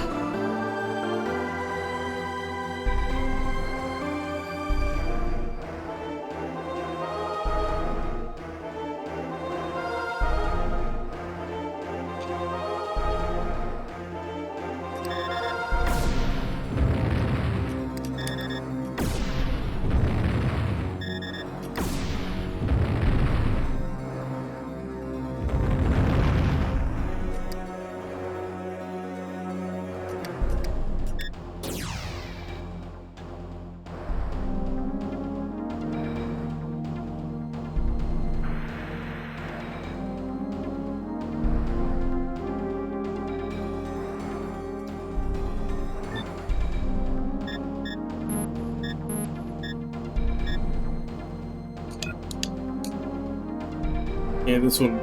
Yeah, this one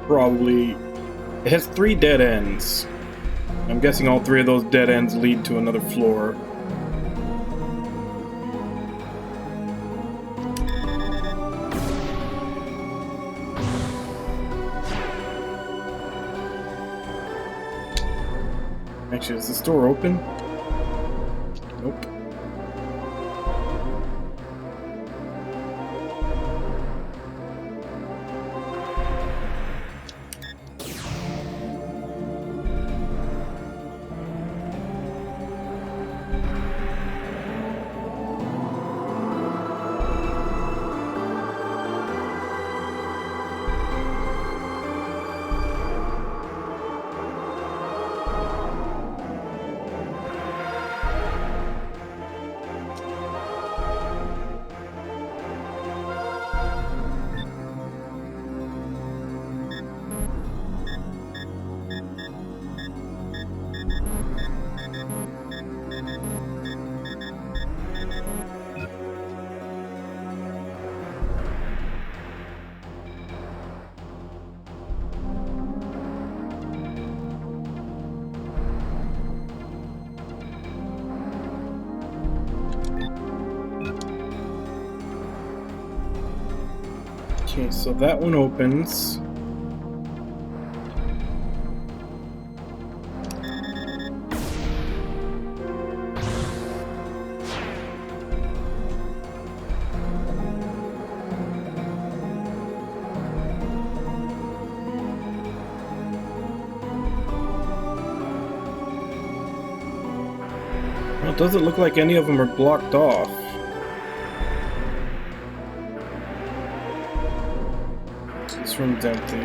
probably... It has 3 dead ends. I'm guessing all 3 of those dead ends lead to another floor. Actually, is this door open? Nope. Okay, so that one opens. Well, it doesn't look like any of them are blocked off. This room's empty.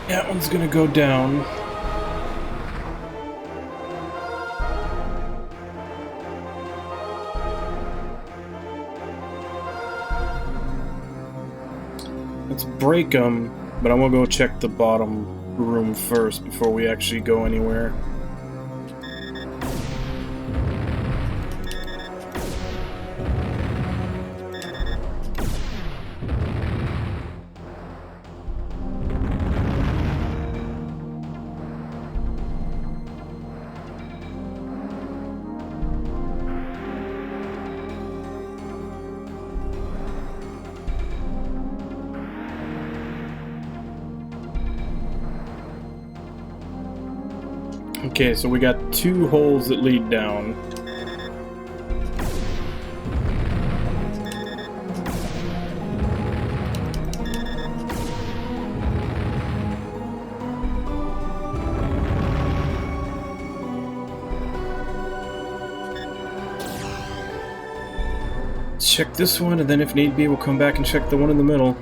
That one's gonna go down. Let's break them, but I'm gonna go check the bottom room first before we actually go anywhere. Okay, so we got 2 holes that lead down. Check this one, and then if need be, we'll come back and check the one in the middle.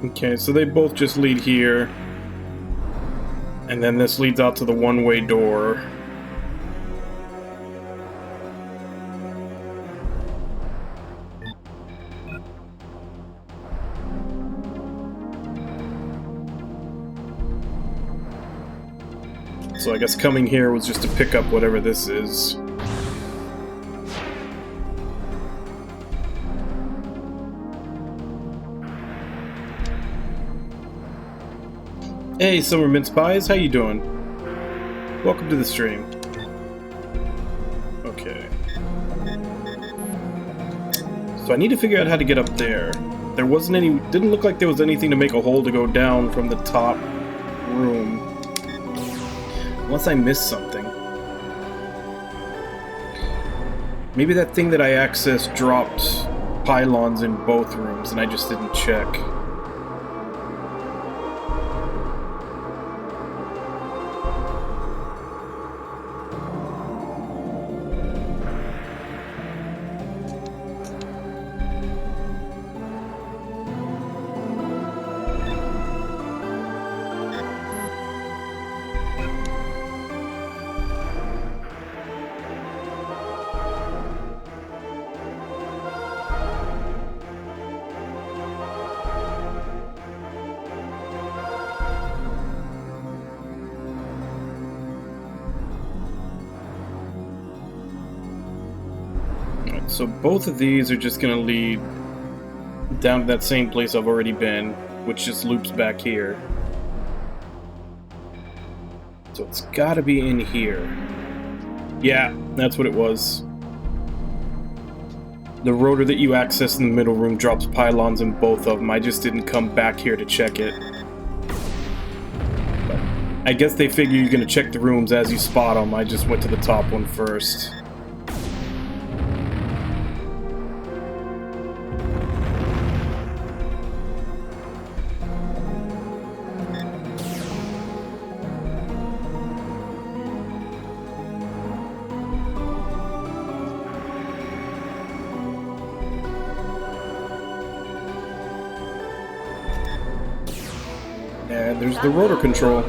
Okay, so they both just lead here. And then this leads out to the one-way door. So I guess coming here was just to pick up whatever this is. Hey, Summer Mince Pies, how you doing? Welcome to the stream. Okay. So I need to figure out how to get up there. There wasn't any... Didn't look like there was anything to make a hole to go down from the top room. Unless I missed something. Maybe that thing that I accessed dropped pylons in both rooms and I just didn't check. So both of these are just gonna lead down to that same place I've already been, which just loops back here. So it's gotta be in here. Yeah, that's what it was. The rotor that you access in the middle room drops pylons in both of them. I just didn't come back here to check it. But I guess they figure you're gonna check the rooms as you spot them. I just went to the top one first. And there's the rotor control.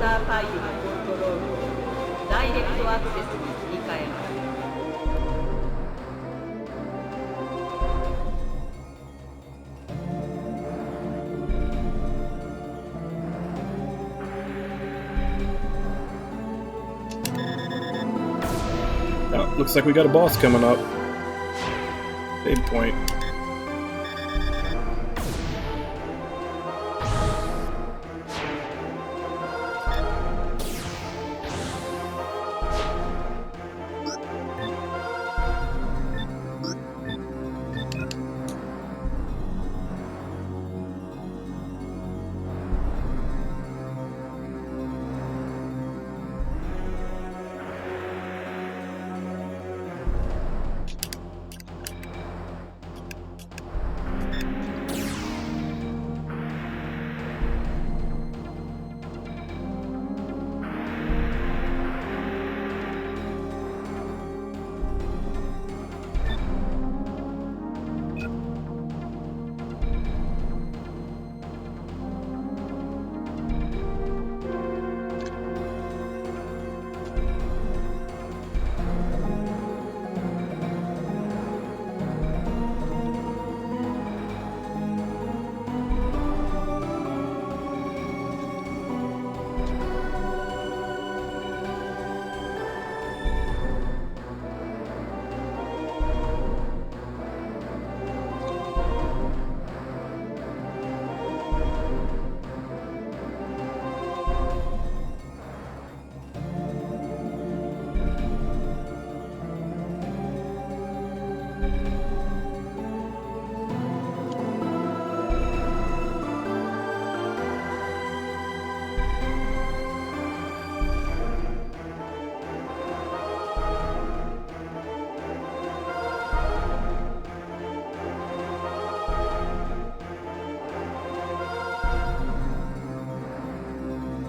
Oh, looks like we got a boss coming up. Save point.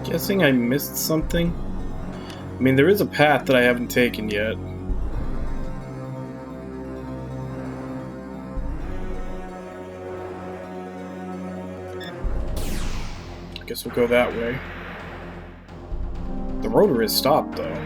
Guessing I missed something? I mean, there is a path that I haven't taken yet. Guess we'll go that way. The rotor is stopped, though.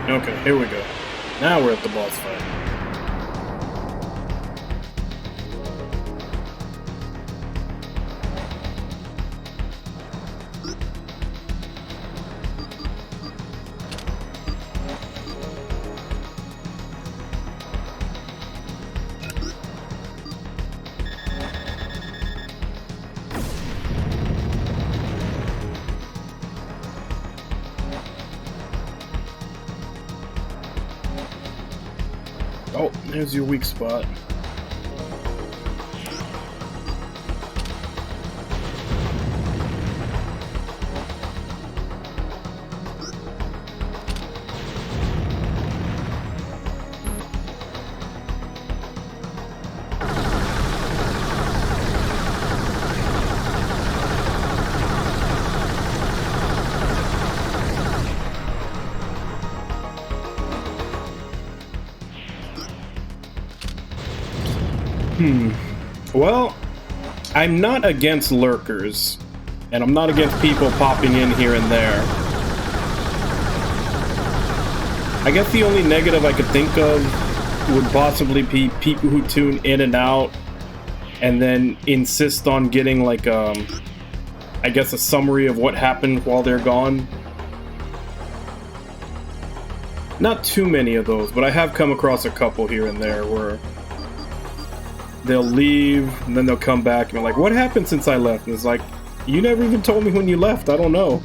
Okay, here we go. Now we're at the boss fight. Oh, there's your weak spot. Well, I'm not against lurkers, and I'm not against people popping in here and there. I guess the only negative I could think of would possibly be people who tune in and out and then insist on getting like I guess a summary of what happened while they're gone. Not too many of those, but I have come across a couple here and there where they'll leave, and then they'll come back, and they're like, what happened since I left? And it's like, you never even told me when you left, I don't know.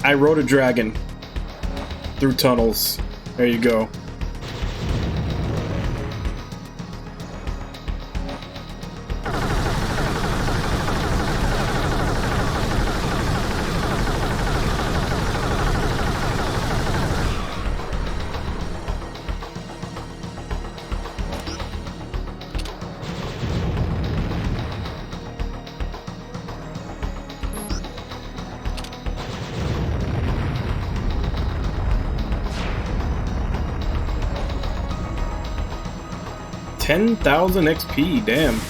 I rode a dragon through tunnels. There you go. $10,000 XP, damn.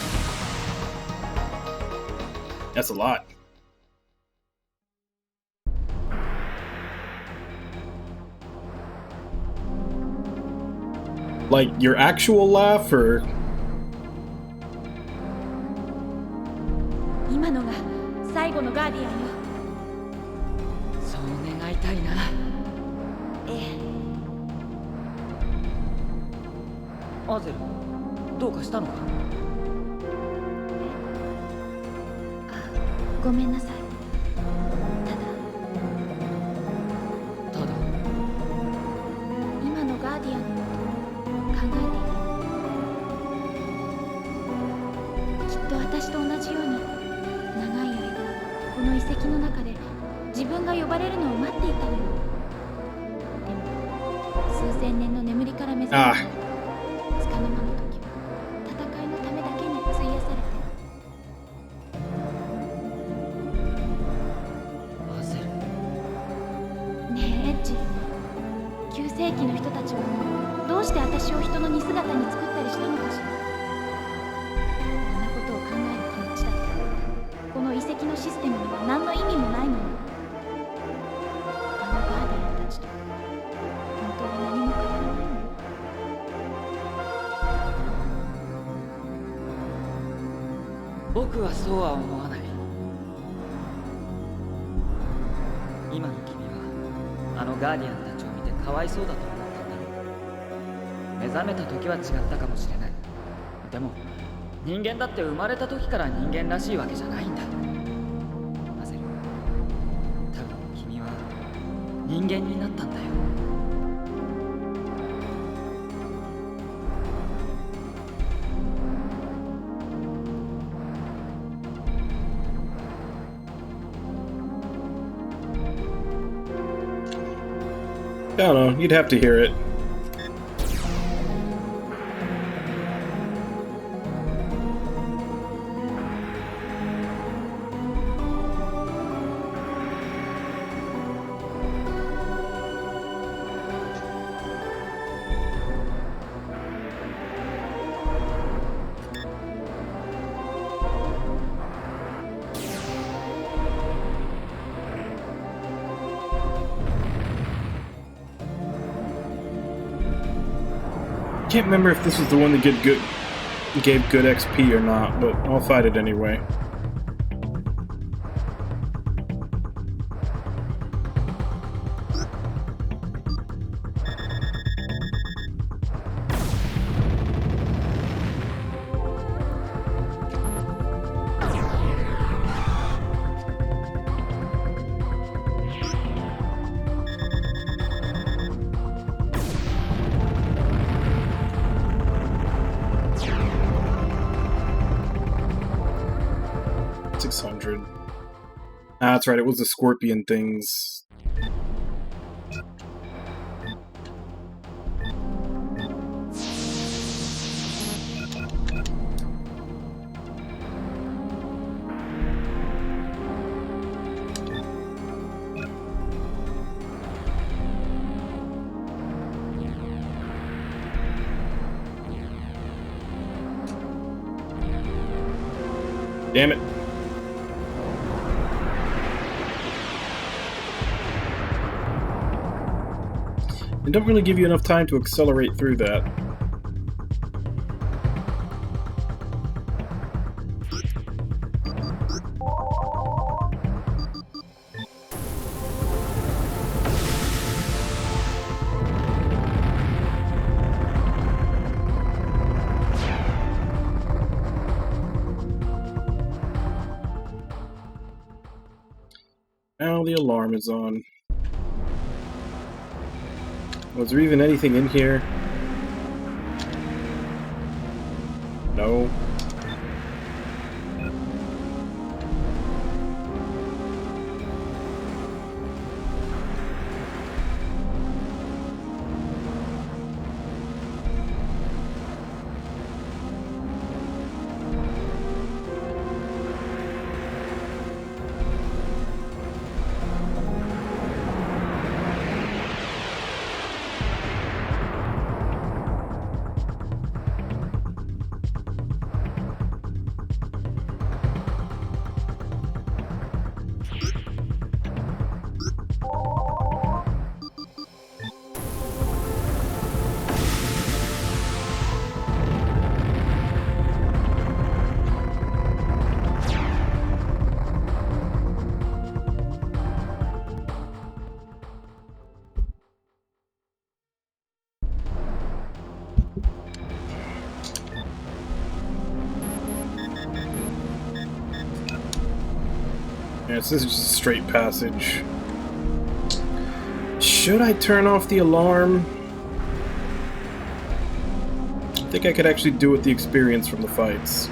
That's a lot. Like, your actual laugh, or...? 今のが最後のガーディアンよ。そう願いたいな。ええ。アゼル、どうかしたのか？ごめんなさい。ただ今のガーディアンのこと考えていた。きっと私と同じように長い間この遺跡の中で自分が呼ばれるのを待っていたのよ。でも数千年の眠りから目覚めたつかの間の時は戦いのためだけに費やされて。アゼル。ねえエッジ、旧世紀の人たちはどうして私を人の似姿に作ったりしたのかしら。こんなことを考える気持ちだってこの遺跡のシステムには何の意味もないのよ。あのガーディアンたちと本当に何も変わらないの。僕はそうは思わない。今の君はあのガーディアンたちを見てかわいそうだと思ったんだろう。目覚めた時は違ったかもしれない。でも人間だって生まれた時から人間らしいわけじゃないんだ。アゼル、多分君は人間になったんだよ。I don't know, you'd have to hear it. I can't remember if this was the one that gave good XP or not, but I'll fight it anyway. Ah, that's right, it was the scorpion things. Damn it. It don't really give you enough time to accelerate through that. Now the alarm is on. Was there even anything in here? No. Yes, this is just a straight passage. Should I turn off the alarm? I think I could actually do with the experience from the fights.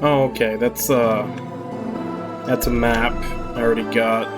Oh, okay, that's a map I already got.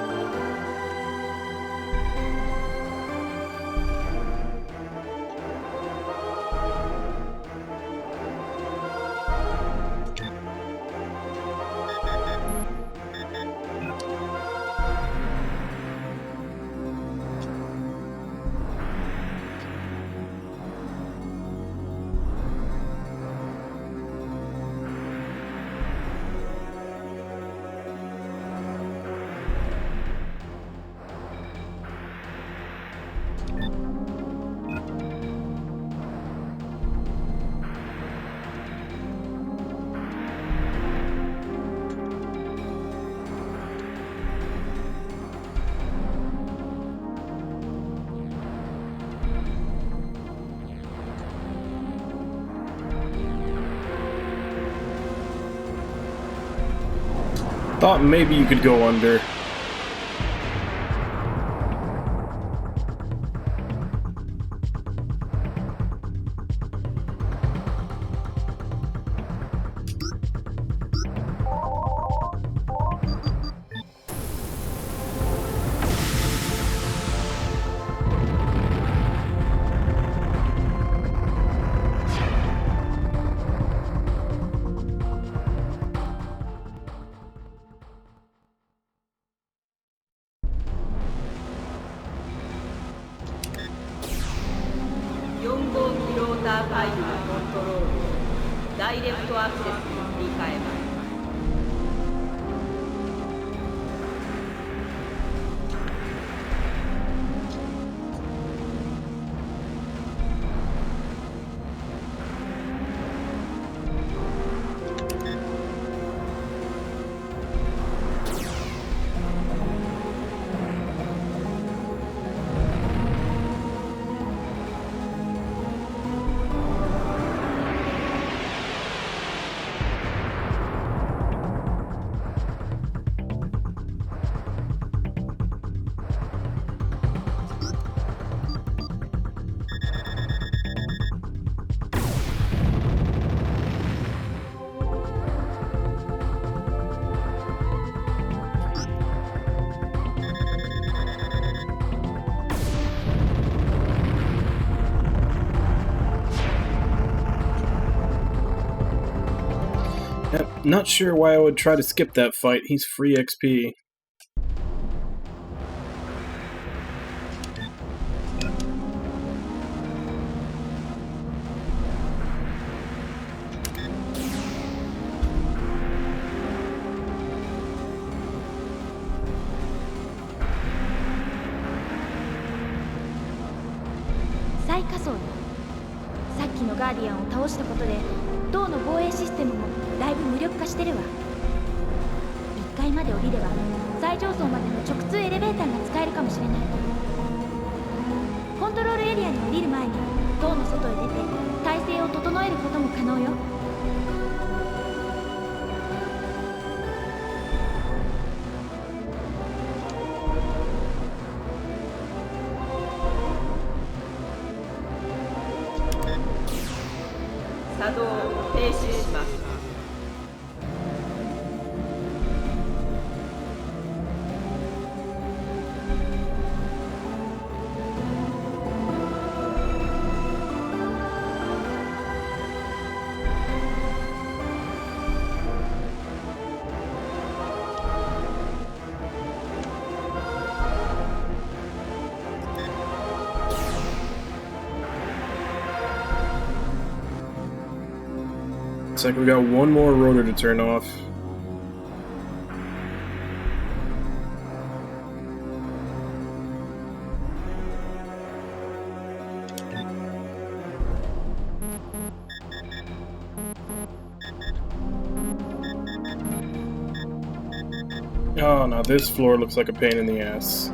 Thought maybe you could go under.4号機ローターファイルのコントロールをダイレクトアクセスに切り替えます。Not sure why I would try to skip that fight. He's free XP.再仮装よ。さっきのガーディアンを倒したことで銅の防衛システムもだいぶ無力化してるわ。1階まで降りれば最上層までの直通エレベーターが使えるかもしれない。コントロールエリアに降りる前に塔の外へ出て体勢を整えることも可能よ。作動を停止します。Looks like we got one more rotor to turn off. Oh, now this floor looks like a pain in the ass.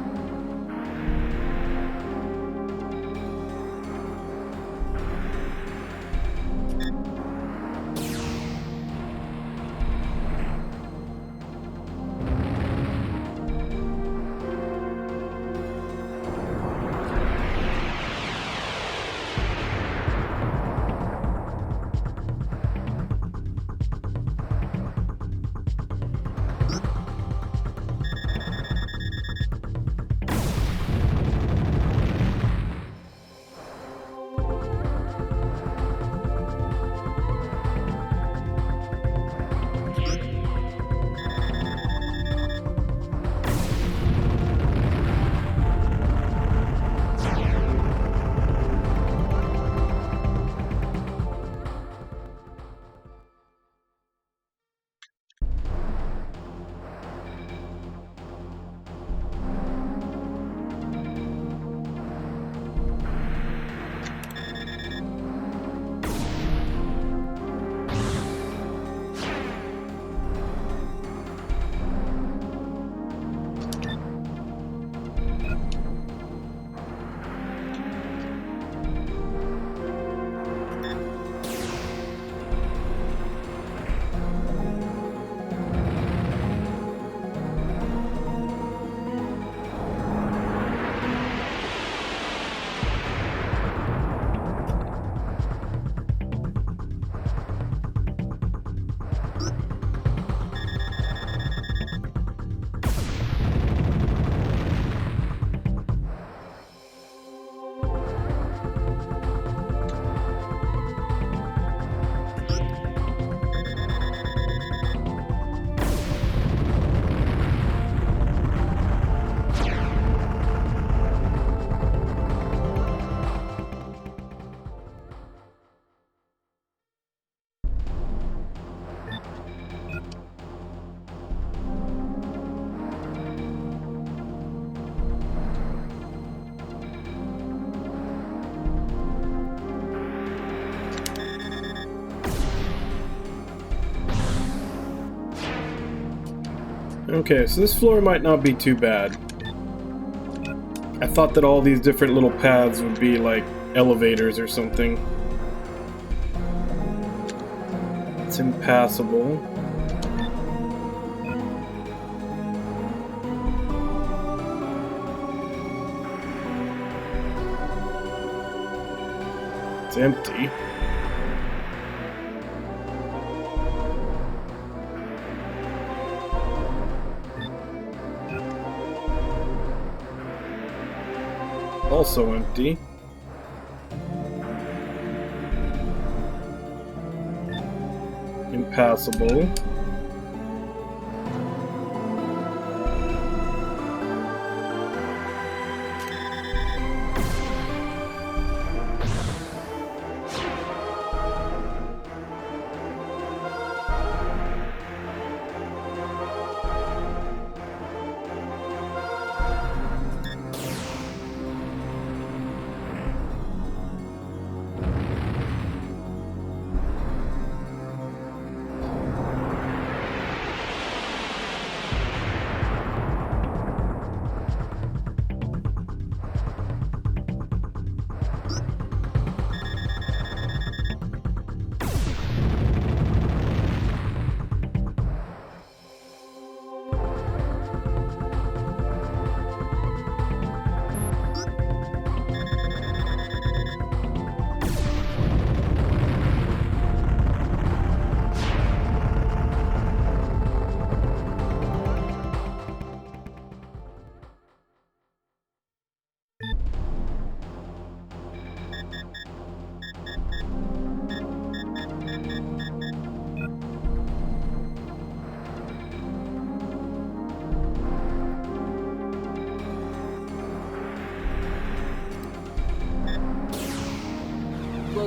Okay, so this floor might not be too bad. I thought that all these different little paths would be like elevators or something. It's impassable. It's empty. Also empty. Impassable.5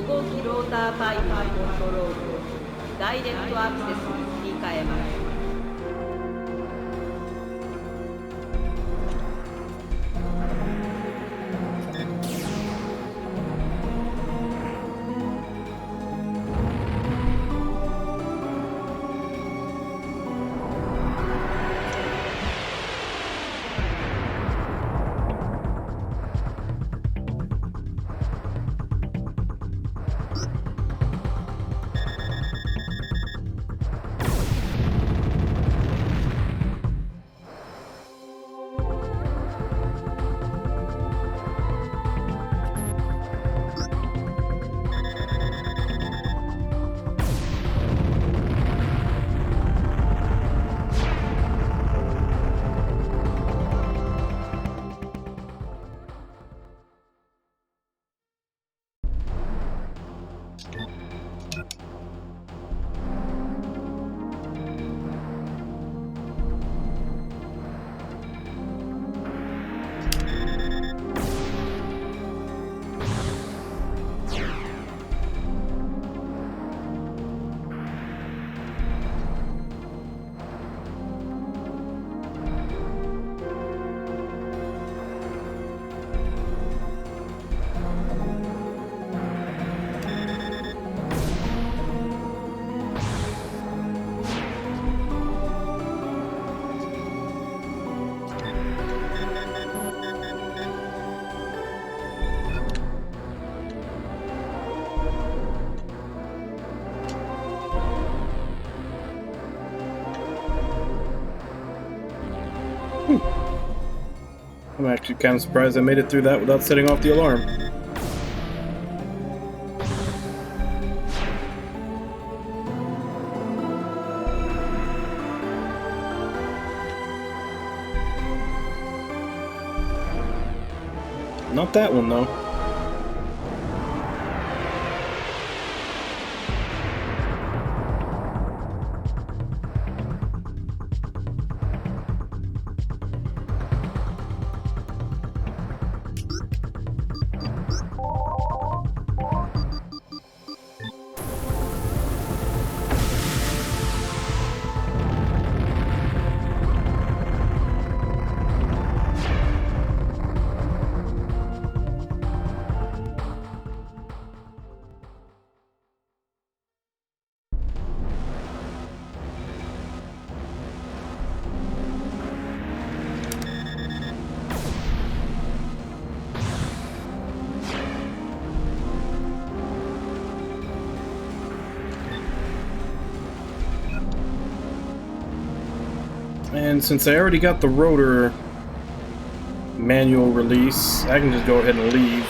号機ローターパイプのコントロールをダイレクトアクセスに切り替えます。I'm actually kind of surprised I made it through that without setting off the alarm. Not that one, though. And since I already got the rotor manual release, I can just go ahead and leave.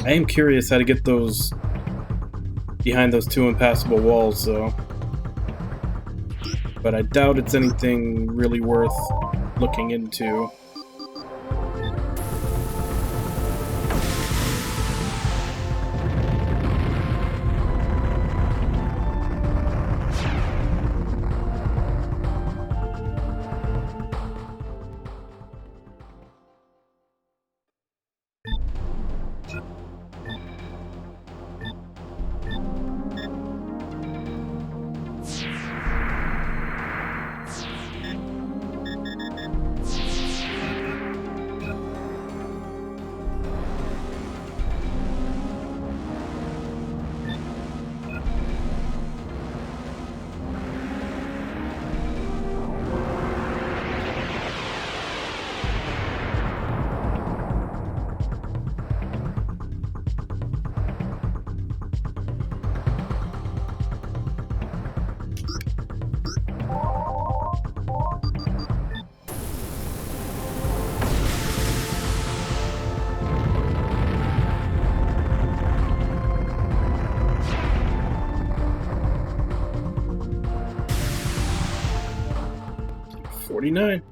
I am curious how to get those behind those two impassable walls, though. But I doubt it's anything really worth looking into. $49.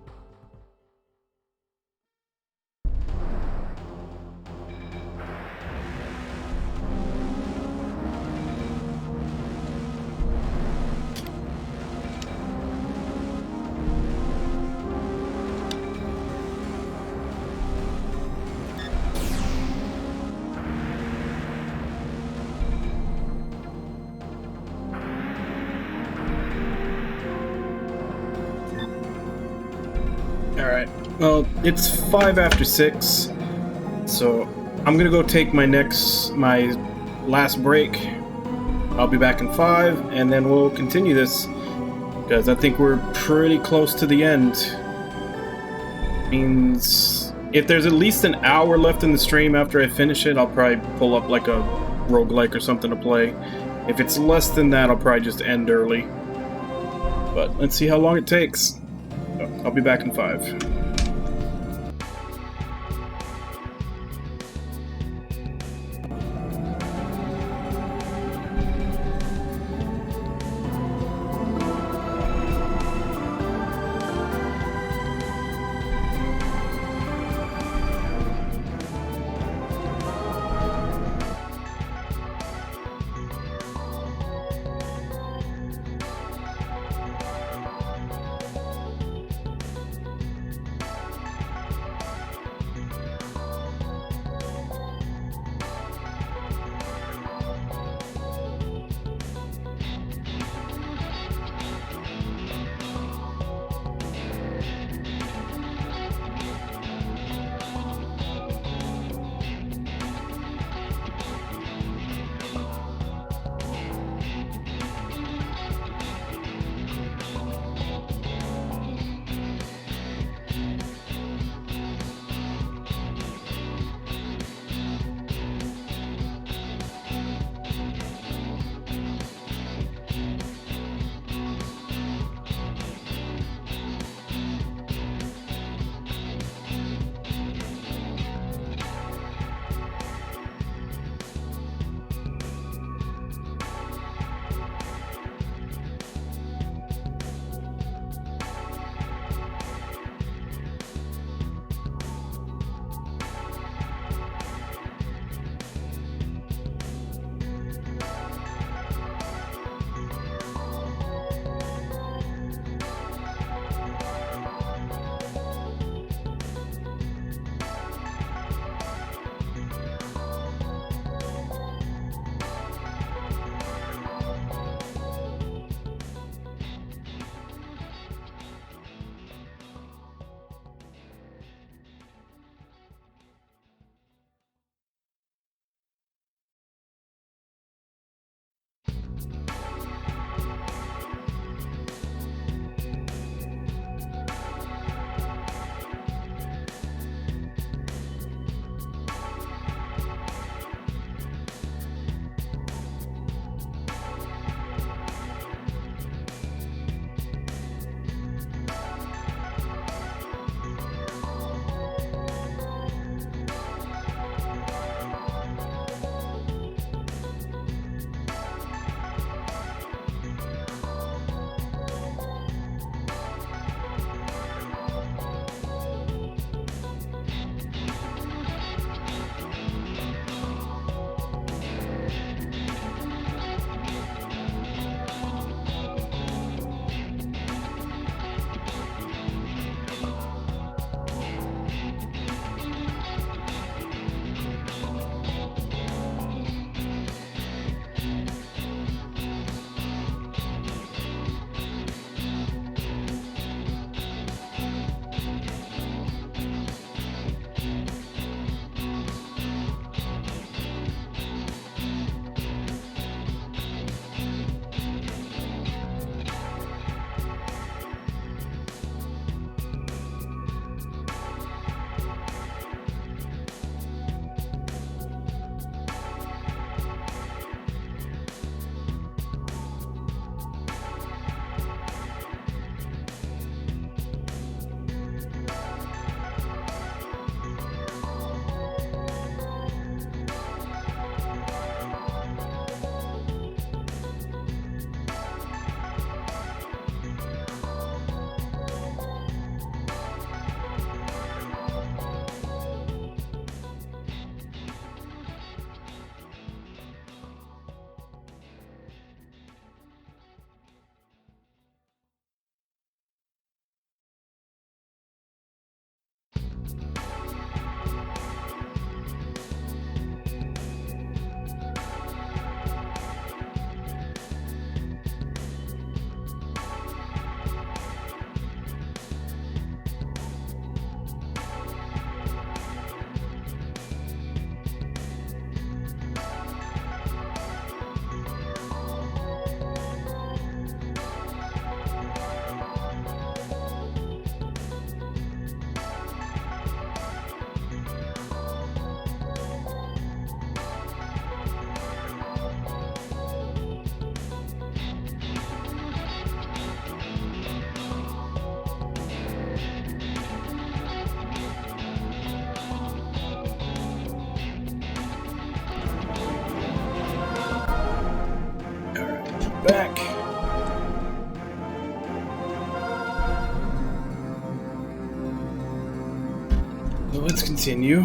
Alright, well, it's 5 after 6, so I'm gonna go take my last break. I'll be back in 5, and then we'll continue this, because I think we're pretty close to the end. Means if there's at least an hour left in the stream after I finish it, I'll probably pull up like a roguelike or something to play. If it's less than that, I'll probably just end early. But let's see how long it takes. I'll be back in 5. continue.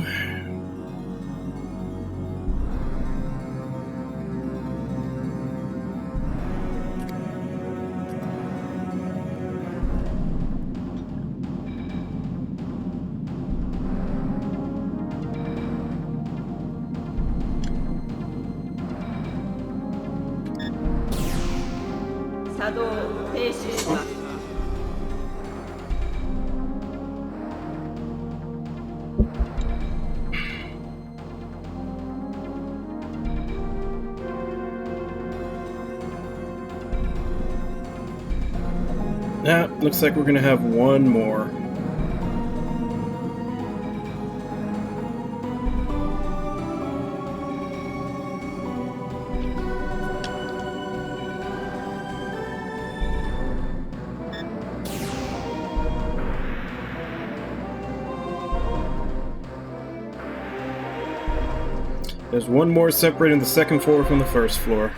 Yeah, looks like we're gonna have one more. There's one more separating the second floor from the first floor.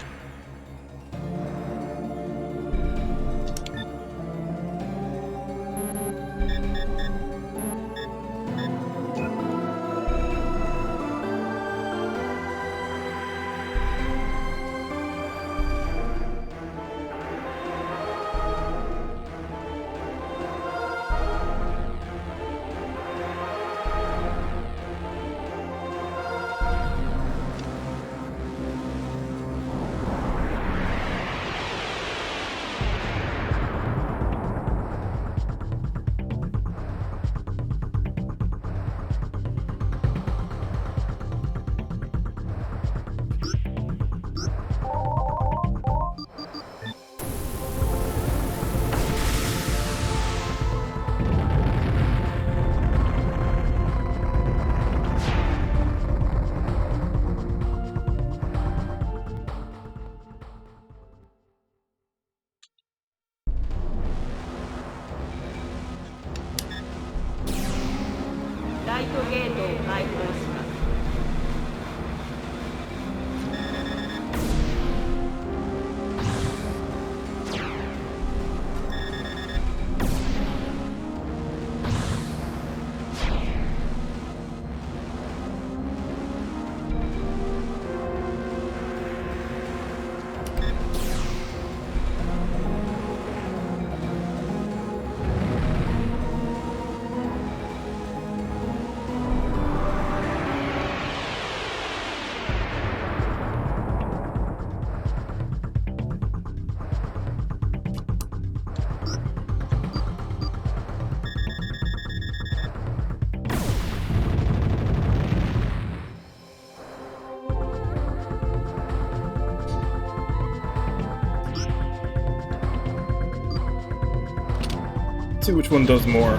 Let's see which one does more.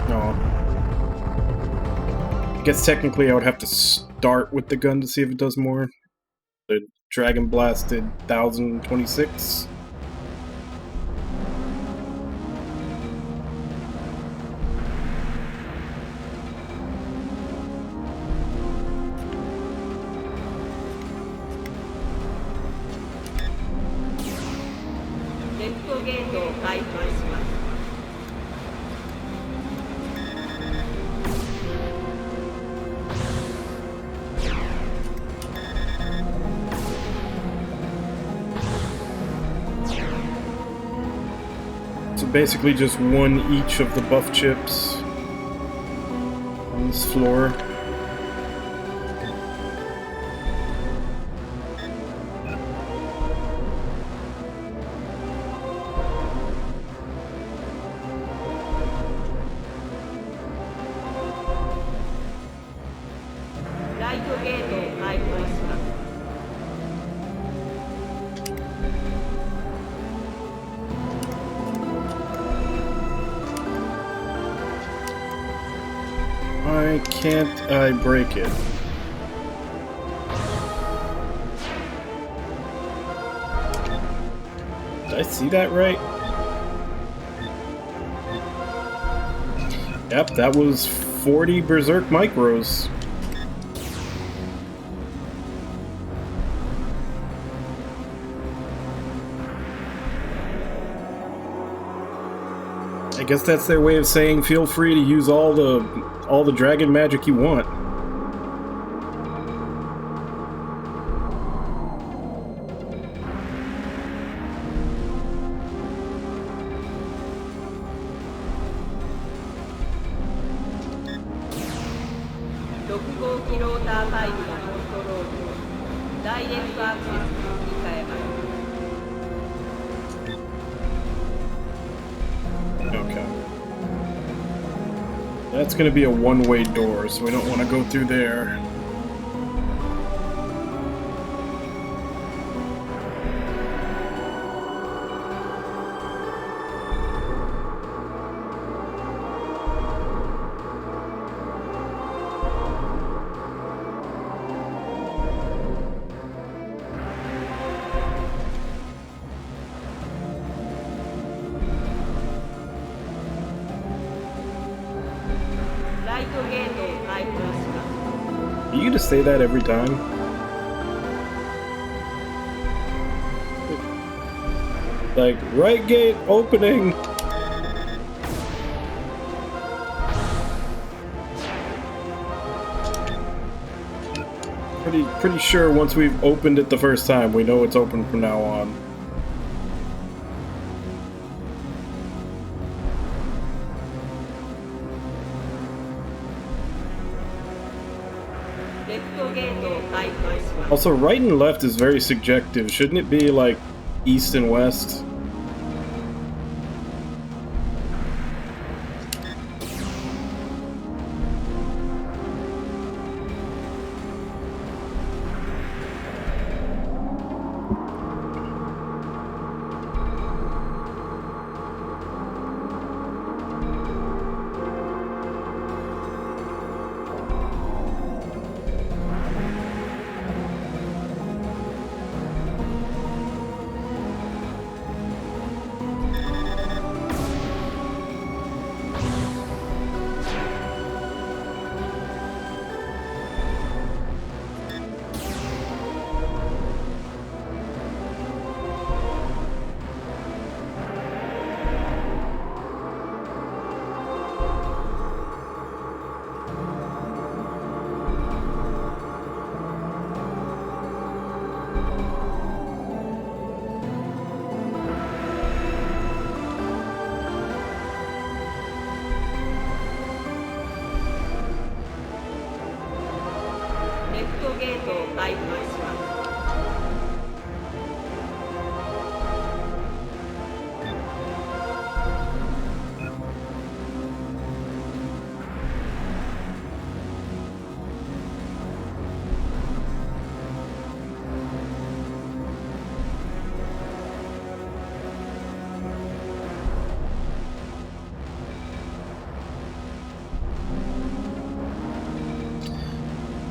No. I guess technically I would have to start with the gun to see if it does more. The Dragon Blasted 1026. So basically just one each of the buff chips on this floor. Why can't I break it? Did I see that right? Yep, that was 40 Berserk Micros. I guess that's their way of saying feel free to use all the dragon magic you want. Okay. That's gonna be a one-way door, so we don't want to go through there. You just say that every time. Like, right gate opening. Pretty sure once we've opened it the first time, we know it's open from now on. Also, right and left is very subjective. Shouldn't it be like east and west?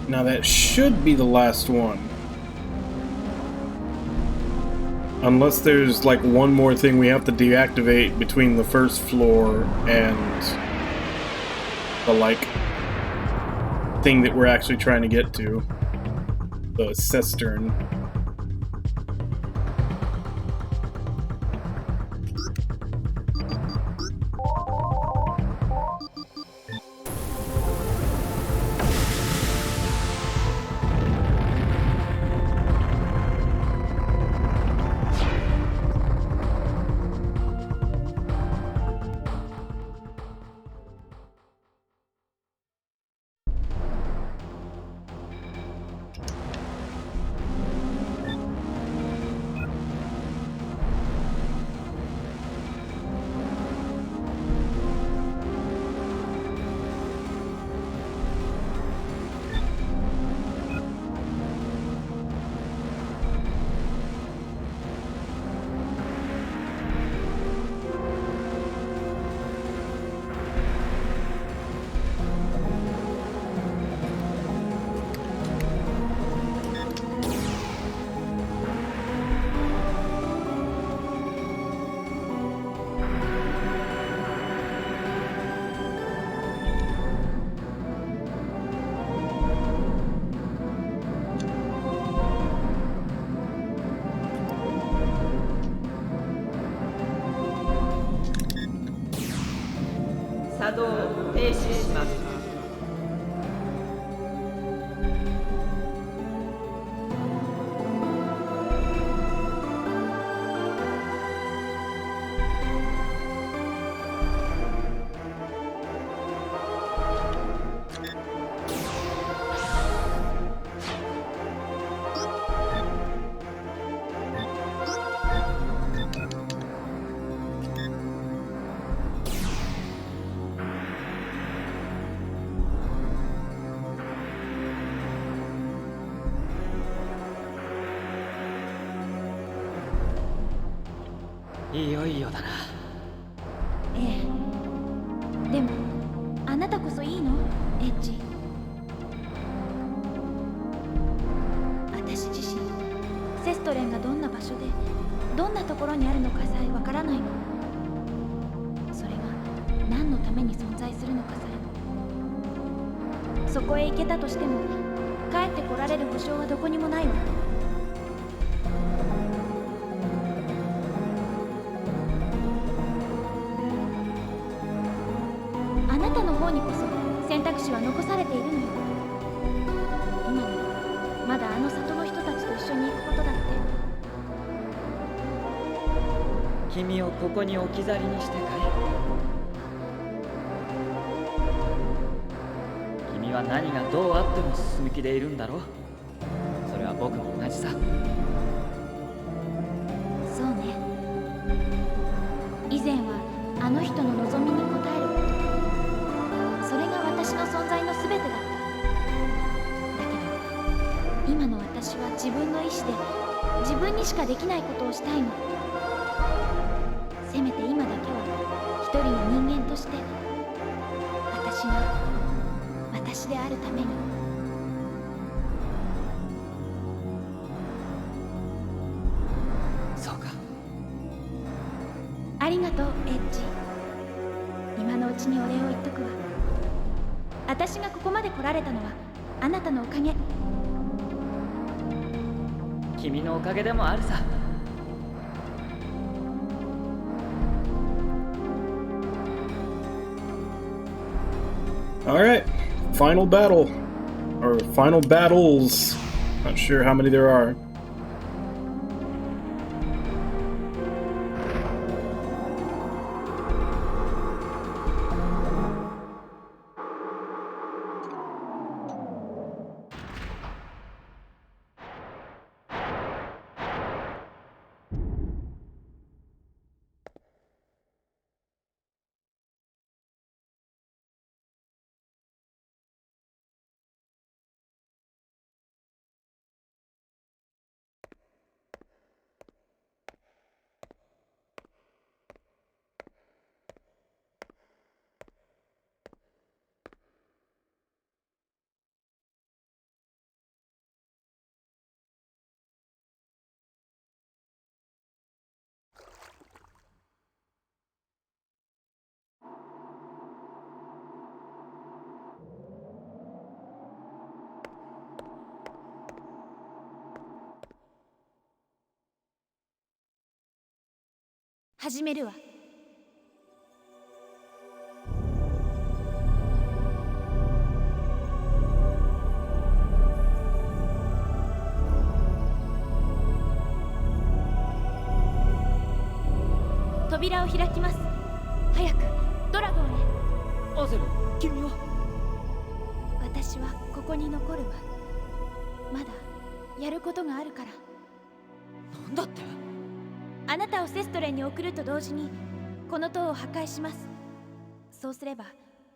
Now that should be the last one. Unless there's like one more thing we have to deactivate between the first floor and the like thing that we're actually trying to get to. The cistern. いよいよだな。ええ。でもあなたこそいいのエッジ。私自身セストレンがどんな場所でどんなところにあるのかさえわからないの。それが何のために存在するのかさえも。そこへ行けたとしても帰ってこられる保証はどこにもないわ。あなたの方にこそ選択肢は残されているのよ。今ならまだあの里の人たちと一緒に行くことだって。君をここに置き去りにしてかい？君は何がどうあっても進む気でいるんだろう。それは僕も同じさ。そうね。以前はあの人の望みに応えること、それが私の存在の全てだった。だけど今の私は自分の意志で自分にしかできないことをしたいの。せめて今だけは一人の人間として私が私であるために。そうか。ありがとうエッジ。今のうちにお礼を言っとくわ。私がここまで来られたのはあなたのおかげ。君のおかげでもあるさ。Alright, final battle. Or final battles. Not sure how many there are.始めるわ。扉を開きます。早くドラゴンへ。アゼル、君は？私はここに残るわ。まだやることがあるから。なんだって？あなたをセストレンに送ると同時にこの塔を破壊します。そうすれば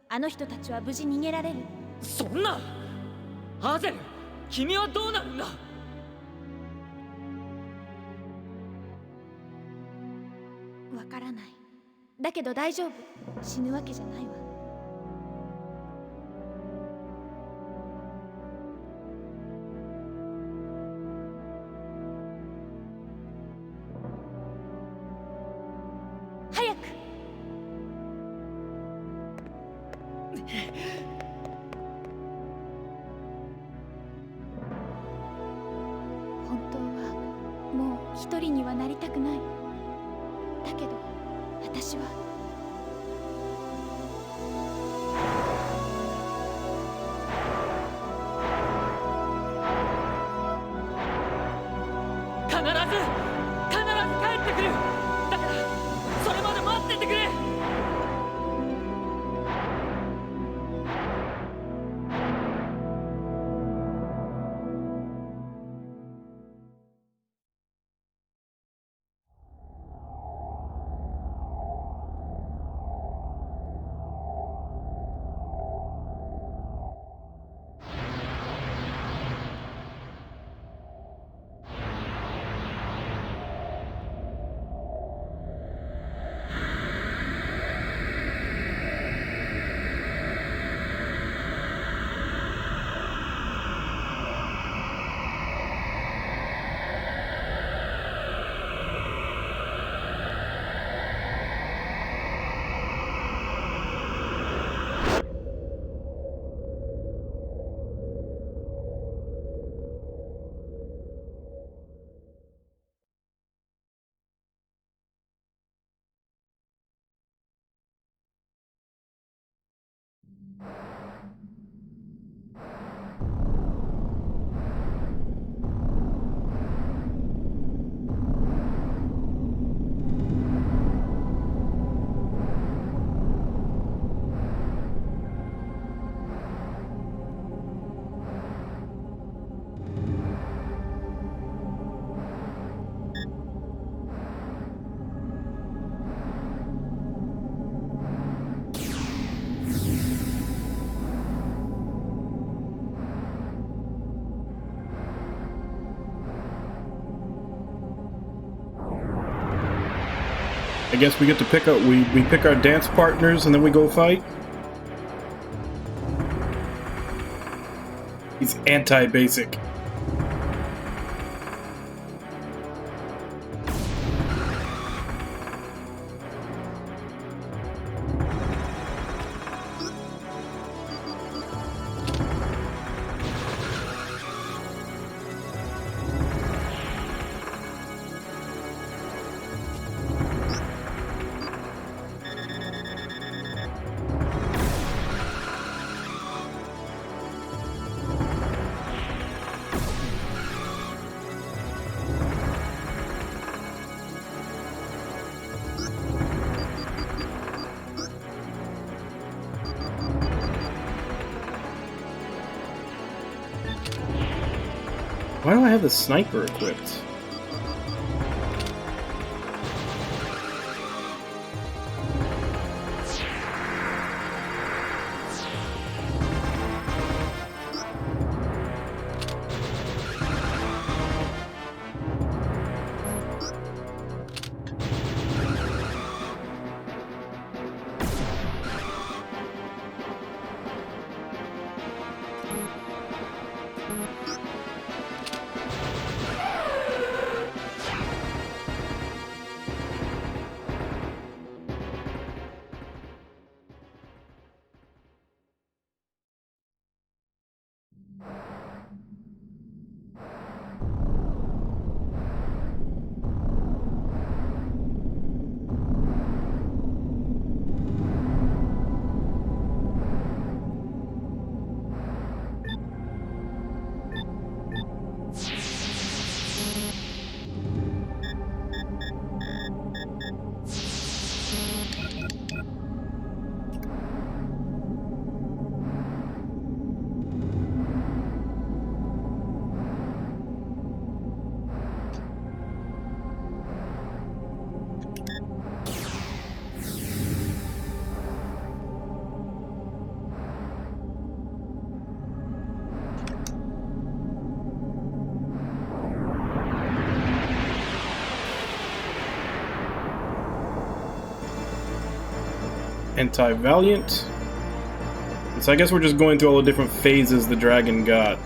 あの人たちは無事逃げられる。そんな！アゼル、君はどうなるんだ？わからない。だけど大丈夫。死ぬわけじゃないわ。早く。本当はもう一人にはなりたくない。だけど私は必ず帰ってくる。だからそれまで待っててくれ。I guess we get to pick up, we pick our dance partners and then we go fight. He's anti-basic. Why do I have the sniper equipped? Anti-Valiant. So I guess we're just going through all the different phases the dragon got.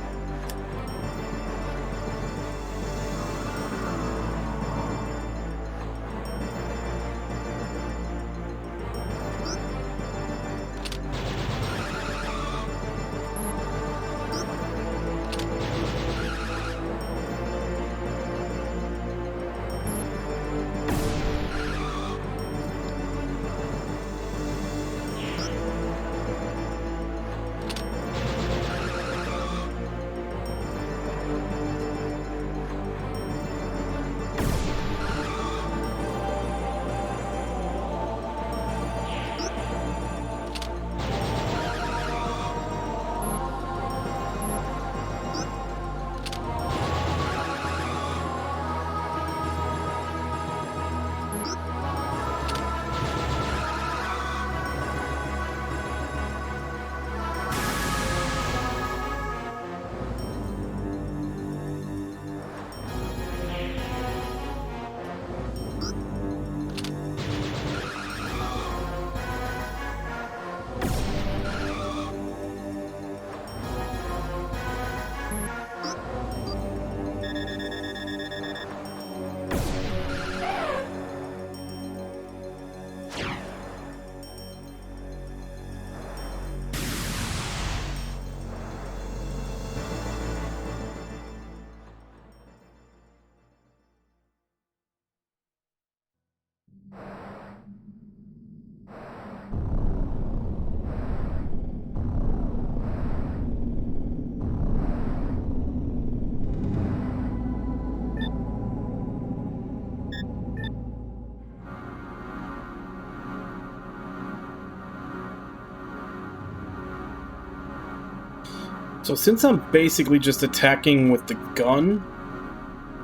So since I'm basically just attacking with the gun,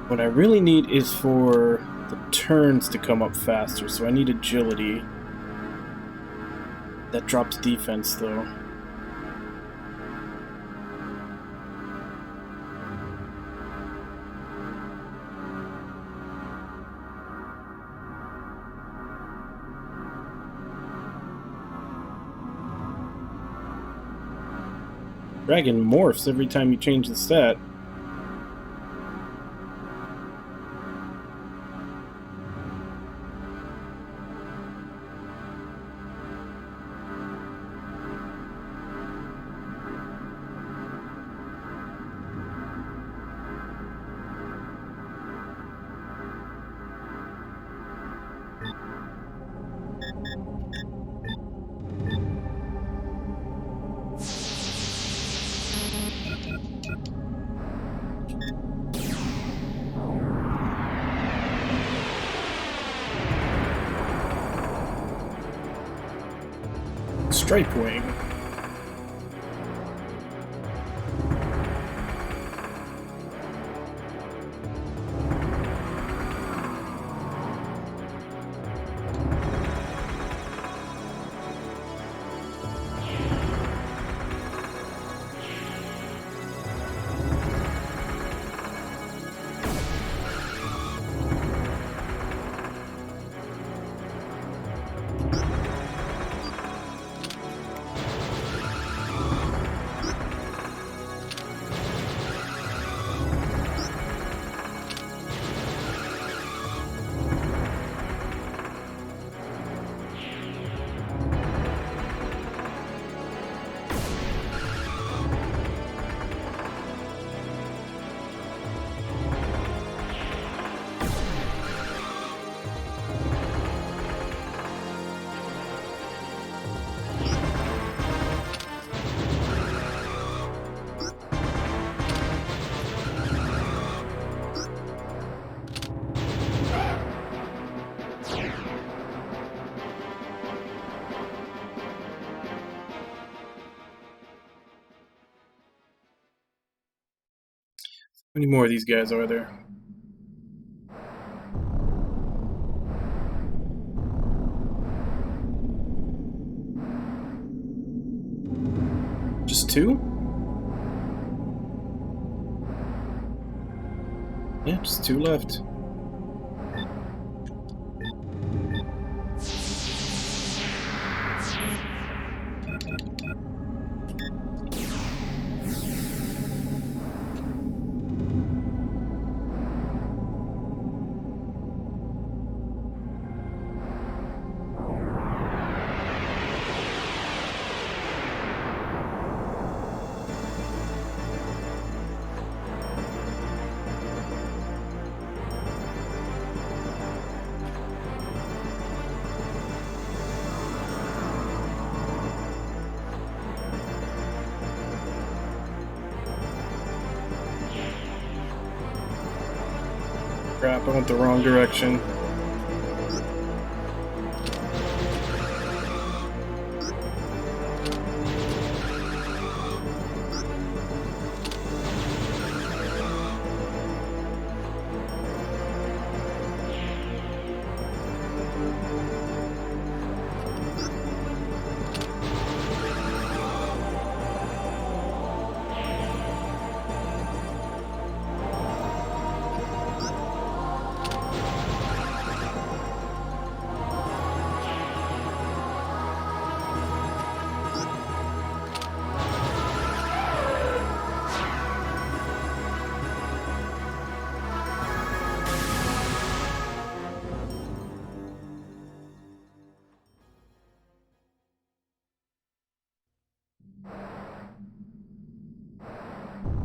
what I really need is for the turns to come up faster, so I need agility. That drops defense, though. Dragon morphs every time you change the stat. Stripe Wing. How many more of these guys are there? Just two? Yeah, just two left. Crap, I went the wrong direction.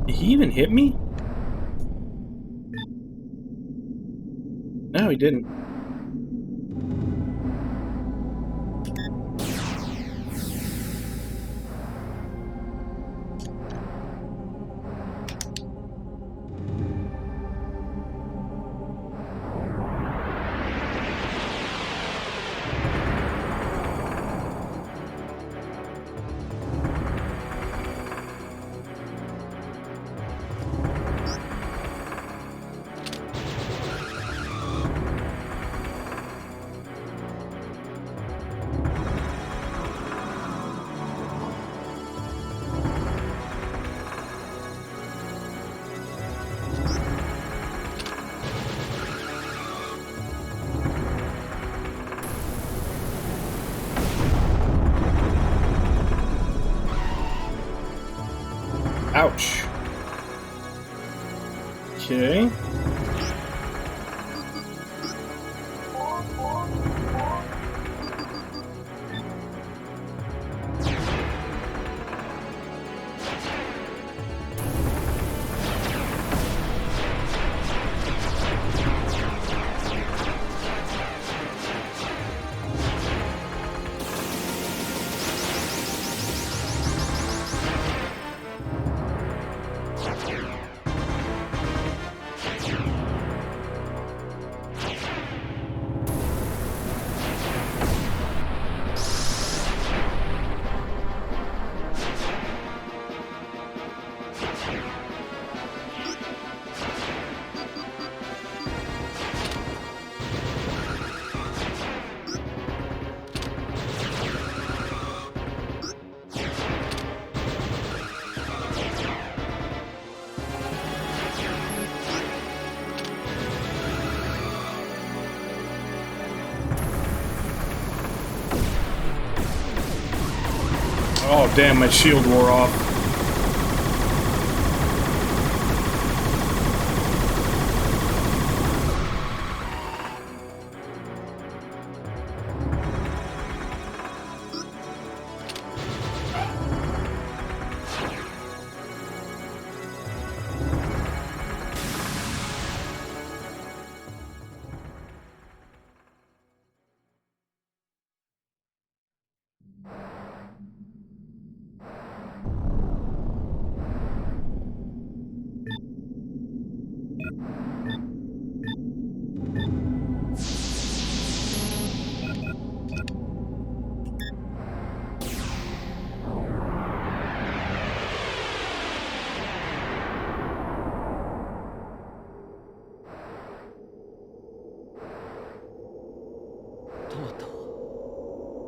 Did he even hit me? No, he didn't. Ouch. Okay. Oh damn, my shield wore off.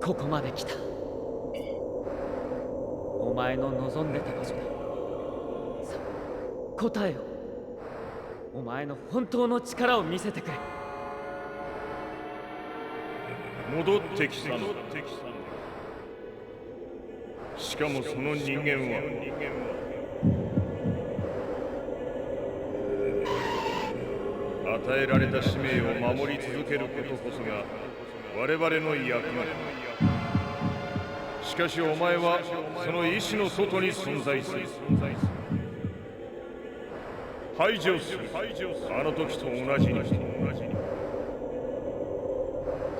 ここまで来た。お前の望んでた場所だ。さあ、答えよ。お前の本当の力を見せてくれ。戻ってきたのだ。しかもその人間は与えられた使命を守り続けることこそが我々の役目だ。しかしお前はその意志の外に存在する。排除する。あの時と同じに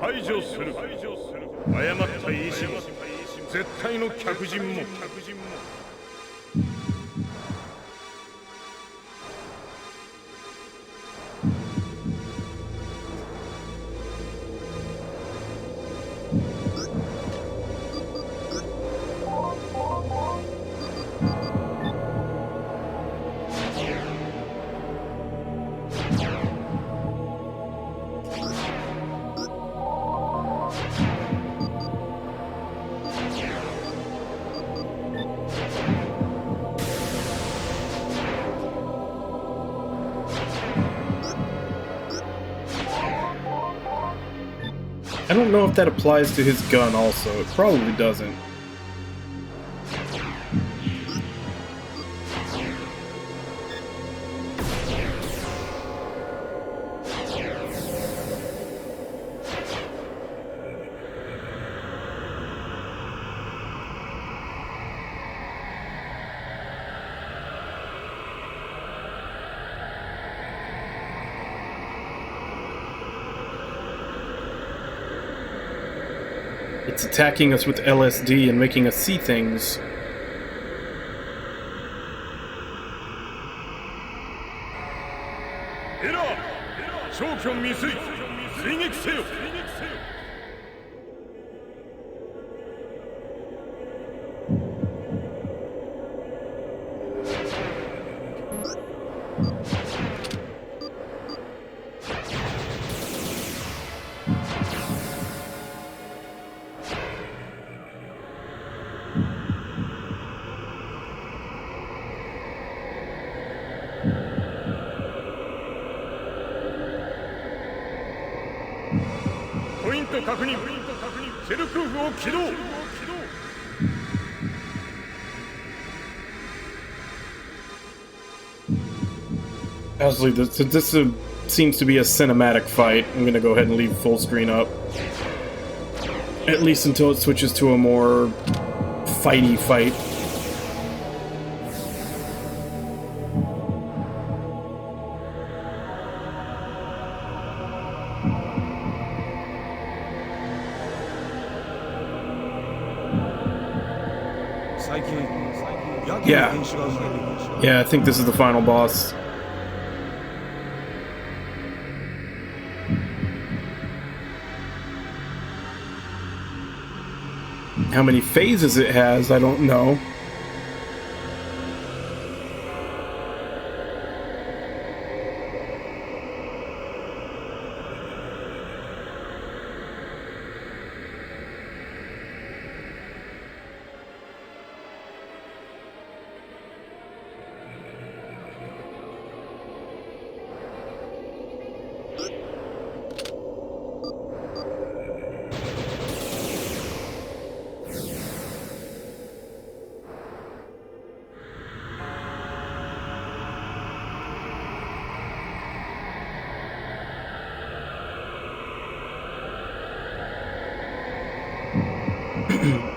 排除する。誤った意志も絶対の客人もI don't know if that applies to his gun also. It probably doesn't. It's attacking us with LSD and making us see things. I'll just leave this. This seems to be a cinematic fight. I'm gonna go ahead and leave full screen up. At least until it switches to a more fighty fight. Yeah, I think this is the final boss. How many phases it has, I don't know.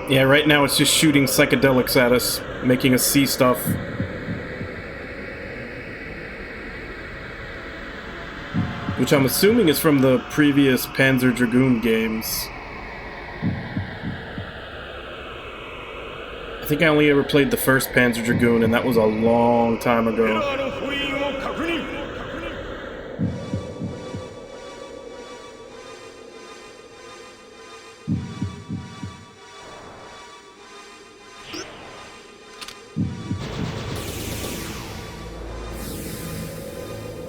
Yeah, right now it's just shooting psychedelics at us, making us see stuff. Which I'm assuming is from the previous Panzer Dragoon games. I think I only ever played the first Panzer Dragoon, and that was a long time ago.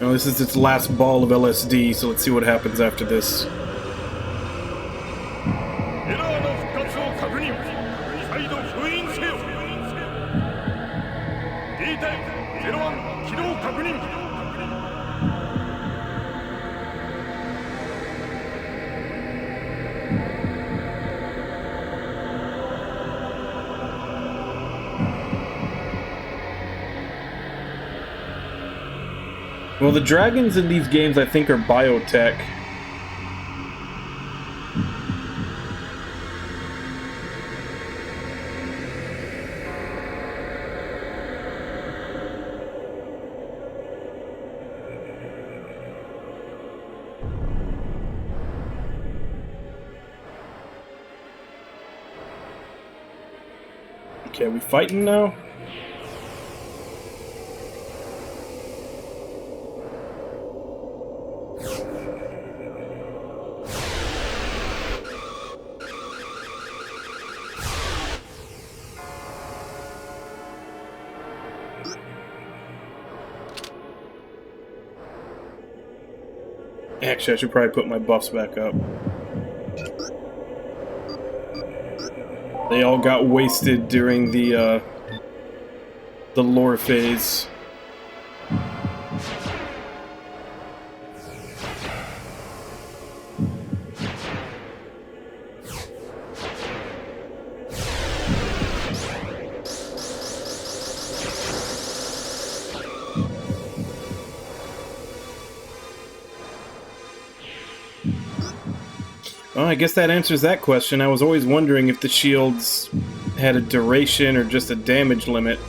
Oh, this is its last ball of LSD, so let's see what happens after this. Well, the dragons in these games, I think, are biotech. Okay, are we fighting now? Actually, I should probably put my buffs back up. They all got wasted during the lore phase. Well, I guess that answers that question. I was always wondering if the shields had a duration or just a damage limit.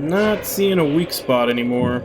Not seeing a weak spot anymore.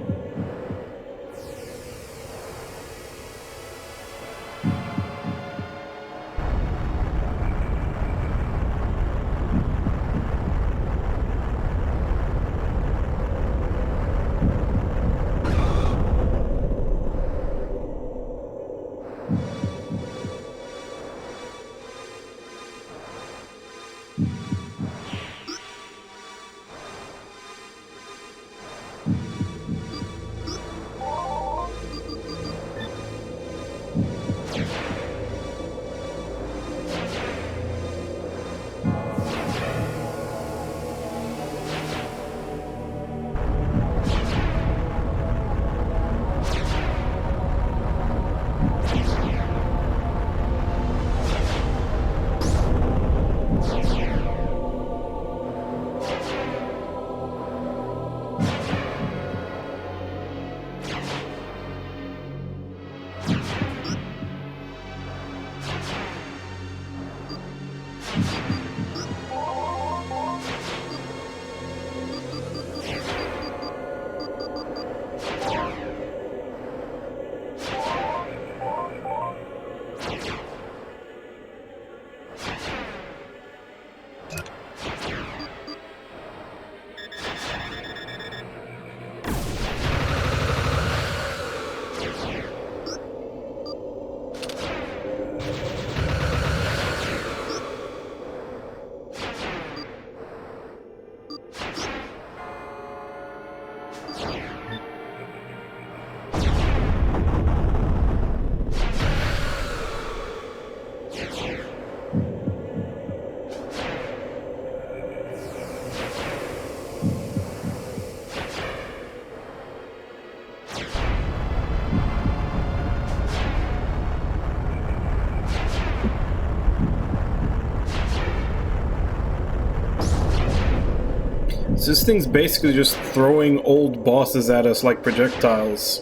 So this thing's basically just throwing old bosses at us like projectiles.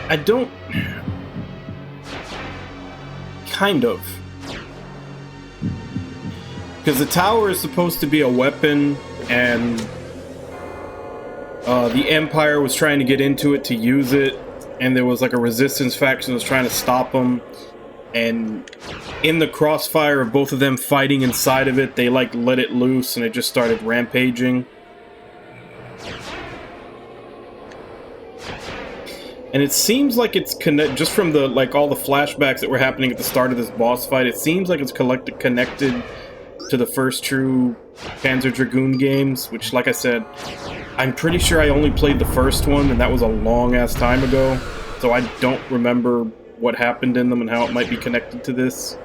I don't... Kind of. Because the tower is supposed to be a weapon, and the Empire was trying to get into it to use it, and there was like a resistance faction that was trying to stop them, and in the crossfire of both of them fighting inside of it, they like let it loose and it just started rampaging. And it seems like it's just from the all the flashbacks that were happening at the start of this boss fight, it seems like it's connected to the first true Panzer Dragoon games, which, like I said, I'm pretty sure I only played the first one, and that was a long-ass time ago, so I don't remember what happened in them and how it might be connected to this.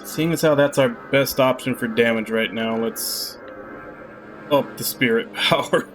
Seeing as how that's our best option for damage right now, let's up the spirit power.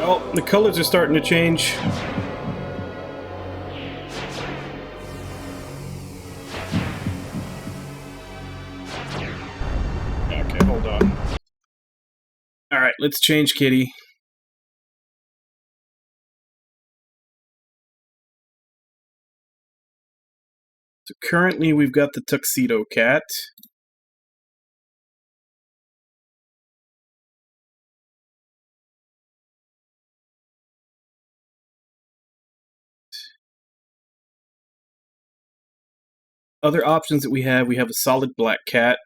Oh, the colors are starting to change. Okay, hold on. Alright, let's change Kitty. So currently we've got the Tuxedo Cat. Other options that we have a solid black cat,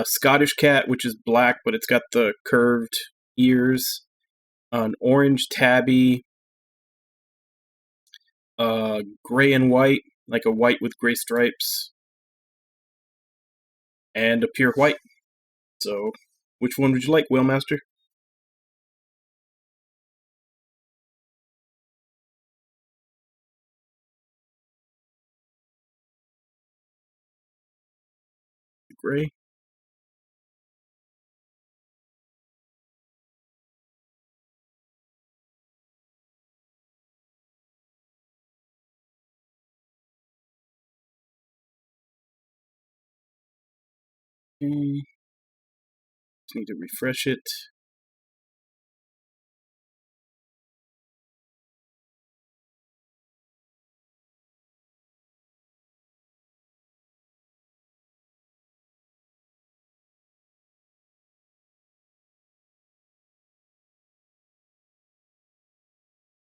Scottish cat, which is black, but it's got the curved ears, an orange tabby, gray and white, like a white with gray stripes, and a pure white. So, which one would you like, Whalemaster? Gray. Just need to refresh it.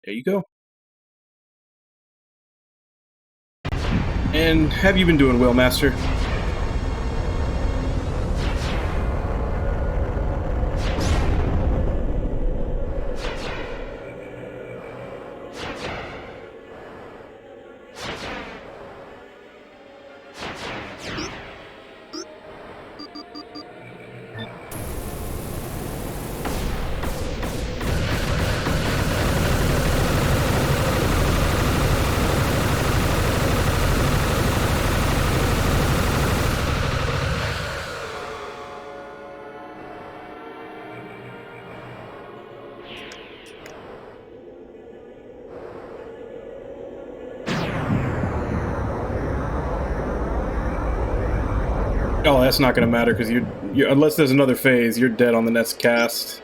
There you go. And have you been doing, Whalemaster? Oh, that's not going to matter because you unless there's another phase, you're dead on the next cast.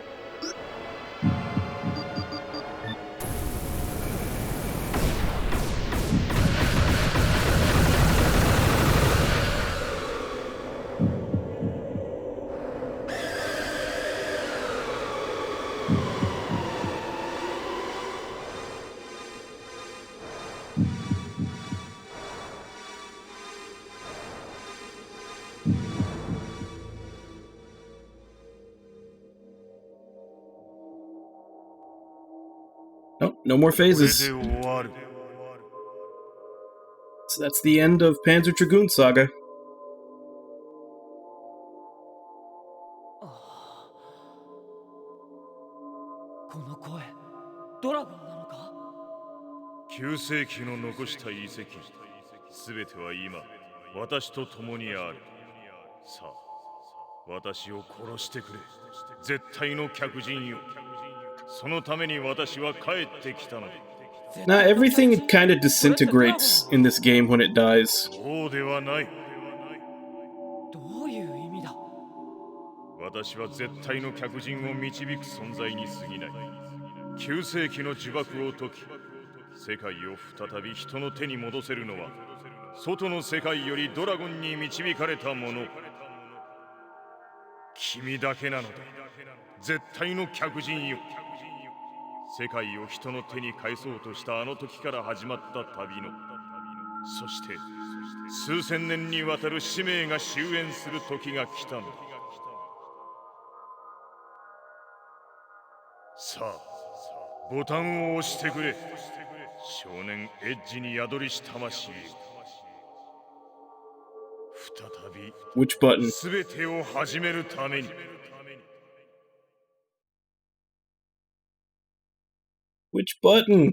Nope, no more phases. So that's the end of Panzer Dragoon Saga. この声、ドラゴンなのか？ 9世紀の残した遺跡、すべては今私と共にある。さあ、私を殺してくれ。絶対の客人よ。そのために私は帰ってきたのだ。Now everything kind of disintegrates in this game when it dies. そうではない。どういう意味だ。私は絶対の客人を導く存在に過ぎない。9世紀の呪縛を解き、世界を再び人の手に戻せるのは、外の世界よりドラゴンに導かれた者。君だけなのだ。絶対の客人よ。世界を人の手に返そうとしたあの時から始まった旅の、そして数千年にわたる使命が終焉する時が来たのだ。さあ、ボタンを押してくれ。少年エッジに宿りし魂よ。再び Which button? 全てを始めるために。Which button?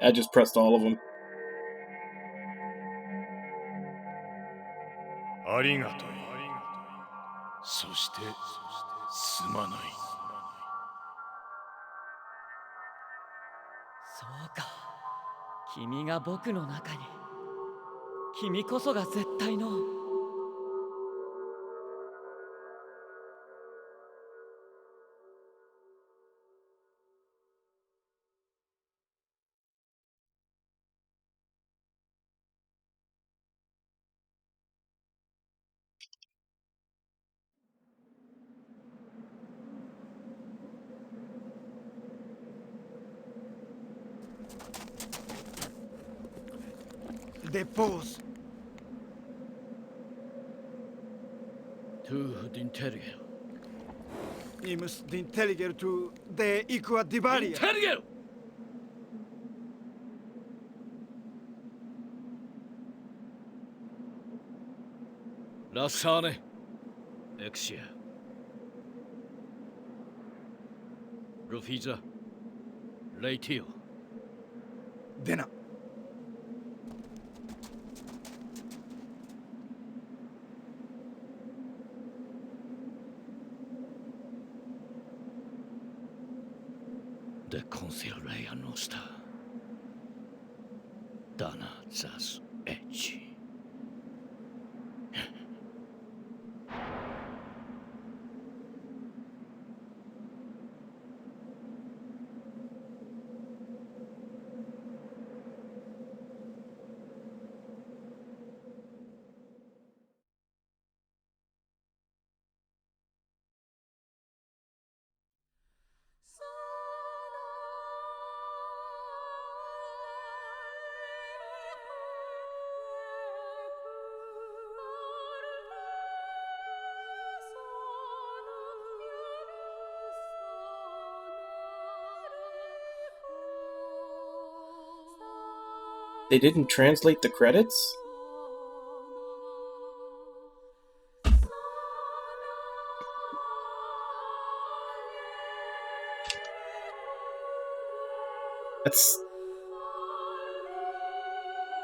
I just pressed all of them. ありがとう。そしてすまない。そうか。君が僕の中に。君こそが絶対の。Depose. Tu d'intelligere. Imus d'intelligere tu de equa divaria. Intelligere! Lasciane. Exia. Rufisa. Leitio. Dena. De consiglea nostra. Dana zas ecci. They didn't translate the credits?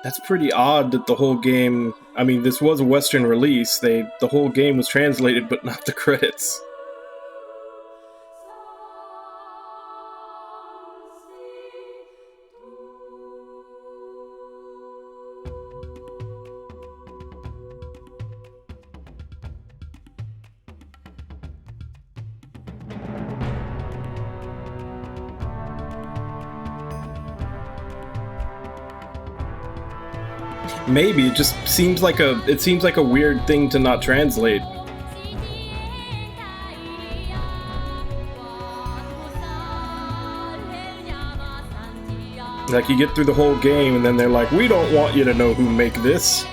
That's pretty odd that the whole game, I mean, this was a Western release, the whole game was translated but not the credits. Maybe it just seems like a weird thing to not translate. Like you get through the whole game and then they're like, we don't want you to know who make this.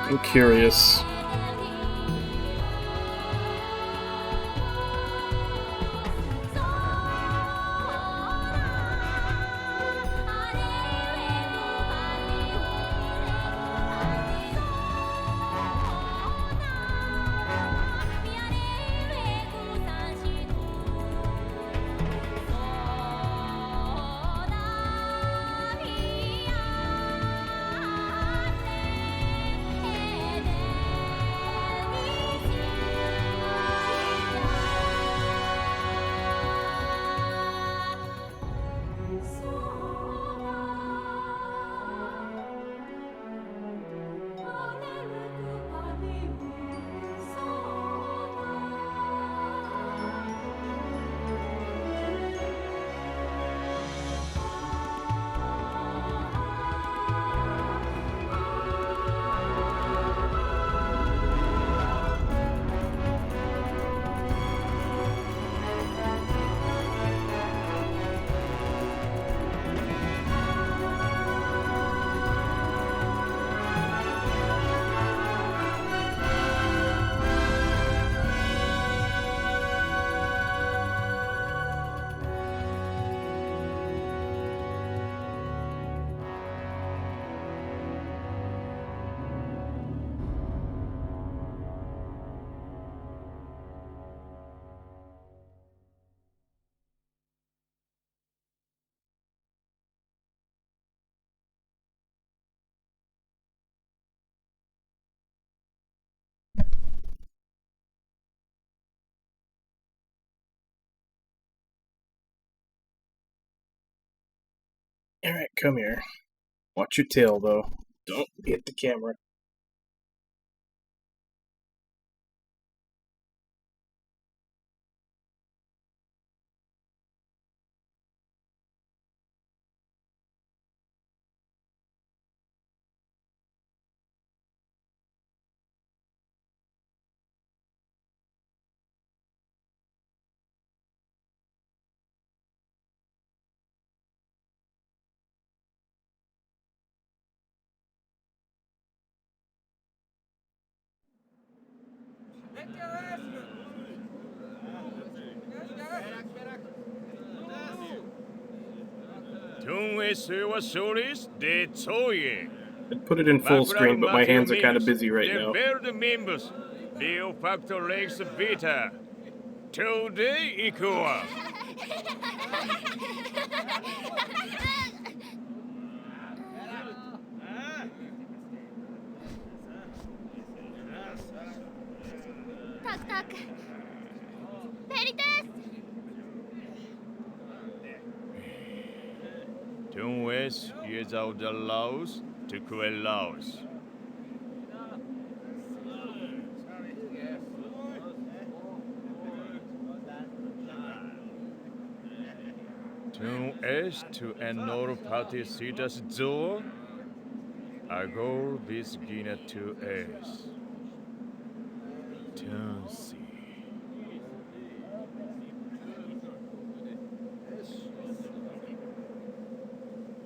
I'm curious. Alright, come here. Watch your tail, though. Don't hit the camera. I'd put it in full screen, but my hands are kind of busy right now. Tak, tak. Veritas! Don't waste years out the laws to create laws. Don't es to another party citas door. Agor bis gina to es. Don't see.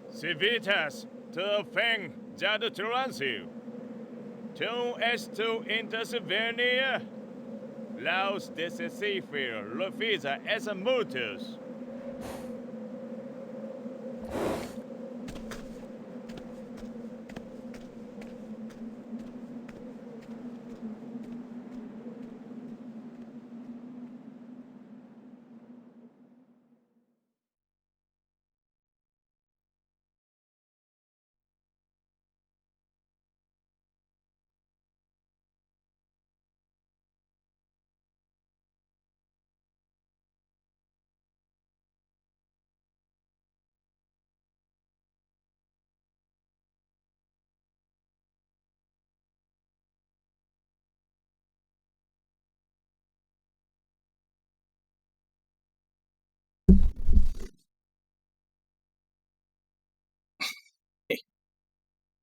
Civitas to feng jadu transu. Don't es to intervenir. Laos decifir lofisa es a mutus.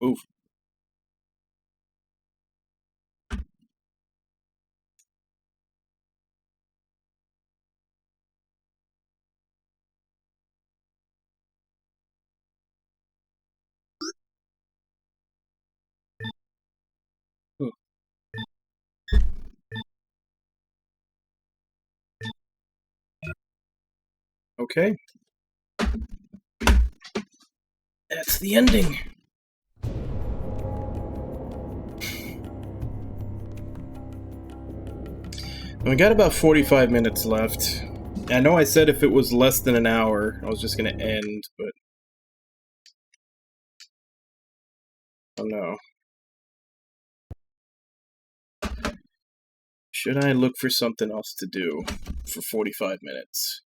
Oof. Okay. That's the ending. And we got about 45 minutes left. I know I said if it was less than an hour, I was just going to end, but... oh no. Should I look for something else to do for 45 minutes?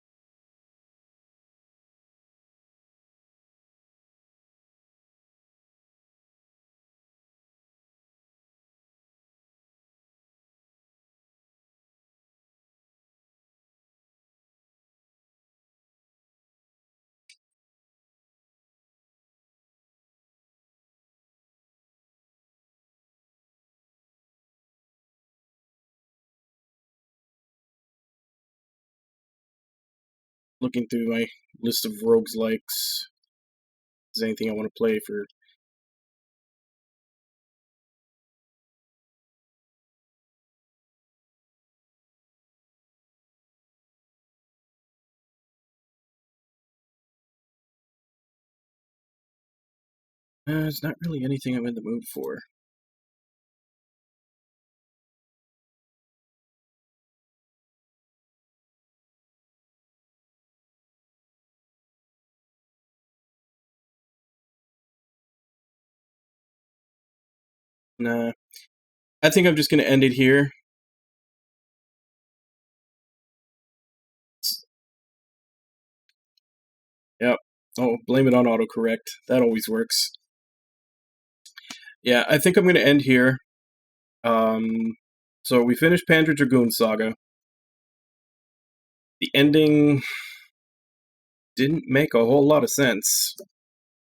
Looking through my list of roguelikes. Is there anything I want to play for? There's not really anything I'm in the mood for. Nah. I think I'm just going to end it here. Yep. Oh, blame it on autocorrect. That always works. Yeah, I think I'm going to end here. So we finished Panzer Dragoon Saga. The ending didn't make a whole lot of sense.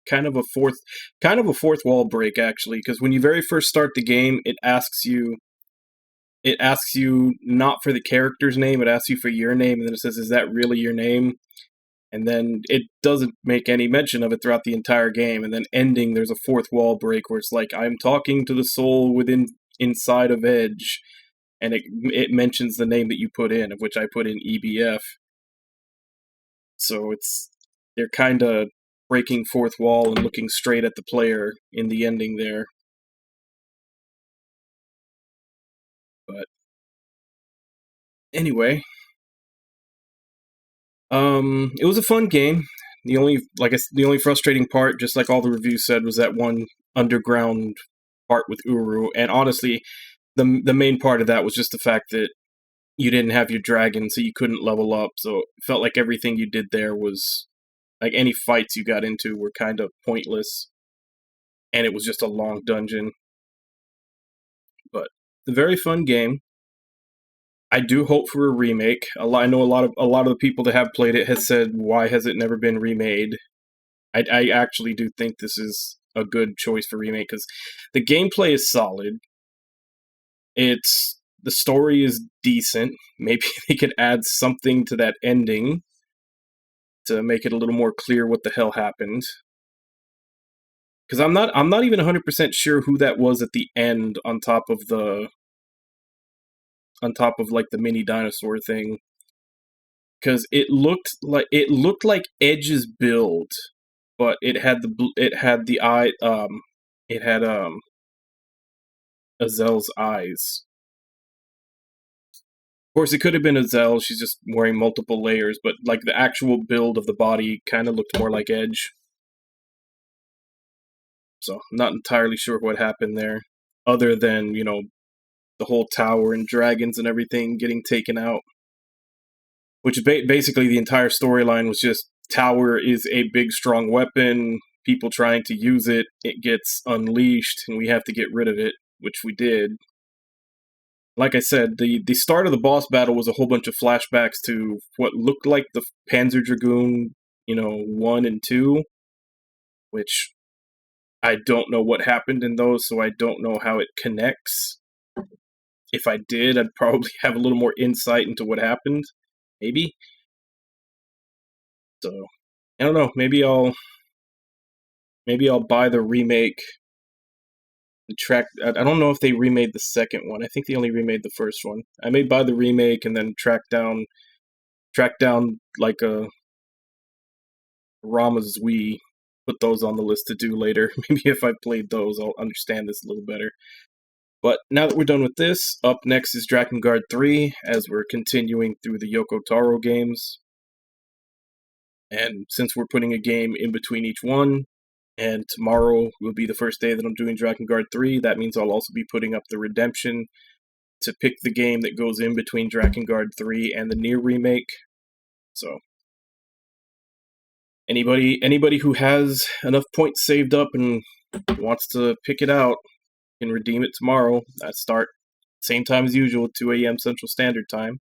Kind of a fourth wall break, actually, because when you very first start the game, it asks you not for the character's name, it asks you for your name, and then it says, "Is that really your name?" And then it doesn't make any mention of it throughout the entire game. And then ending, there's a fourth wall break where it's like, "I'm talking to the soul inside of Edge," and it mentions the name that you put in, of which I put in EBF. So they're kind of breaking fourth wall and looking straight at the player in the ending there. But anyway, it was a fun game. The only frustrating part, just like all the reviews said, was that one underground part with Uru. And honestly, the main part of that was just the fact that you didn't have your dragon, so you couldn't level up. So it felt like everything you did there was, like, any fights you got into were kind of pointless. And it was just a long dungeon. But a very fun game. I do hope for a remake. I know a lot of the people that have played it has said, "Why has it never been remade?" I actually do think this is a good choice for remake, because the gameplay is solid. The story is decent. Maybe they could add something to that ending to make it a little more clear what the hell happened. Because I'm not even 100% sure who that was at the end on top of like the mini dinosaur thing. Because it looked like Edge's build, but it had Azel's eyes. Of course, it could have been Azel. She's just wearing multiple layers, but like the actual build of the body kind of looked more like Edge. So I'm not entirely sure what happened there, other than, the whole tower and dragons and everything getting taken out. Which is basically the entire storyline was just, tower is a big, strong weapon, people trying to use it, it gets unleashed, and we have to get rid of it, which we did. Like I said, the start of the boss battle was a whole bunch of flashbacks to what looked like the Panzer Dragoon, 1 and 2, which I don't know what happened in those, so I don't know how it connects. If I did, I'd probably have a little more insight into what happened. Maybe. So, I don't know. Maybe I'll buy the remake. I don't know if they remade the second one. I think they only remade the first one. I may buy the remake and then track down like a Ramas we put those on the list to do later. Maybe if I played those, I'll understand this a little better. But now that we're done with this, up next is Drakengard 3, as we're continuing through the Yoko Taro games. And since we're putting a game in between each one, and tomorrow will be the first day that I'm doing Drakengard 3, that means I'll also be putting up the Redemption to pick the game that goes in between Drakengard 3 and the Nier remake. So anybody who has enough points saved up and wants to pick it out can redeem it tomorrow. I start same time as usual, 2 a.m. Central Standard Time.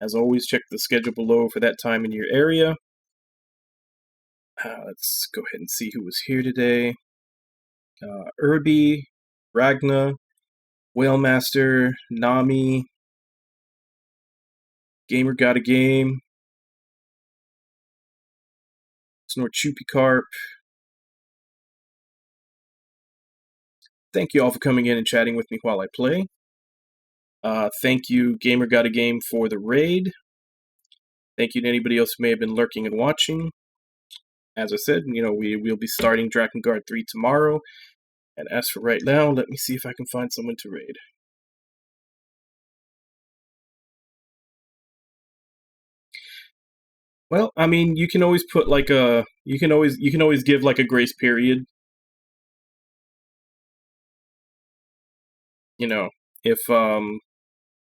As always, check the schedule below for that time in your area. Let's go ahead and see who was here today. Irby, Ragna, Whalemaster, Nami, Gamer Got a Game, Snort Chupicarp. Thank you all for coming in and chatting with me while I play. Thank you, Gamer Got a Game, for the raid. Thank you to anybody else who may have been lurking and watching. As I said, we'll be starting Drakengard 3 tomorrow. And as for right now, let me see if I can find someone to raid. Well, I mean, you can always put like you can always give like a grace period. If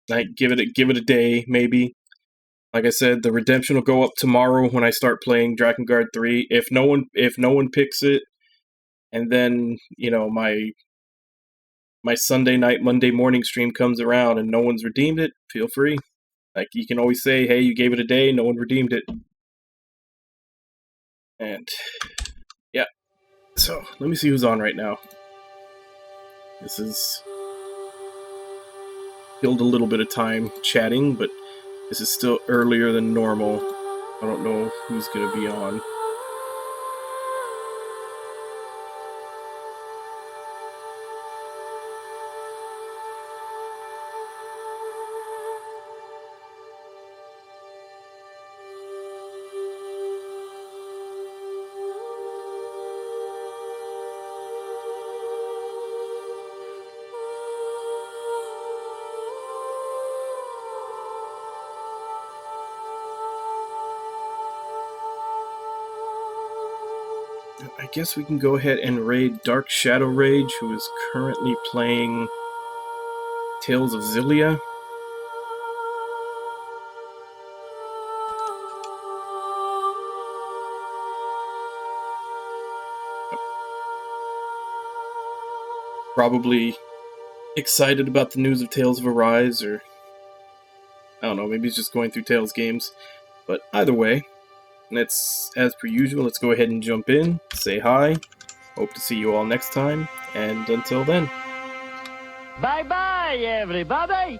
like give it a day maybe. Like I said, the Redemption will go up tomorrow when I start playing Drakengard 3. If no one picks it, and then my Sunday night, Monday morning stream comes around and no one's redeemed it, feel free. Like you can always say, hey, you gave it a day, no one redeemed it. And yeah. So let me see who's on right now. This is killed a little bit of time chatting, but this is still earlier than normal. I don't know who's going to be on. I guess we can go ahead and raid Dark Shadow Rage, who is currently playing Tales of Xillia. Probably excited about the news of Tales of Arise, or I don't know, maybe he's just going through Tales games. But either way, let's, as per usual, let's go ahead and jump in, say hi. Hope to see you all next time, and until then. Bye-bye, everybody!